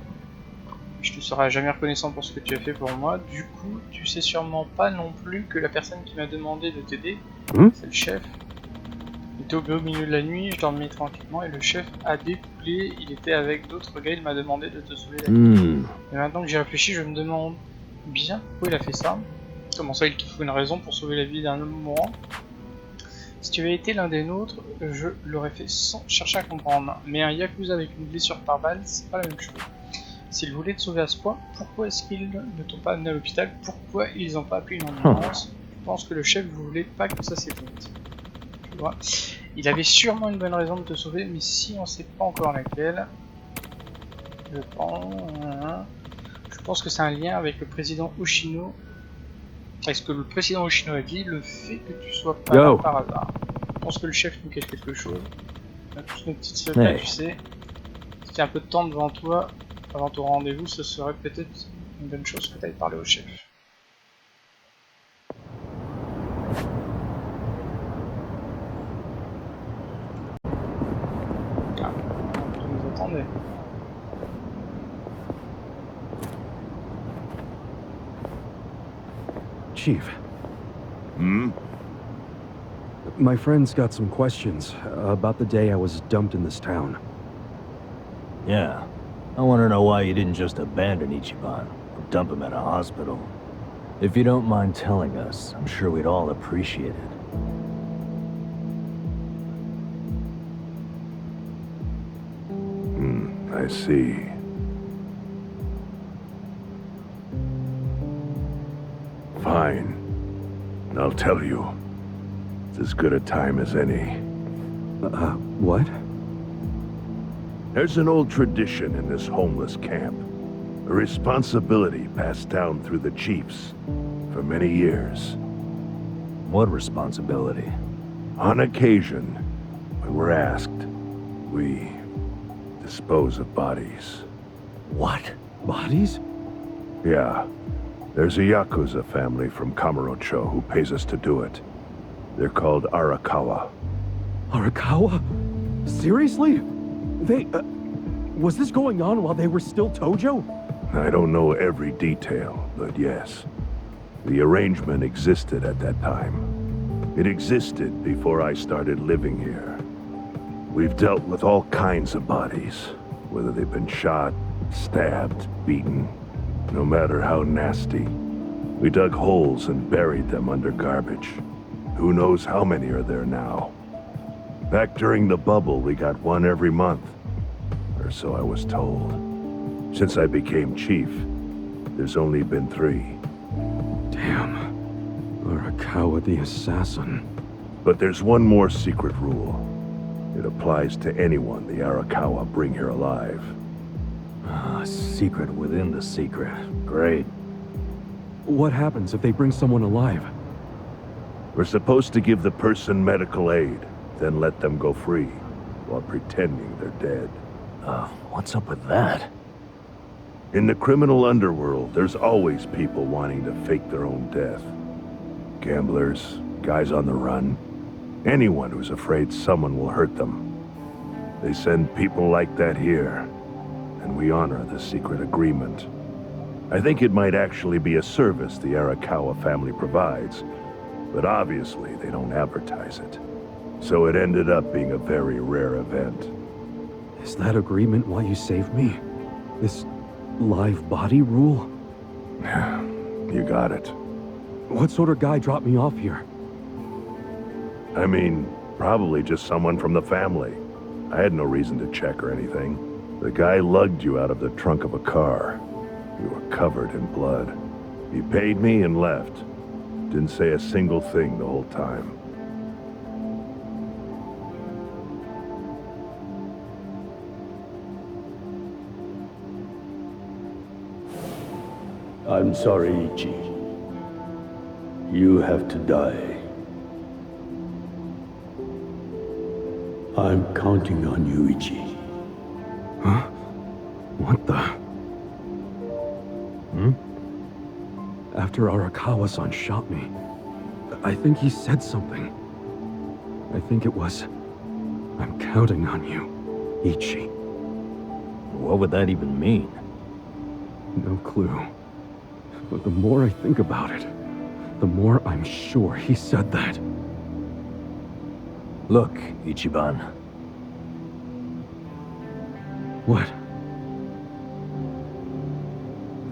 Je te serai jamais reconnaissant pour ce que tu as fait pour moi. Du coup, tu sais sûrement pas non plus que la personne qui m'a demandé de t'aider, c'est le chef. Il était au bureau au milieu de la nuit, je dormais tranquillement et le chef a découlé. Il était avec d'autres gars, il m'a demandé de te sauver la vie. Et maintenant que j'y réfléchis, je me demande bien pourquoi il a fait ça. Comment ça, il te faut une raison pour sauver la vie d'un homme mourant? Si tu avais été l'un des nôtres, je l'aurais fait sans chercher à comprendre. Mais un Yakuza avec une blessure par balle, c'est pas la même chose. S'ils voulaient te sauver à ce point, pourquoi est-ce qu'ils ne t'ont pas amené à l'hôpital? Pourquoi ils n'ont pas appelé une ambulance? Je pense que le chef voulait pas que ça s'éteinte. Tu vois, il avait sûrement une bonne raison de te sauver, mais si on sait pas encore laquelle, je pense que c'est un lien avec le président Hoshino. Est-ce que le président Hoshino a dit le fait que tu sois pas là par hasard? Je pense que le chef nous cache quelque chose. On a tous nos petites secrets, tu sais. Si tu as un peu de temps devant toi, avant ton rendez-vous, ce serait peut-être une bonne chose que tu ailles parler au chef. Ah, tu nous attendais. Chief. My friend's got some questions about the day I was dumped in this town. Yeah. I want to know why you didn't just abandon Ichiban or dump him at a hospital. If you don't mind telling us, I'm sure we'd all appreciate it. I see. Fine. I'll tell you. It's as good a time as any. What? There's an old tradition in this homeless camp. A responsibility passed down through the chiefs for many years. What responsibility? On occasion, when we're asked, we dispose of bodies. What? Bodies? Yeah. There's a Yakuza family from Kamurocho who pays us to do it. They're called Arakawa. Arakawa? Seriously? They, was this going on while they were still Tojo? I don't know every detail, but yes. The arrangement existed at that time. It existed before I started living here. We've dealt with all kinds of bodies, whether they've been shot, stabbed, beaten, no matter how nasty. We dug holes and buried them under garbage. Who knows how many are there now? Back during the bubble, we got one every month. Or so I was told. Since I became chief, there's only been 3. Damn. Arakawa the assassin. But there's one more secret rule. It applies to anyone the Arakawa bring here alive. A secret within the secret. Great. What happens if they bring someone alive? We're supposed to give the person medical aid, then let them go free, while pretending they're dead. What's up with that? In the criminal underworld, there's always people wanting to fake their own death. Gamblers, guys on the run, anyone who's afraid someone will hurt them. They send people like that here, and we honor the secret agreement. I think it might actually be a service the Arakawa family provides, but obviously they don't advertise it. So it ended up being a very rare event. Is that agreement why you saved me? This live body rule? You got it. What sort of guy dropped me off here? I mean, probably just someone from the family. I had no reason to check or anything. The guy lugged you out of the trunk of a car. You were covered in blood. He paid me and left. Didn't say a single thing the whole time. I'm sorry, Ichi. You have to die. I'm counting on you, Ichi. Huh? What the? After Arakawa-san shot me, I think he said something. I think it was, I'm counting on you, Ichi. What would that even mean? No clue. But the more I think about it, the more I'm sure he said that. Look, Ichiban. What?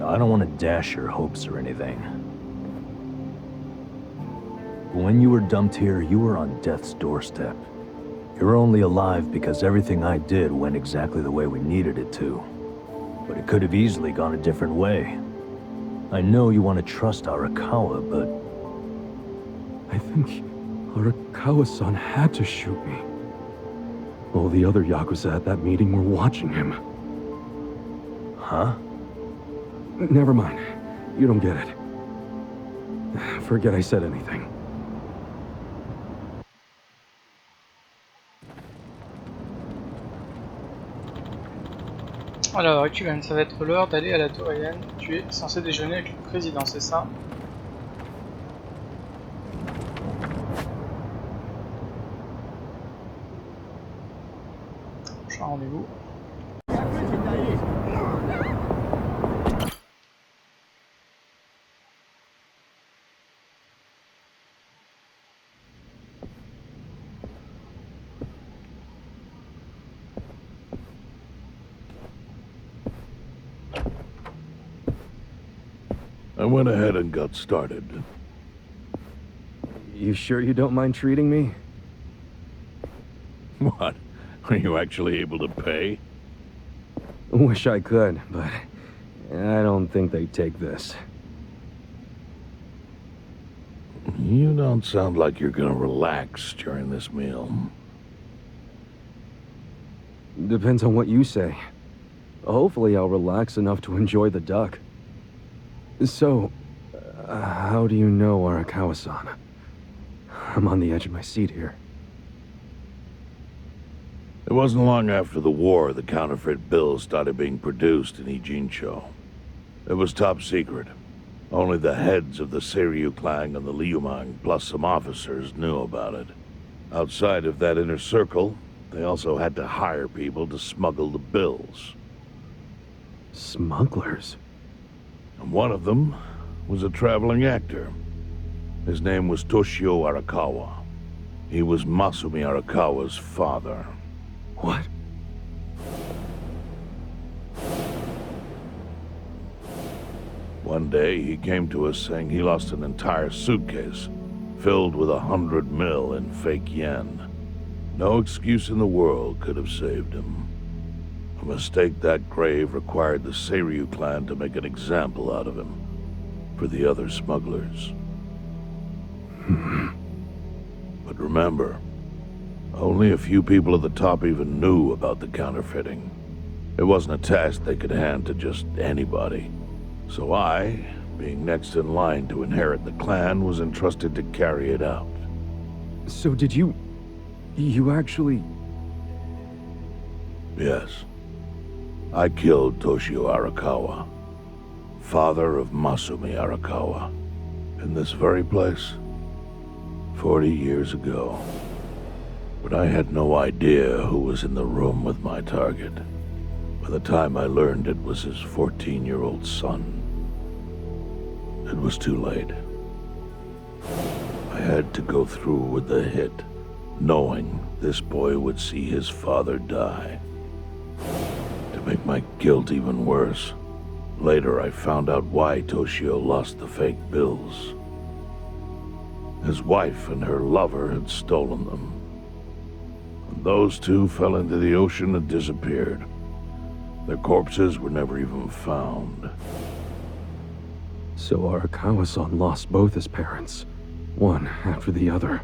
I don't want to dash your hopes or anything. When you were dumped here, you were on death's doorstep. You're only alive because everything I did went exactly the way we needed it to. But it could have easily gone a different way. I know you want to trust Arakawa, but... I think Arakawa-san had to shoot me. All the other Yakuza at that meeting were watching him. Huh? Never mind. You don't get it. Forget I said anything. Alors, Yakuza, ça va être l'heure d'aller à la tour Ayan. Tu es censé déjeuner avec le président, c'est ça? Prochain rendez-vous. I went ahead and got started. You sure you don't mind treating me? What? Are you actually able to pay? Wish I could, but I don't think they'd take this. You don't sound like you're gonna relax during this meal. Depends on what you say. Hopefully I'll relax enough to enjoy the duck. So, how do you know Arakawa-san? I'm on the edge of my seat here. It wasn't long after the war the counterfeit bills started being produced in Ijincho. It was top secret. Only the heads of the Seiryu clan and the Liumang, plus some officers, knew about it. Outside of that inner circle, they also had to hire people to smuggle the bills. Smugglers? And one of them was a traveling actor. His name was Toshio Arakawa. He was Masumi Arakawa's father. What? One day, he came to us saying he lost an entire suitcase filled with 100 mil in fake yen. No excuse in the world could have saved him. A mistake that grave required the Seiryu clan to make an example out of him for the other smugglers. But remember, only a few people at the top even knew about the counterfeiting. It wasn't a task they could hand to just anybody. So I, being next in line to inherit the clan, was entrusted to carry it out. So did you actually... Yes. I killed Toshio Arakawa, father of Masumi Arakawa, in this very place, 40 years ago. But I had no idea who was in the room with my target. By the time I learned it was his 14-year-old son, it was too late. I had to go through with the hit, knowing this boy would see his father die. To make my guilt even worse, later I found out why Toshio lost the fake bills. His wife and her lover had stolen them. And those two fell into the ocean and disappeared. Their corpses were never even found. So Arakawa-san lost both his parents, one after the other.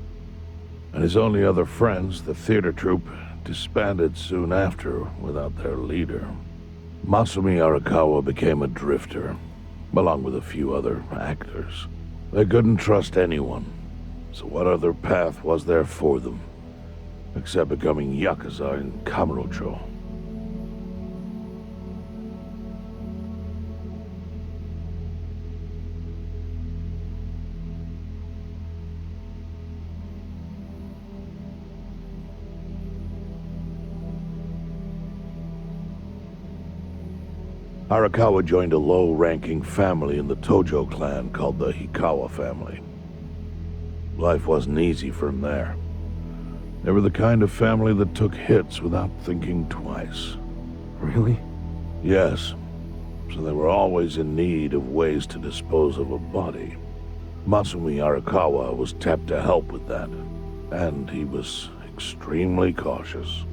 And his only other friends, the theater troupe, disbanded soon after without their leader. Masumi Arakawa became a drifter, along with a few other actors. They couldn't trust anyone, so what other path was there for them, except becoming Yakuza in Kamurocho? Arakawa joined a low-ranking family in the Tojo clan called the Hikawa family. Life wasn't easy for him there. They were the kind of family that took hits without thinking twice. Really? Yes. So they were always in need of ways to dispose of a body. Masumi Arakawa was tapped to help with that, and he was extremely cautious.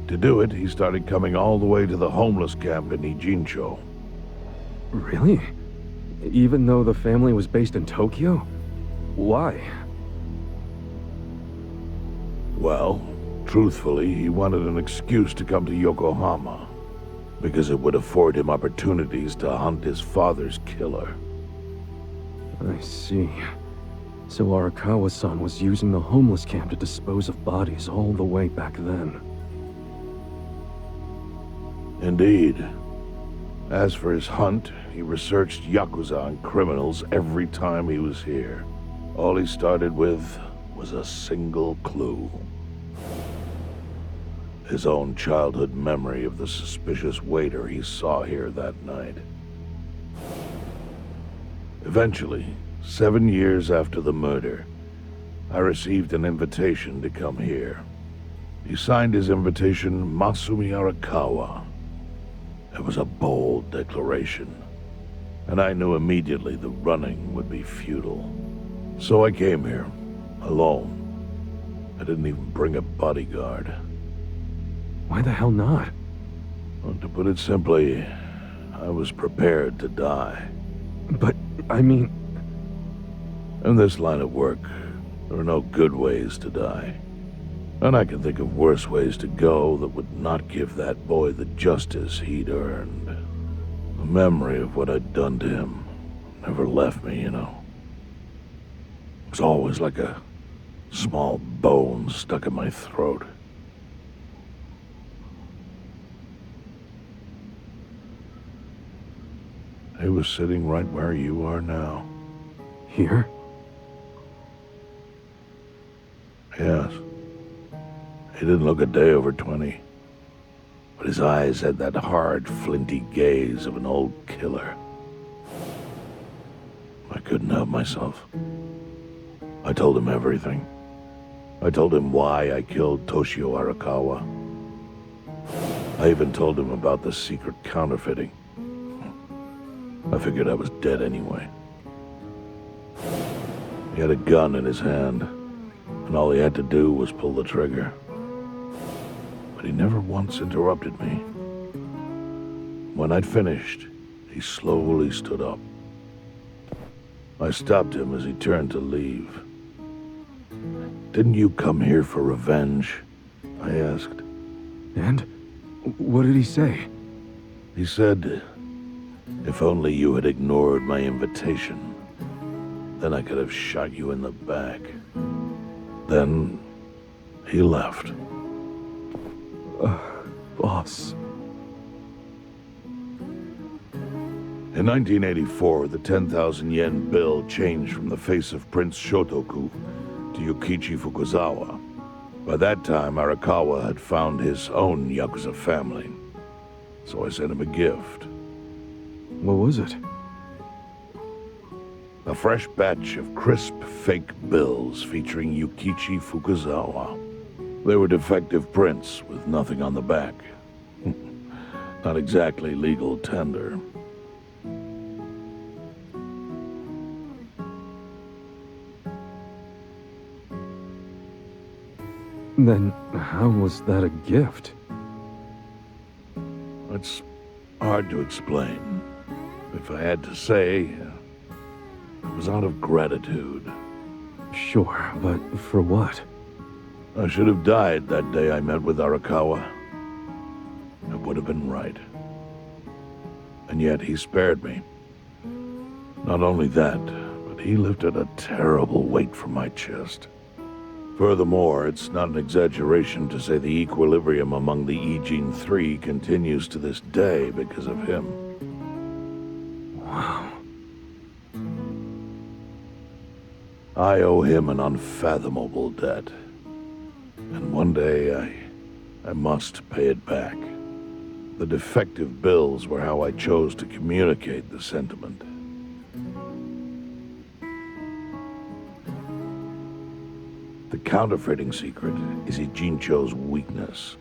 To do it, he started coming all the way to the homeless camp in Ijincho. Really? Even though the family was based in Tokyo? Why? Well, truthfully, he wanted an excuse to come to Yokohama, because it would afford him opportunities to hunt his father's killer. I see. So Arakawa-san was using the homeless camp to dispose of bodies all the way back then. Indeed. As for his hunt, he researched Yakuza and criminals every time he was here. All he started with was a single clue. His own childhood memory of the suspicious waiter he saw here that night. Eventually, 7 years after the murder, I received an invitation to come here. He signed his invitation Masumi Arakawa. It was a bold declaration, and I knew immediately the running would be futile. So I came here, alone. I didn't even bring a bodyguard. Why the hell not? Well, to put it simply, I was prepared to die. But, I mean... In this line of work, there are no good ways to die. And I can think of worse ways to go that would not give that boy the justice he'd earned. The memory of what I'd done to him never left me, you know. It was always like a small bone stuck in my throat. He was sitting right where you are now. Here? Yes. He didn't look a day over 20. But his eyes had that hard, flinty gaze of an old killer. I couldn't help myself. I told him everything. I told him why I killed Toshio Arakawa. I even told him about the secret counterfeiting. I figured I was dead anyway. He had a gun in his hand, and all he had to do was pull the trigger. But he never once interrupted me. When I'd finished, he slowly stood up. I stopped him as he turned to leave. "Didn't you come here for revenge?" I asked. And? What did he say? He said, "If only you had ignored my invitation, then I could have shot you in the back." Then he left. Boss. In 1984, the 10,000 yen bill changed from the face of Prince Shotoku to Yukichi Fukuzawa. By that time, Arakawa had found his own Yakuza family, so I sent him a gift. What was it? A fresh batch of crisp, fake bills featuring Yukichi Fukuzawa. They were defective prints with nothing on the back. Not exactly legal tender. Then how was that a gift? It's hard to explain. If I had to say, it was out of gratitude. Sure, but for what? I should have died that day I met with Arakawa. It would have been right. And yet he spared me. Not only that, but he lifted a terrible weight from my chest. Furthermore, it's not an exaggeration to say the equilibrium among the Ijin 3 continues to this day because of him. Wow. I owe him an unfathomable debt. And one day, I must pay it back. The defective bills were how I chose to communicate the sentiment. The counterfeiting secret is Ijincho's weakness.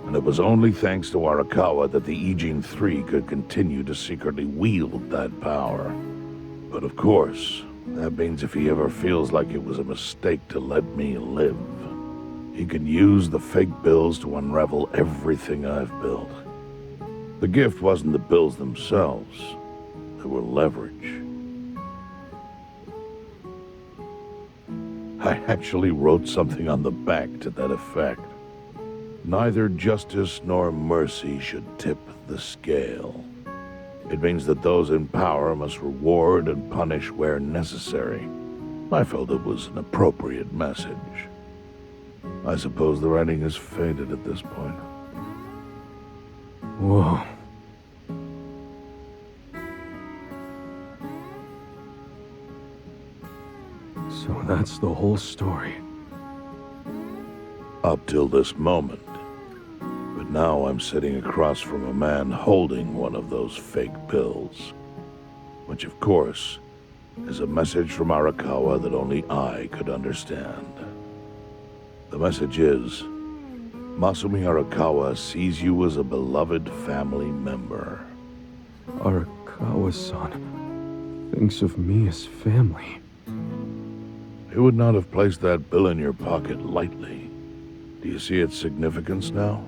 And it was only thanks to Arakawa that the Ijin 3 could continue to secretly wield that power. But of course, that means if he ever feels like it was a mistake to let me live, he can use the fake bills to unravel everything I've built. The gift wasn't the bills themselves. They were leverage. I actually wrote something on the back to that effect. Neither justice nor mercy should tip the scale. It means that those in power must reward and punish where necessary. I felt it was an appropriate message. I suppose the writing has faded at this point. Whoa. So that's the whole story. Up till this moment. But now I'm sitting across from a man holding one of those fake bills. Which, of course, is a message from Arakawa that only I could understand. The message is, Masumi Arakawa sees you as a beloved family member. Arakawa-san thinks of me as family. He would not have placed that bill in your pocket lightly. Do you see its significance now?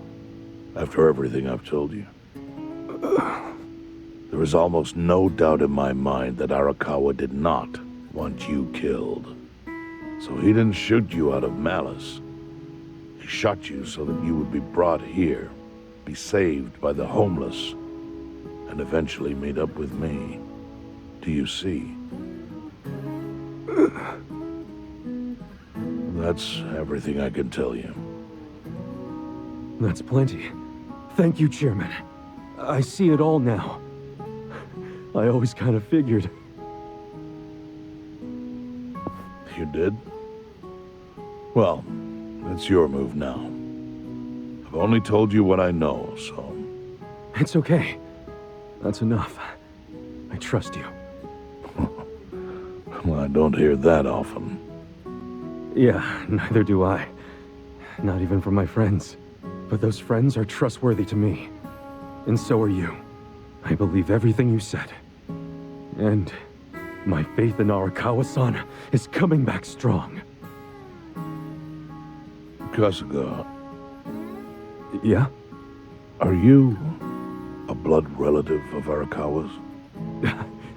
After everything I've told you. There is almost no doubt in my mind that Arakawa did not want you killed. So he didn't shoot you out of malice. He shot you so that you would be brought here, be saved by the homeless, and eventually meet up with me. Do you see? That's everything I can tell you. That's plenty. Thank you, Chairman. I see it all now. I always kind of figured. You did? Well, it's your move now. I've only told you what I know, so... It's okay. That's enough. I trust you. Well, I don't hear that often. Yeah, neither do I. Not even from my friends. But those friends are trustworthy to me. And so are you. I believe everything you said. And my faith in Arakawa-san is coming back strong. Kasuga. Yeah? Are you a blood relative of Arakawa's?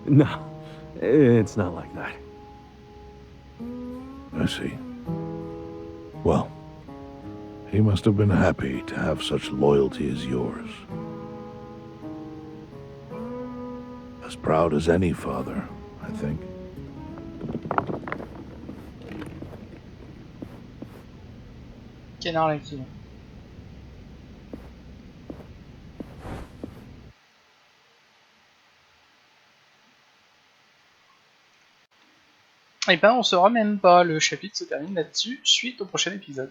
No, it's not like that. I see. Well, he must have been happy to have such loyalty as yours. As proud as any father, I think. Quelle heure là-dessus? Et ben on saura même pas, le chapitre se termine là-dessus, suite au prochain épisode.